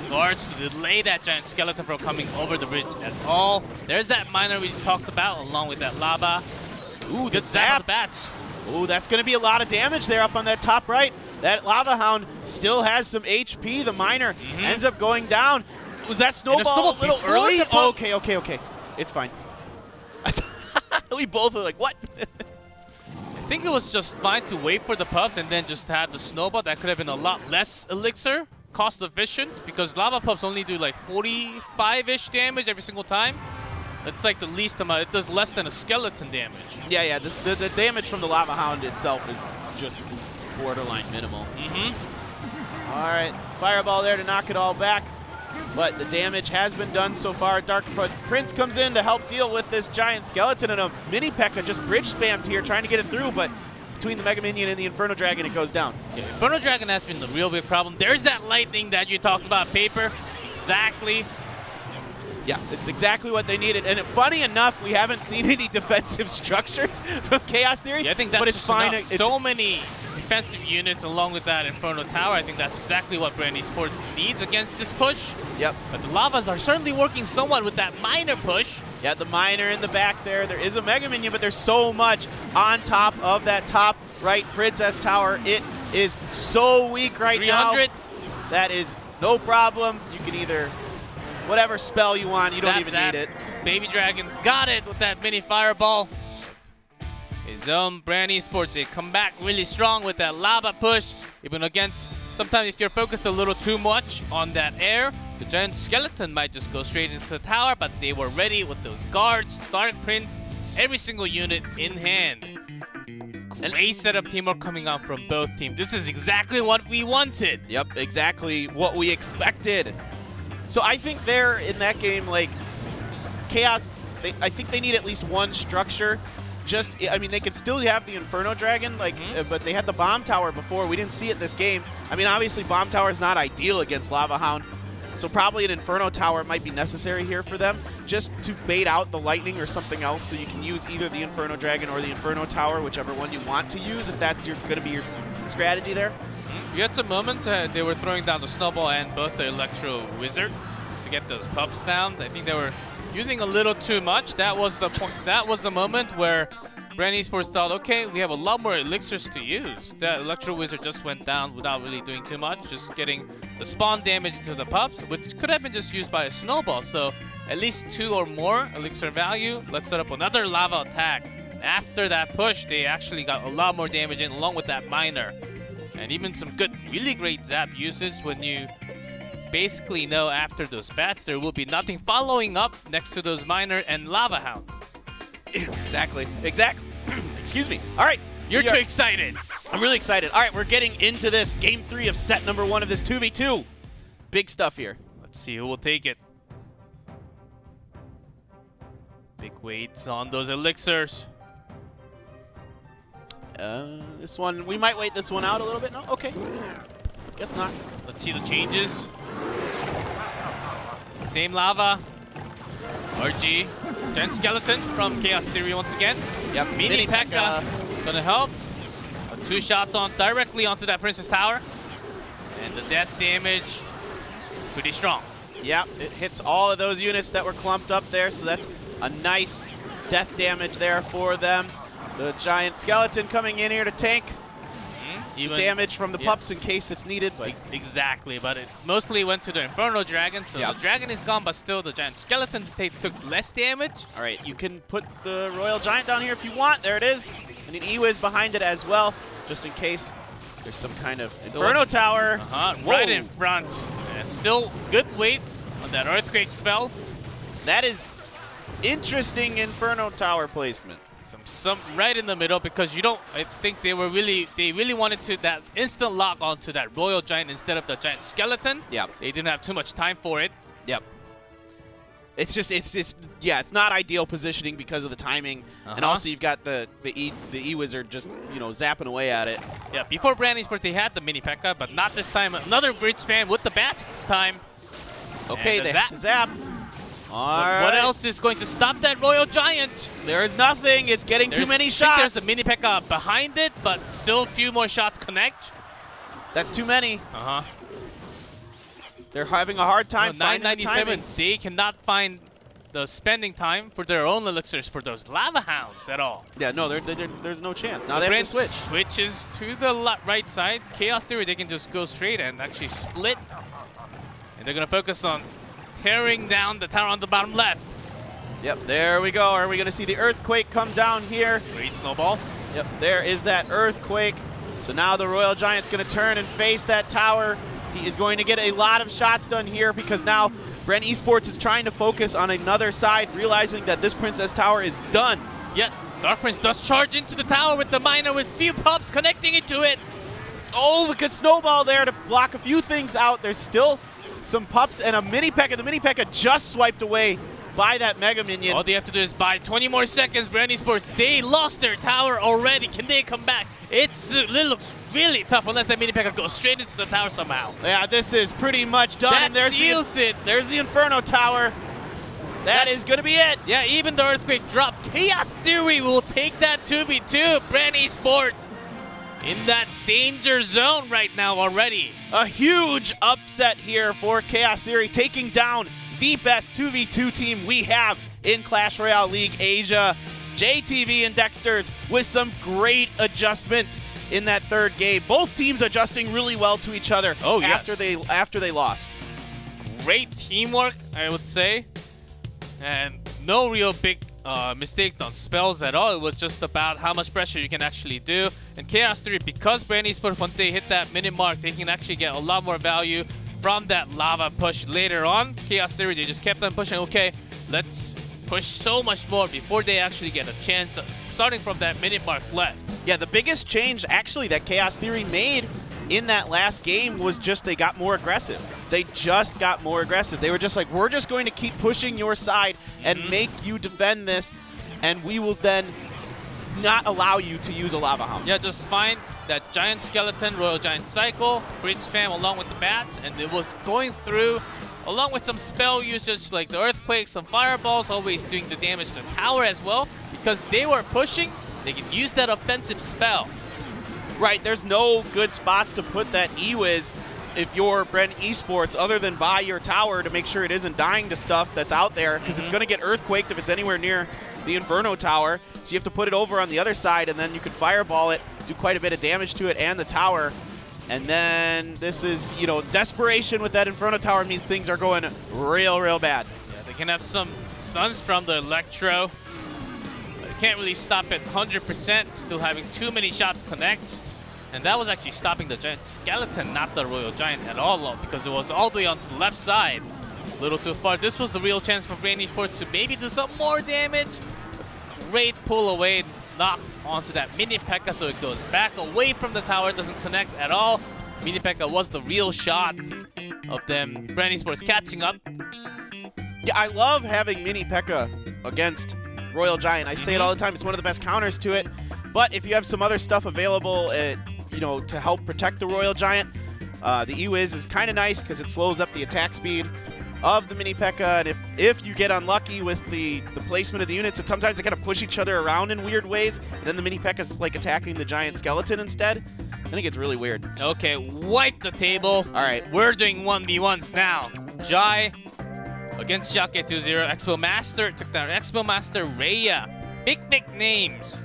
Guards to delay that Giant Skeleton from coming over the bridge at all. There's that miner we talked about along with that lava. Ooh, Good zap on the bats. Ooh, that's going to be a lot of damage there up on that top right. That Lava Hound still has some HP. The miner ends up going down. Was that snowball a little early? Oh, okay. It's fine. We both were like, what? I think it was just fine to wait for the pups and then just have the snowball. That could have been a lot less elixir, cost efficient, because lava pups only do like 45-ish damage every single time. It's like the least amount. It does less than a skeleton damage. Yeah. The damage from the Lava Hound itself is just borderline minimal. All right, Fireball there to knock it all back. But the damage has been done so far. Dark Prince comes in to help deal with this Giant Skeleton, and a Mini P.E.K.K.A just bridge spammed here, trying to get it through, but between the Mega Minion and the Inferno Dragon, it goes down. Yeah, Inferno Dragon has been the real big problem. There's that lightning that you talked about, Paper. Exactly. Yeah, it's exactly what they needed. And funny enough, we haven't seen any defensive structures from Chaos Theory. Yeah, I think that's but it's fine. It's so many defensive units along with that Inferno Tower. I think that's exactly what Bren Esports needs against this push. Yep. But the Lavas are certainly working somewhat with that miner push. Yeah, the miner in the back there. There is a Mega Minion, but there's so much on top of that top right Princess Tower. It is so weak right 300. now. That is no problem. You can either whatever spell you want. You don't even need it. Baby Dragons got it with that mini fireball. His own Bren Esports, they come back really strong with that lava push. Even against, sometimes if you're focused a little too much on that air, the Giant Skeleton might just go straight into the tower, but they were ready with those guards, Dark Prince, every single unit in hand. Great setup teamwork coming out from both teams. This is exactly what we wanted. Yep, exactly what we expected. So I think they're in that game, like, Chaos, I think they need at least one structure. I mean, they could still have the Inferno Dragon, like, but they had the Bomb Tower before. We didn't see it this game. I mean, obviously, Bomb Tower is not ideal against Lava Hound, so probably an Inferno Tower might be necessary here for them, just to bait out the Lightning or something else, so you can use either the Inferno Dragon or the Inferno Tower, whichever one you want to use, if that's going to be your strategy there. You had some moments they were throwing down the Snowball and both the Electro Wizard to get those pups down. I think they were using a little too much. That was the point. That was the moment where Bren Esports thought, okay, we have a lot more elixirs to use. That Electro Wizard just went down without really doing too much, just getting the spawn damage to the pups, which could have been just used by a snowball. So at least 2 or more elixir value. Let's set up another lava attack. After that push, they actually got a lot more damage in along with that miner. And even some good, really great zap usage when you basically know after those bats there will be nothing following up next to those miner and Lava Hound. Exactly. Excuse me. All right. You're too excited. I'm really excited. All right, we're getting into this game 3 of set number 1 of this 2v2. Big stuff here. Let's see who will take it. Big weights on those elixirs. This one, we might wait this one out a little bit. No? Okay. Guess not. Let's see the changes. Same lava. RG. Giant Skeleton from Chaos Theory once again. Yep. Mini P.E.K.K.A. gonna help. 2 shots on directly onto that Princess Tower. And the death damage, pretty strong. Yep, it hits all of those units that were clumped up there, so that's a nice death damage there for them. The Giant Skeleton coming in here to tank. Damage from the pups in case it's needed. But exactly, but it mostly went to the Inferno Dragon, so the Dragon is gone, but still the Giant Skeleton took less damage. All right, you can put the Royal Giant down here if you want. There it is. And an E-Wiz behind it as well, just in case there's some kind of Inferno Tower. Right in front. And still good weight on that Earthquake spell. That is interesting Inferno Tower placement. Some right in the middle, because you don't. I think they really wanted to that instant lock onto that Royal Giant instead of the Giant Skeleton. Yep. They didn't have too much time for it. Yep. It's just it's not ideal positioning because of the timing, and also you've got the E-Wizard just zapping away at it. Yeah. Before Bren Esports they had the Mini P.E.K.K.A, but not this time. Another bridge spam with the bats this time. Okay, they have to zap. What else is going to stop that Royal Giant? There is nothing. It's getting too many shots. There's the mini P.E.K.K.A behind it, but still a few more shots connect. That's too many. Uh-huh. They're having a hard time finding the 997. timing. They cannot find the spending time for their own elixirs for those lava hounds at all. Yeah, no, there's no chance. Now they have to switch. Switches to the right side. Chaos Theory, they can just go straight and actually split. And they're going to focus on tearing down the tower on the bottom left. Yep, there we go. Are we going to see the earthquake come down here? Great snowball. Yep, there is that earthquake. So now the Royal Giant's going to turn and face that tower. He is going to get a lot of shots done here because now Bren Esports is trying to focus on another side, realizing that this Princess Tower is done. Yet, Dark Prince does charge into the tower with the miner with few pups connecting into it. Oh, a good snowball there to block a few things out. There's still some pups and a mini P.E.K.K.A. The mini P.E.K.K.A just swiped away by that Mega Minion. All they have to do is buy 20 more seconds. Bren Esports, they lost their tower already. Can they come back? It looks really tough unless that mini P.E.K.K.A goes straight into the tower somehow. Yeah, this is pretty much done. That and there's seals it. There's the Inferno Tower. That is going to be it. Yeah, even the earthquake drop. Chaos Theory will take that 2v2. Bren Esports in that danger zone right now already. A huge upset here for Chaos Theory, taking down the best 2v2 team we have in Clash Royale League Asia. JTV and Dexters with some great adjustments in that third game. Both teams adjusting really well to each other after they lost. Great teamwork, I would say. And no real big mistakes on spells at all. It was just about how much pressure you can actually do. And Chaos Theory, because Bren Esports, once they hit that minute mark, they can actually get a lot more value from that lava push later on. Chaos Theory, they just kept on pushing. Okay, let's push so much more before they actually get a chance of starting from that minute mark left. Yeah, the biggest change actually that Chaos Theory made in that last game was just they got more aggressive. They just got more aggressive. They were just like, we're just going to keep pushing your side and make you defend this, and we will then not allow you to use a lava hound. Yeah, just find that giant skeleton, Royal Giant cycle, bridge spam along with the bats, and it was going through along with some spell usage like the earthquake, some fireballs, always doing the damage to the tower as well. Because they were pushing, they can use that offensive spell. Right, there's no good spots to put that E-Wiz if you're Bren Esports other than by your tower to make sure it isn't dying to stuff that's out there, because it's going to get earthquaked if it's anywhere near the Inferno Tower. So you have to put it over on the other side, and then you can fireball it, do quite a bit of damage to it and the tower. And then this is, you know, desperation with that Inferno Tower means things are going real bad. Yeah, they can have some stuns from the Electro. But they can't really stop it 100%, still having too many shots connect. And that was actually stopping the Giant Skeleton, not the Royal Giant at all, because it was all the way onto the left side. A little too far. This was the real chance for Bren Esports to maybe do some more damage. Great pull away, knock onto that mini P.E.K.K.A, so it goes back away from the tower, doesn't connect at all. Mini P.E.K.K.A was the real shot of them, Bren Esports catching up. Yeah, I love having mini P.E.K.K.A against Royal Giant. I say it all the time, it's one of the best counters to it. But if you have some other stuff available, you know, to help protect the Royal Giant, the E-Wiz is kind of nice because it slows up the attack speed of the mini P.E.K.K.A. And if you get unlucky with the placement of the units, and sometimes they kind of push each other around in weird ways, and then the mini P.E.K.K.A is like attacking the Giant Skeleton instead, I think it's really weird. Okay, wipe the table. All right. We're doing 1v1s now. Jai against Xiaoke 2-0. Expo Master took down Expo Master Rhea. Big names.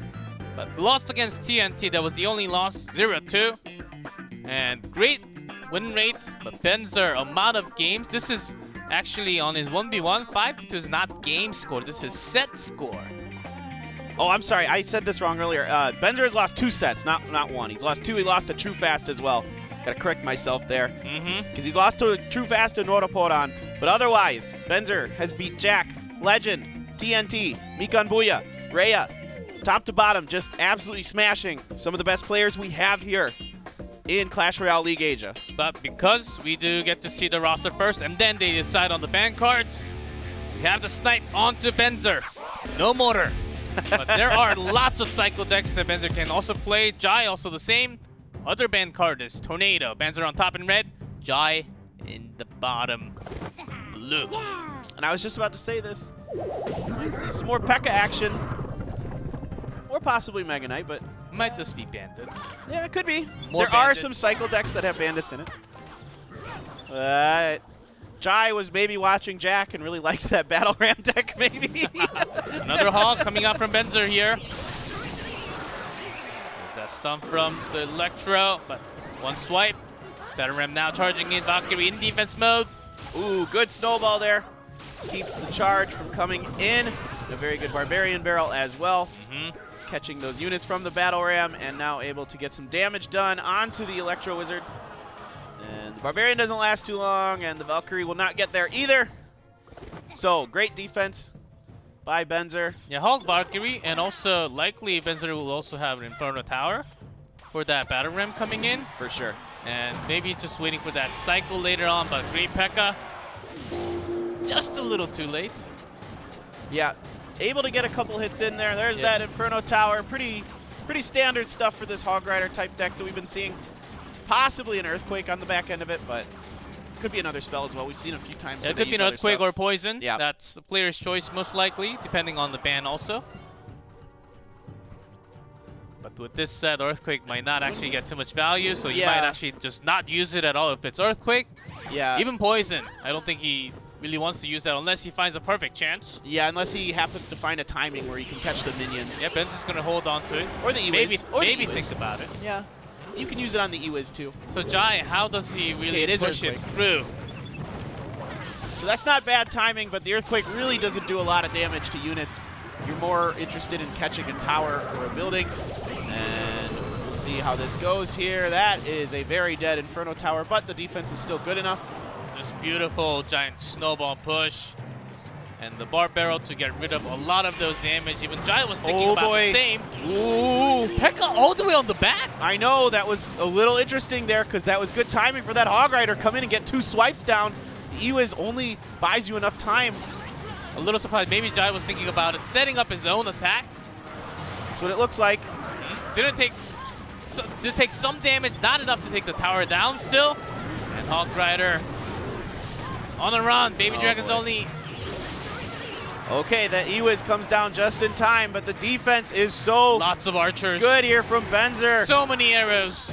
But lost against TNT. That was the only loss. 0-2. And great win rate. But Benzer, amount of games. This is actually on his 1v1. 5-2 is not game score. This is set score. Oh, I'm sorry. I said this wrong earlier. Benzer has lost 2 sets, not one. He's lost 2. He lost to True Fast as well. Got to correct myself there. Because he's lost to True Fast and Noraporan. But otherwise, Benzer has beat Jack, Legend, TNT, Mikan Booya, Rhea. Top to bottom, just absolutely smashing some of the best players we have here in Clash Royale League Asia. But because we do get to see the roster first, and then they decide on the ban cards, we have the snipe onto Benzer. No mortar. But there are lots of cycle decks that Benzer can also play. Jai also the same. Other ban card is Tornado. Benzer on top in red, Jai in the bottom blue. And I was just about to say this. Might see some more P.E.K.K.A action. Or possibly Mega Knight, but Might just be bandits. yeah, it could be. More There are bandits. some cycle decks that have bandits in it. Jai was maybe watching Jack and really liked that Battle Ram deck, maybe. Another hog coming out from Benzer here. There's that stump from the Electro, but one swipe. Battle Ram now charging in, Valkyrie in defense mode. Ooh, good snowball there. Keeps the charge from coming in. A very good Barbarian barrel as well. Catching those units from the Battle Ram and now able to get some damage done onto the Electro Wizard. And the Barbarian doesn't last too long, and the Valkyrie will not get there either. So, great defense by Benzer. Yeah, Hog Valkyrie, and also likely Benzer will also have an Inferno Tower for that Battle Ram coming in. For sure. And maybe he's just waiting for that cycle later on, but great P.E.K.K.A. Just a little too late. Yeah, able to get a couple hits in there. There's that Inferno Tower. Pretty standard stuff for this Hog Rider type deck that we've been seeing. Possibly an Earthquake on the back end of it, but could be another spell as well. We've seen a few times. Yeah, it could be an Earthquake or Poison. Yeah. That's the player's choice most likely, depending on the ban also. But with this set, Earthquake might not actually get too much value, so you might actually just not use it at all if it's Earthquake. Yeah. Even Poison, I don't think he really wants to use that unless he finds a perfect chance. Yeah, unless he happens to find a timing where he can catch the minions. Yeah, Ben's just going to hold on to it. Or the E-Wiz. Maybe think about it. Yeah. You can use it on the E-Wiz too. So Jai, how does he really it is push it through? So that's not bad timing, but the Earthquake really doesn't do a lot of damage to units. You're more interested in catching a tower or a building. And we'll see how this goes here. That is a very dead Inferno Tower, but the defense is still good enough. Just beautiful giant snowball push. And the Bar Barrel to get rid of a lot of those damage. Even Jai was thinking about the same. Ooh. P.E.K.K.A all the way on the back. I know, that was a little interesting there because that was good timing for that Hog Rider. Come in and get 2 swipes down. The E-Wiz only buys you enough time. A little surprised. Maybe Jai was thinking about it, setting up his own attack. That's what it looks like. Did take some damage, not enough to take the tower down still. And Hog Rider on the run. Baby Dragon's only... Okay, that E-Wiz comes down just in time, but the defense is so lots of archers. Good here from Benzer. So many arrows.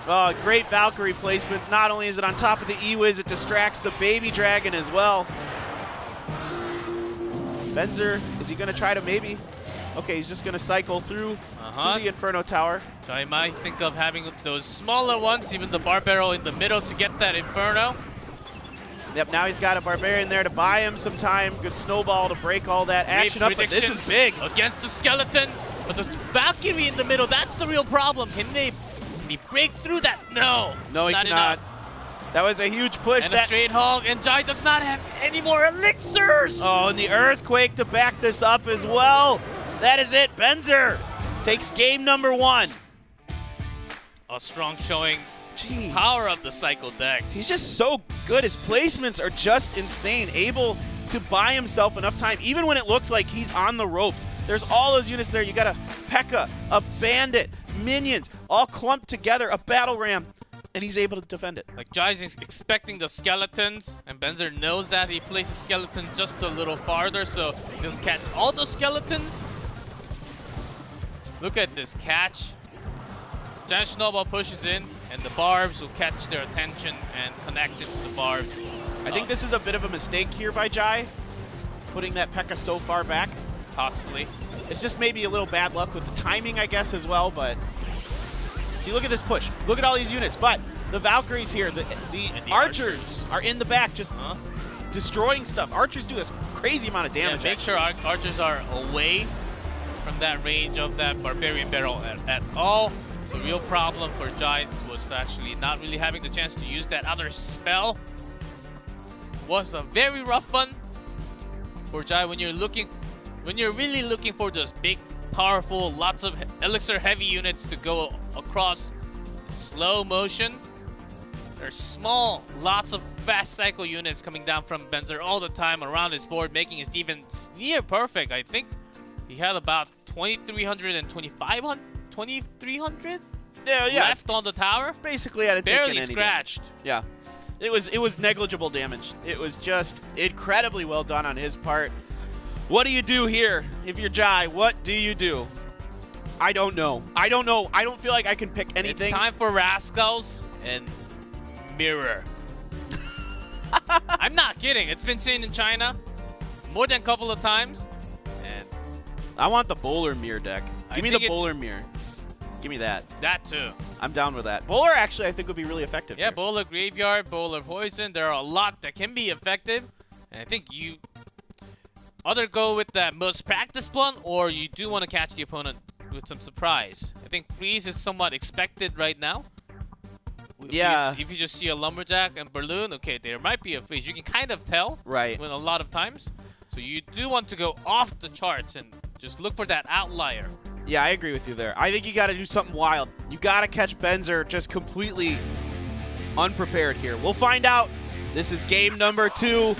Oh, great Valkyrie placement. Not only is it on top of the E-Wiz, it distracts the Baby Dragon as well. Benzer, is he going to try to maybe? Okay, he's just going to cycle through to the Inferno Tower. So I might think of having those smaller ones, even the Bar Barrel in the middle to get that Inferno. Yep, now he's got a Barbarian there to buy him some time. Good snowball to break all that action up, but this is big. Against the skeleton, but the Valkyrie in the middle, that's the real problem. Can he break through that? No. No, he cannot. That was a huge push. And a straight hog, and Jai does not have any more elixirs. Oh, and the Earthquake to back this up as well. That is it. Benzer takes game number 1. A strong showing. Jeez. Power of the cycle deck. He's just so good. His placements are just insane. Able to buy himself enough time, even when it looks like he's on the ropes. There's all those units there. You got a P.E.K.K.A, a Bandit, minions, all clumped together, a Battle Ram, and he's able to defend it. Like Jai's expecting the skeletons, and Benzer knows that. He places skeletons just a little farther, so he'll catch all the skeletons. Look at this catch. Giant Snowball pushes in, and the barbs will catch their attention and connect it to the barbs. I think this is a bit of a mistake here by Jai, putting that P.E.K.K.A so far back. Possibly. It's just maybe a little bad luck with the timing, I guess, as well, but... See, look at this push. Look at all these units, but the Valkyries here, the archers are in the back just destroying stuff. Archers do a crazy amount of damage. Yeah, make sure archers are away from that range of that Barbarian Barrel at all. The real problem for Giants was actually not really having the chance to use that other spell. Was a very rough one for Jai when you're really looking for those big, powerful, lots of elixir heavy units to go across slow motion. There's small, lots of fast cycle units coming down from Benzer all the time around his board, making his defense near perfect. I think he had about 2,300 and 2,300 left on the tower. Basically, I didn't barely scratched. Yeah. It was negligible damage. It was just incredibly well done on his part. What do you do here if you're Jai? What do you do? I don't know. I don't know. I don't feel like I can pick anything. It's time for Rascals and Mirror. I'm not kidding. It's been seen in China more than a couple of times. And I want the Bowler Mirror deck. Give me the Bowler Mirror. Give me that. That too. I'm down with that. Bowler actually I think would be really effective. Yeah, here. Bowler Graveyard, Bowler Poison. There are a lot that can be effective. And I think you either go with that most practiced one, or you do want to catch the opponent with some surprise. I think Freeze is somewhat expected right now. If you just see a Lumberjack and Balloon, okay, there might be a Freeze. You can kind of tell right when a lot of times. So you do want to go off the charts and just look for that outlier. Yeah, I agree with you there. I think you got to do something wild. You got to catch Benzer just completely unprepared here. We'll find out. This is game number 2.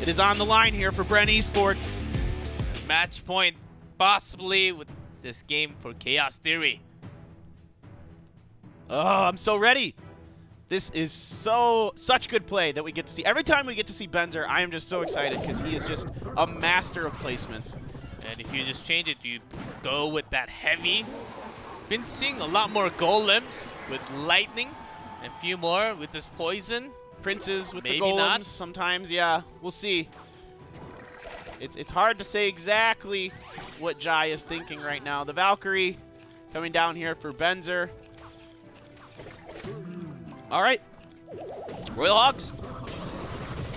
It is on the line here for Bren Esports. Match point possibly with this game for Chaos Theory. Oh, I'm so ready. This is such good play that we get to see. Every time we get to see Benzer, I am just so excited because he is just a master of placements. And if you just change it, you go with that heavy. Been seeing a lot more golems with lightning, and a few more with this poison. Princes with Maybe the golems not. sometimes, yeah. We'll see. It's hard to say exactly what Jai is thinking right now. The Valkyrie coming down here for Benzer. All right. Royal Hogs.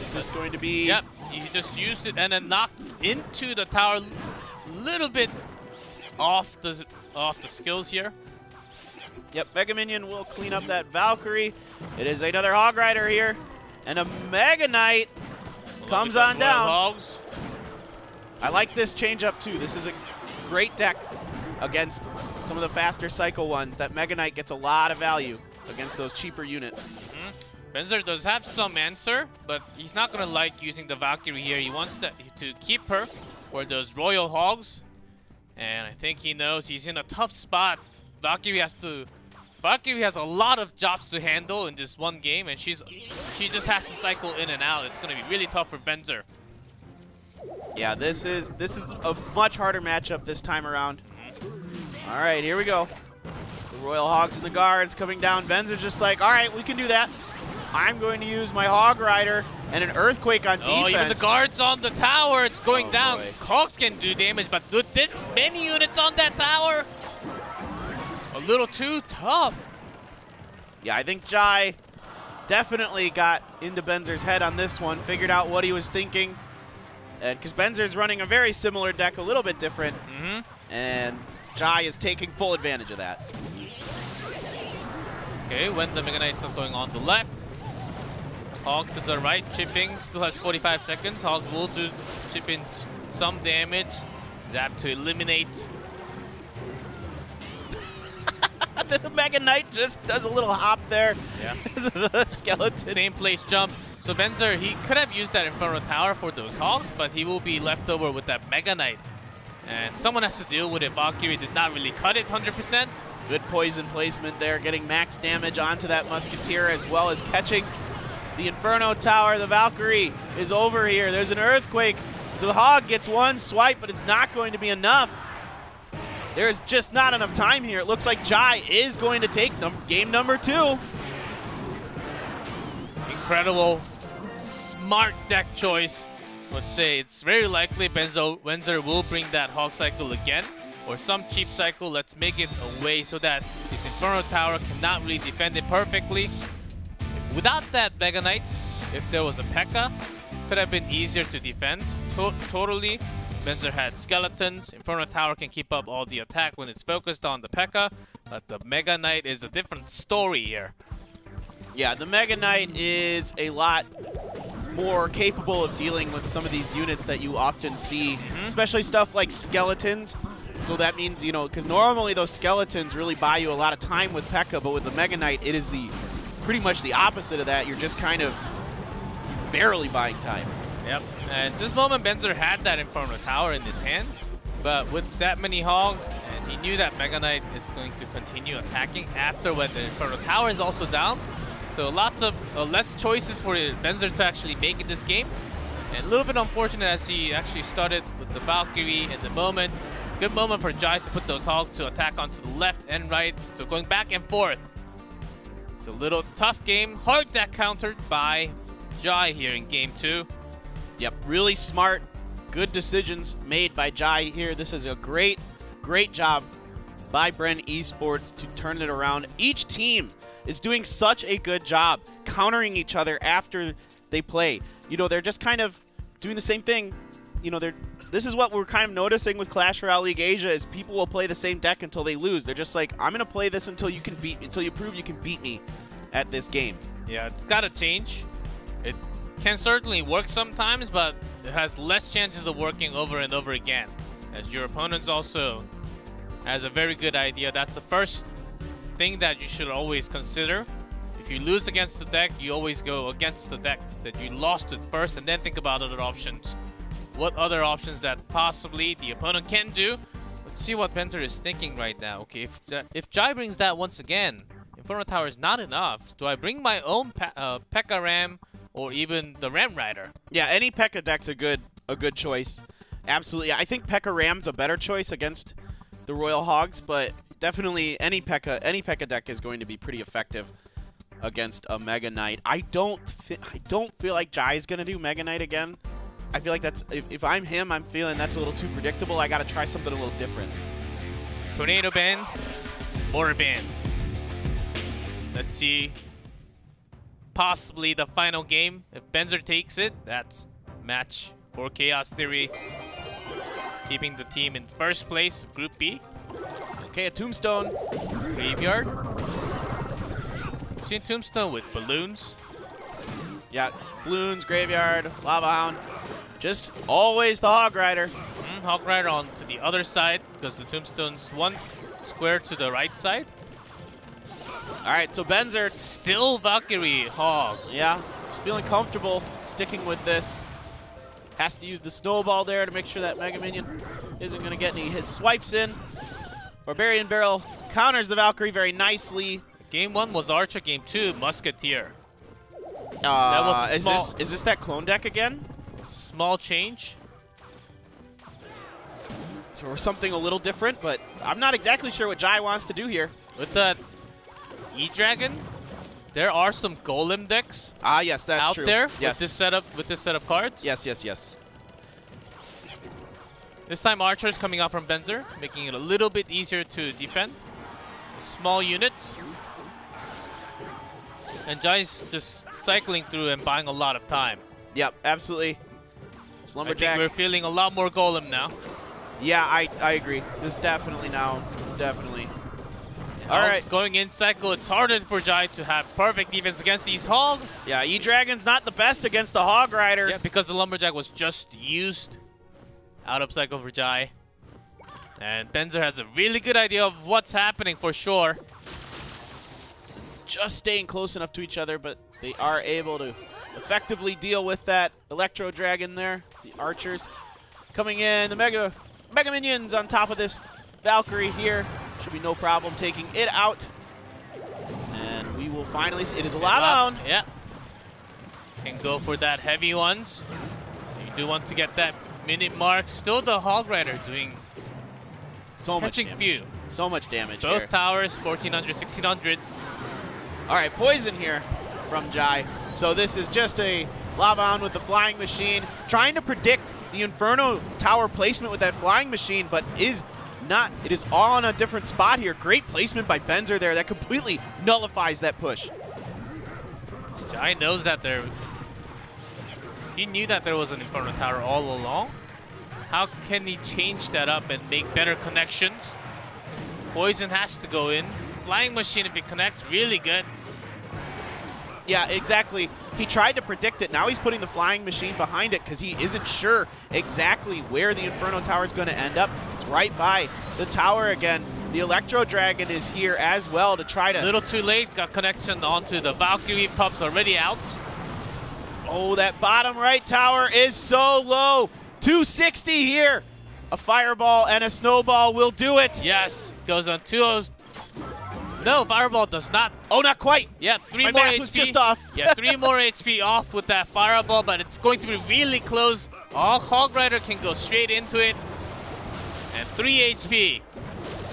Is this going to be... Yep, you just used it and then knocked into the tower a little bit off the skills here. Yep, Mega Minion will clean up that Valkyrie. It is another Hog Rider here. And a Mega Knight comes on down. Hogs. I like this change up too. This is a great deck against some of the faster cycle ones. That Mega Knight gets a lot of value against those cheaper units. Benzer does have some answer, but he's not going to like using the Valkyrie here. He wants to keep her for those Royal Hogs. And I think he knows he's in a tough spot. Valkyrie has a lot of jobs to handle in this one game, and she just has to cycle in and out. It's going to be really tough for Benzer. Yeah, this is a much harder matchup this time around. All right, here we go. The Royal Hogs and the Guards coming down. Benzer's just like, all right, we can do that. I'm going to use my Hog Rider and an Earthquake on defense. Oh, even the Guards on the tower, it's going down. Boy. Hogs can do damage, but with this many units on that tower, a little too tough. Yeah, I think Jai definitely got into Benzer's head on this one, figured out what he was thinking. And because Benzer's running a very similar deck, a little bit different. And Jai is taking full advantage of that. Okay, when the Mega Knights are going on the left. Hog to the right, chipping, still has 45 seconds. Hog will chip in some damage. Zap to eliminate. The Mega Knight just does a little hop there. Yeah. The skeleton. Same place jump. So Benzer, he could have used that Inferno Tower for those Hogs, but he will be left over with that Mega Knight. And someone has to deal with it. Valkyrie did not really cut it 100%. Good poison placement there, getting max damage onto that Musketeer as well as catching the Inferno Tower. The Valkyrie is over here. There's an Earthquake. The Hog gets one swipe, but it's not going to be enough. There's just not enough time here. It looks like Jai is going to take game number 2. Incredible, smart deck choice. Let's say it's very likely Benzer will bring that Hog cycle again, or some cheap cycle. Let's make it a way so that this Inferno Tower cannot really defend it perfectly. Without that Mega Knight, if there was a P.E.K.K.A, could have been easier to defend. Totally. Benzer had skeletons. Inferno Tower can keep up all the attack when it's focused on the P.E.K.K.A, but the Mega Knight is a different story here. Yeah, the Mega Knight is a lot more capable of dealing with some of these units that you often see, especially stuff like skeletons. So that means, you know, because normally those skeletons really buy you a lot of time with P.E.K.K.A, but with the Mega Knight, it is pretty much the opposite of that. You're just kind of barely buying time. Yep. At this moment, Benzer had that Inferno Tower in his hand, but with that many Hogs, and he knew that Mega Knight is going to continue attacking after when the Inferno Tower is also down. So lots of less choices for Benzer to actually make in this game. And a little bit unfortunate as he actually started with the Valkyrie in the moment. Good moment for Jai to put those hogs to attack onto the left and right. So going back and forth. It's a little tough game. Hard deck countered by Jai here in game 2. Yep, really smart, good decisions made by Jai here. This is a great job by Bren Esports to turn it around. Each team is doing such a good job countering each other after they play. You know, they're just kind of doing the same thing. You know, this is what we're kind of noticing with Clash Royale League Asia is people will play the same deck until they lose. They're just like, I'm gonna play this until you prove you can beat me at this game. Yeah, it's gotta change. It can certainly work sometimes, but it has less chances of working over and over again. As your opponents also has a very good idea. That's the first thing that you should always consider. If you lose against the deck, you always go against the deck that you lost it first and then think about other options. What other options that possibly the opponent can do? Let's see what Benzer is thinking right now. Okay, if Jai brings that once again, Inferno Tower is not enough. Do I bring my own P.E.K.K.A. Ram or even the Ram Rider? Yeah, any P.E.K.K.A. deck's a good choice. Absolutely. I think P.E.K.K.A. Ram's a better choice against the Royal Hogs, but definitely any P.E.K.K.A. deck is going to be pretty effective against a Mega Knight. I don't feel like Jai's gonna do Mega Knight again. I feel like that's if I'm him, I'm feeling that's a little too predictable. I gotta try something a little different. Tornado ban, Mortar ban. Let's see. Possibly the final game. If Benzer takes it, that's match for Chaos Theory, keeping the team in first place, Group B. Okay, a Tombstone. Graveyard. We've seen Tombstone with balloons. Yeah, balloons, Graveyard, Lava Hound. Just always the Hog Rider. Hog Rider on to the other side because the Tombstone's one square to the right side. All right, so Benzer still Valkyrie Hog. Yeah, he's feeling comfortable sticking with this. Has to use the snowball there to make sure that Mega Minion isn't going to get any his swipes in. Barbarian Barrel counters the Valkyrie very nicely. Game 1 was Archer, Game 2 Musketeer. That was a small, is this that clone deck again? Small change. So something a little different, but I'm not exactly sure what Jai wants to do here. With that E-Dragon, there are some Golem decks. Yes, that's out true. there yes. with this set of cards. Yes, yes, yes. This time Archer is coming out from Benzer, making it a little bit easier to defend. Small units. And Jai's just cycling through and buying a lot of time. Yep, absolutely. Lumberjack. I think we're feeling a lot more Golem now. Yeah, I agree. This definitely now, definitely. All right, going in cycle, it's harder for Jai to have perfect defense against these Hogs. Yeah, E-Dragon's not the best against the Hog Rider. Yeah, because the Lumberjack was just used out of cycle for Jai. And Benzer has a really good idea of what's happening for sure. Just staying close enough to each other, but they are able to effectively deal with that Electro Dragon there. The Archers coming in, the Mega Minions on top of this Valkyrie here. Should be no problem taking it out. And we will finally see, it is a Lava Hound. Yeah. Can go for that heavy ones. You do want to get that minute mark. Still the Hog Rider doing so much damage. Few. So much damage Both here. towers, 1400, 1600. All right, poison here from Jai. So this is just a Lava Hound with the Flying Machine, trying to predict the Inferno Tower placement with that Flying Machine, but is not. It is all on a different spot here. Great placement by Benzer there. That completely nullifies that push. Jai knows that there. He knew that there was an Inferno Tower all along. How can he change that up and make better connections? Poison has to go in. Flying Machine, if it connects, really good. Yeah, exactly. He tried to predict it. Now he's putting the Flying Machine behind it because he isn't sure exactly where the Inferno Tower is going to end up. It's right by the tower again. The Electro Dragon is here as well to try to... A little too late. Got connection onto the Valkyrie. Pups already out. Oh, that bottom right tower is so low. 260 here. A Fireball and a Snowball will do it. Yes. Goes on 2-0. No, Fireball does not. Oh, not quite. Yeah, 3 My more math HP. was just off. Yeah, 3 more HP off with that Fireball, but it's going to be really close. Hog Rider can go straight into it. And 3 HP.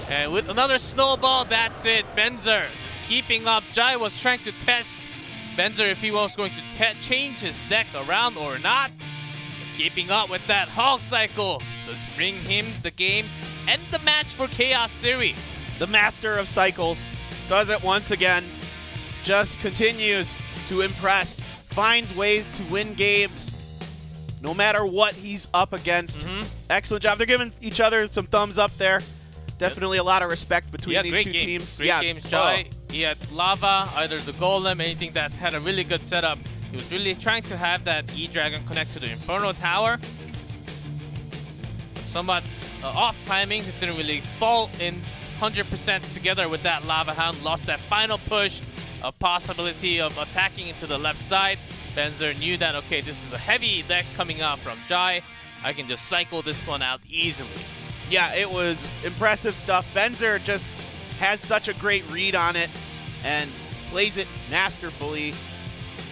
And with another snowball, that's it. Benzer is keeping up. Jai was trying to test Benzer if he was going to change his deck around or not. Keeping up with that Hog Cycle does bring him the game and the match for Chaos Theory. The master of cycles does it once again. Just continues to impress. Finds ways to win games no matter what he's up against. Excellent job. They're giving each other some thumbs up there. Definitely a lot of respect between these two teams. Great games. Jai, he had Lava, either the Golem, anything that had a really good setup. He was really trying to have that E-Dragon connect to the Inferno Tower. Somewhat off timing. It didn't really fall in 100% together with that Lava Hound. Lost that final push. A possibility of attacking into the left side. Benzer knew that, okay, this is a heavy deck coming out from Jai. I can just cycle this one out easily. Yeah, it was impressive stuff. Benzer just has such a great read on it and plays it masterfully.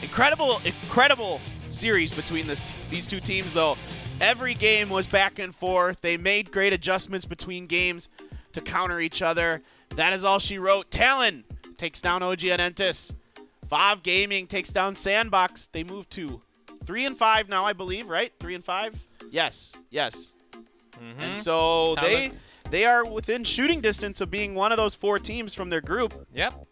Incredible series between these two teams, though. Every game was back and forth. They made great adjustments between games to counter each other. That is all she wrote. Talon takes down OGN ENTUS. OP.GAMING takes down Sandbox. They move to 3-5 now, I believe, right? 3-5? Yes. And so they are within shooting distance of being one of those 4 teams from their group. Yep.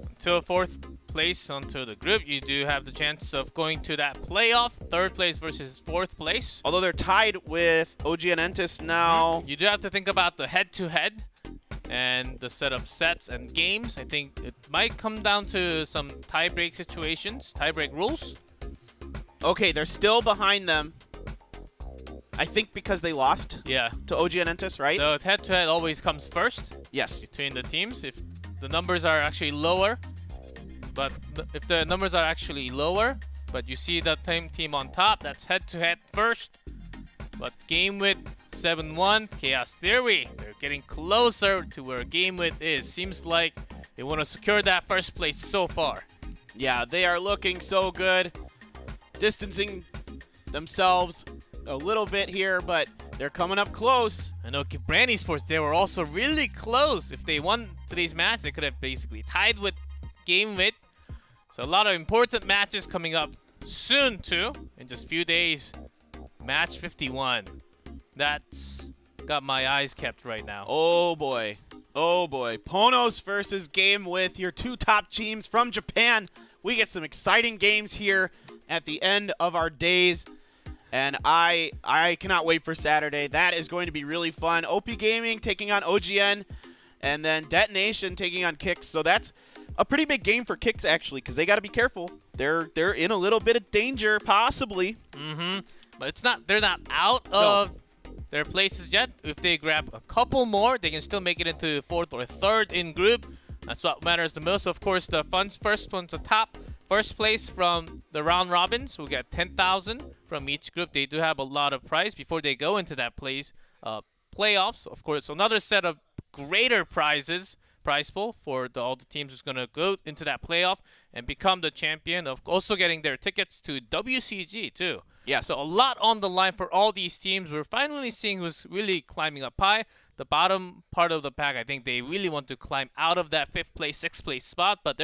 Until 4th place onto the group, you do have the chance of going to that playoff. 3rd place versus 4th place. Although they're tied with OGN ENTUS now. You do have to think about the head-to-head and the setup sets and games. I think it might come down to some tie-break situations, tie-break rules. Okay, they're still behind them. I think because they lost to OGN ENTUS, right? The head-to-head always comes first. Yes. Between the teams. If the numbers are actually lower, but if the numbers are actually lower, but you see that team on top, that's head-to-head first. But game with 7-1, Chaos Theory, they're getting closer to where game with is. Seems like they want to secure that first place so far. Yeah, they are looking so good. Distancing themselves a little bit here, but they're coming up close. I know Bren Esports, they were also really close. If they won today's match, they could have basically tied with game with. So a lot of important matches coming up soon too, in just a few days. Match 51. That's got my eyes kept right now. Oh boy. Oh boy. Ponos versus game with your 2 top teams from Japan. We get some exciting games here at the end of our days. And I cannot wait for Saturday. That is going to be really fun. OP.GAMING taking on OGN, and then Detonation taking on Kicks. So that's a pretty big game for Kicks, actually, because they got to be careful. They're in a little bit of danger, possibly. But it's not. They're not out of their places yet. If they grab a couple more, they can still make it into 4th or 3rd in group. That's what matters the most. Of course, the first one to top. First place from the round robins will get 10,000 from each group. They do have a lot of prize before they go into that playoffs. Of course, another set of greater prizes, prize pool for all the teams who's going to go into that playoff and become the champion. Of also getting their tickets to WCG too. Yes. So a lot on the line for all these teams. We're finally seeing who's really climbing up high. The bottom part of the pack, I think they really want to climb out of that 5th place, 6th place spot, but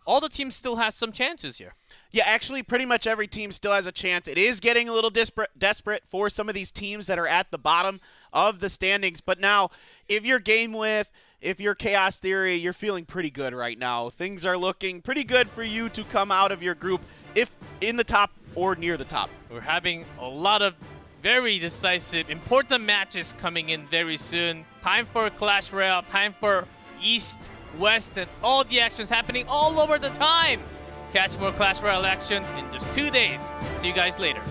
all the teams still have some chances here. Yeah, actually, pretty much every team still has a chance. It is getting a little desperate for some of these teams that are at the bottom of the standings. But now, if you're if you're Chaos Theory, you're feeling pretty good right now. Things are looking pretty good for you to come out of your group, if in the top or near the top. We're having a lot of very decisive, important matches coming in very soon. Time for Clash Royale, time for East, West, and all the actions happening all over the time. Catch more Clash Royale action in just 2 days. See you guys later.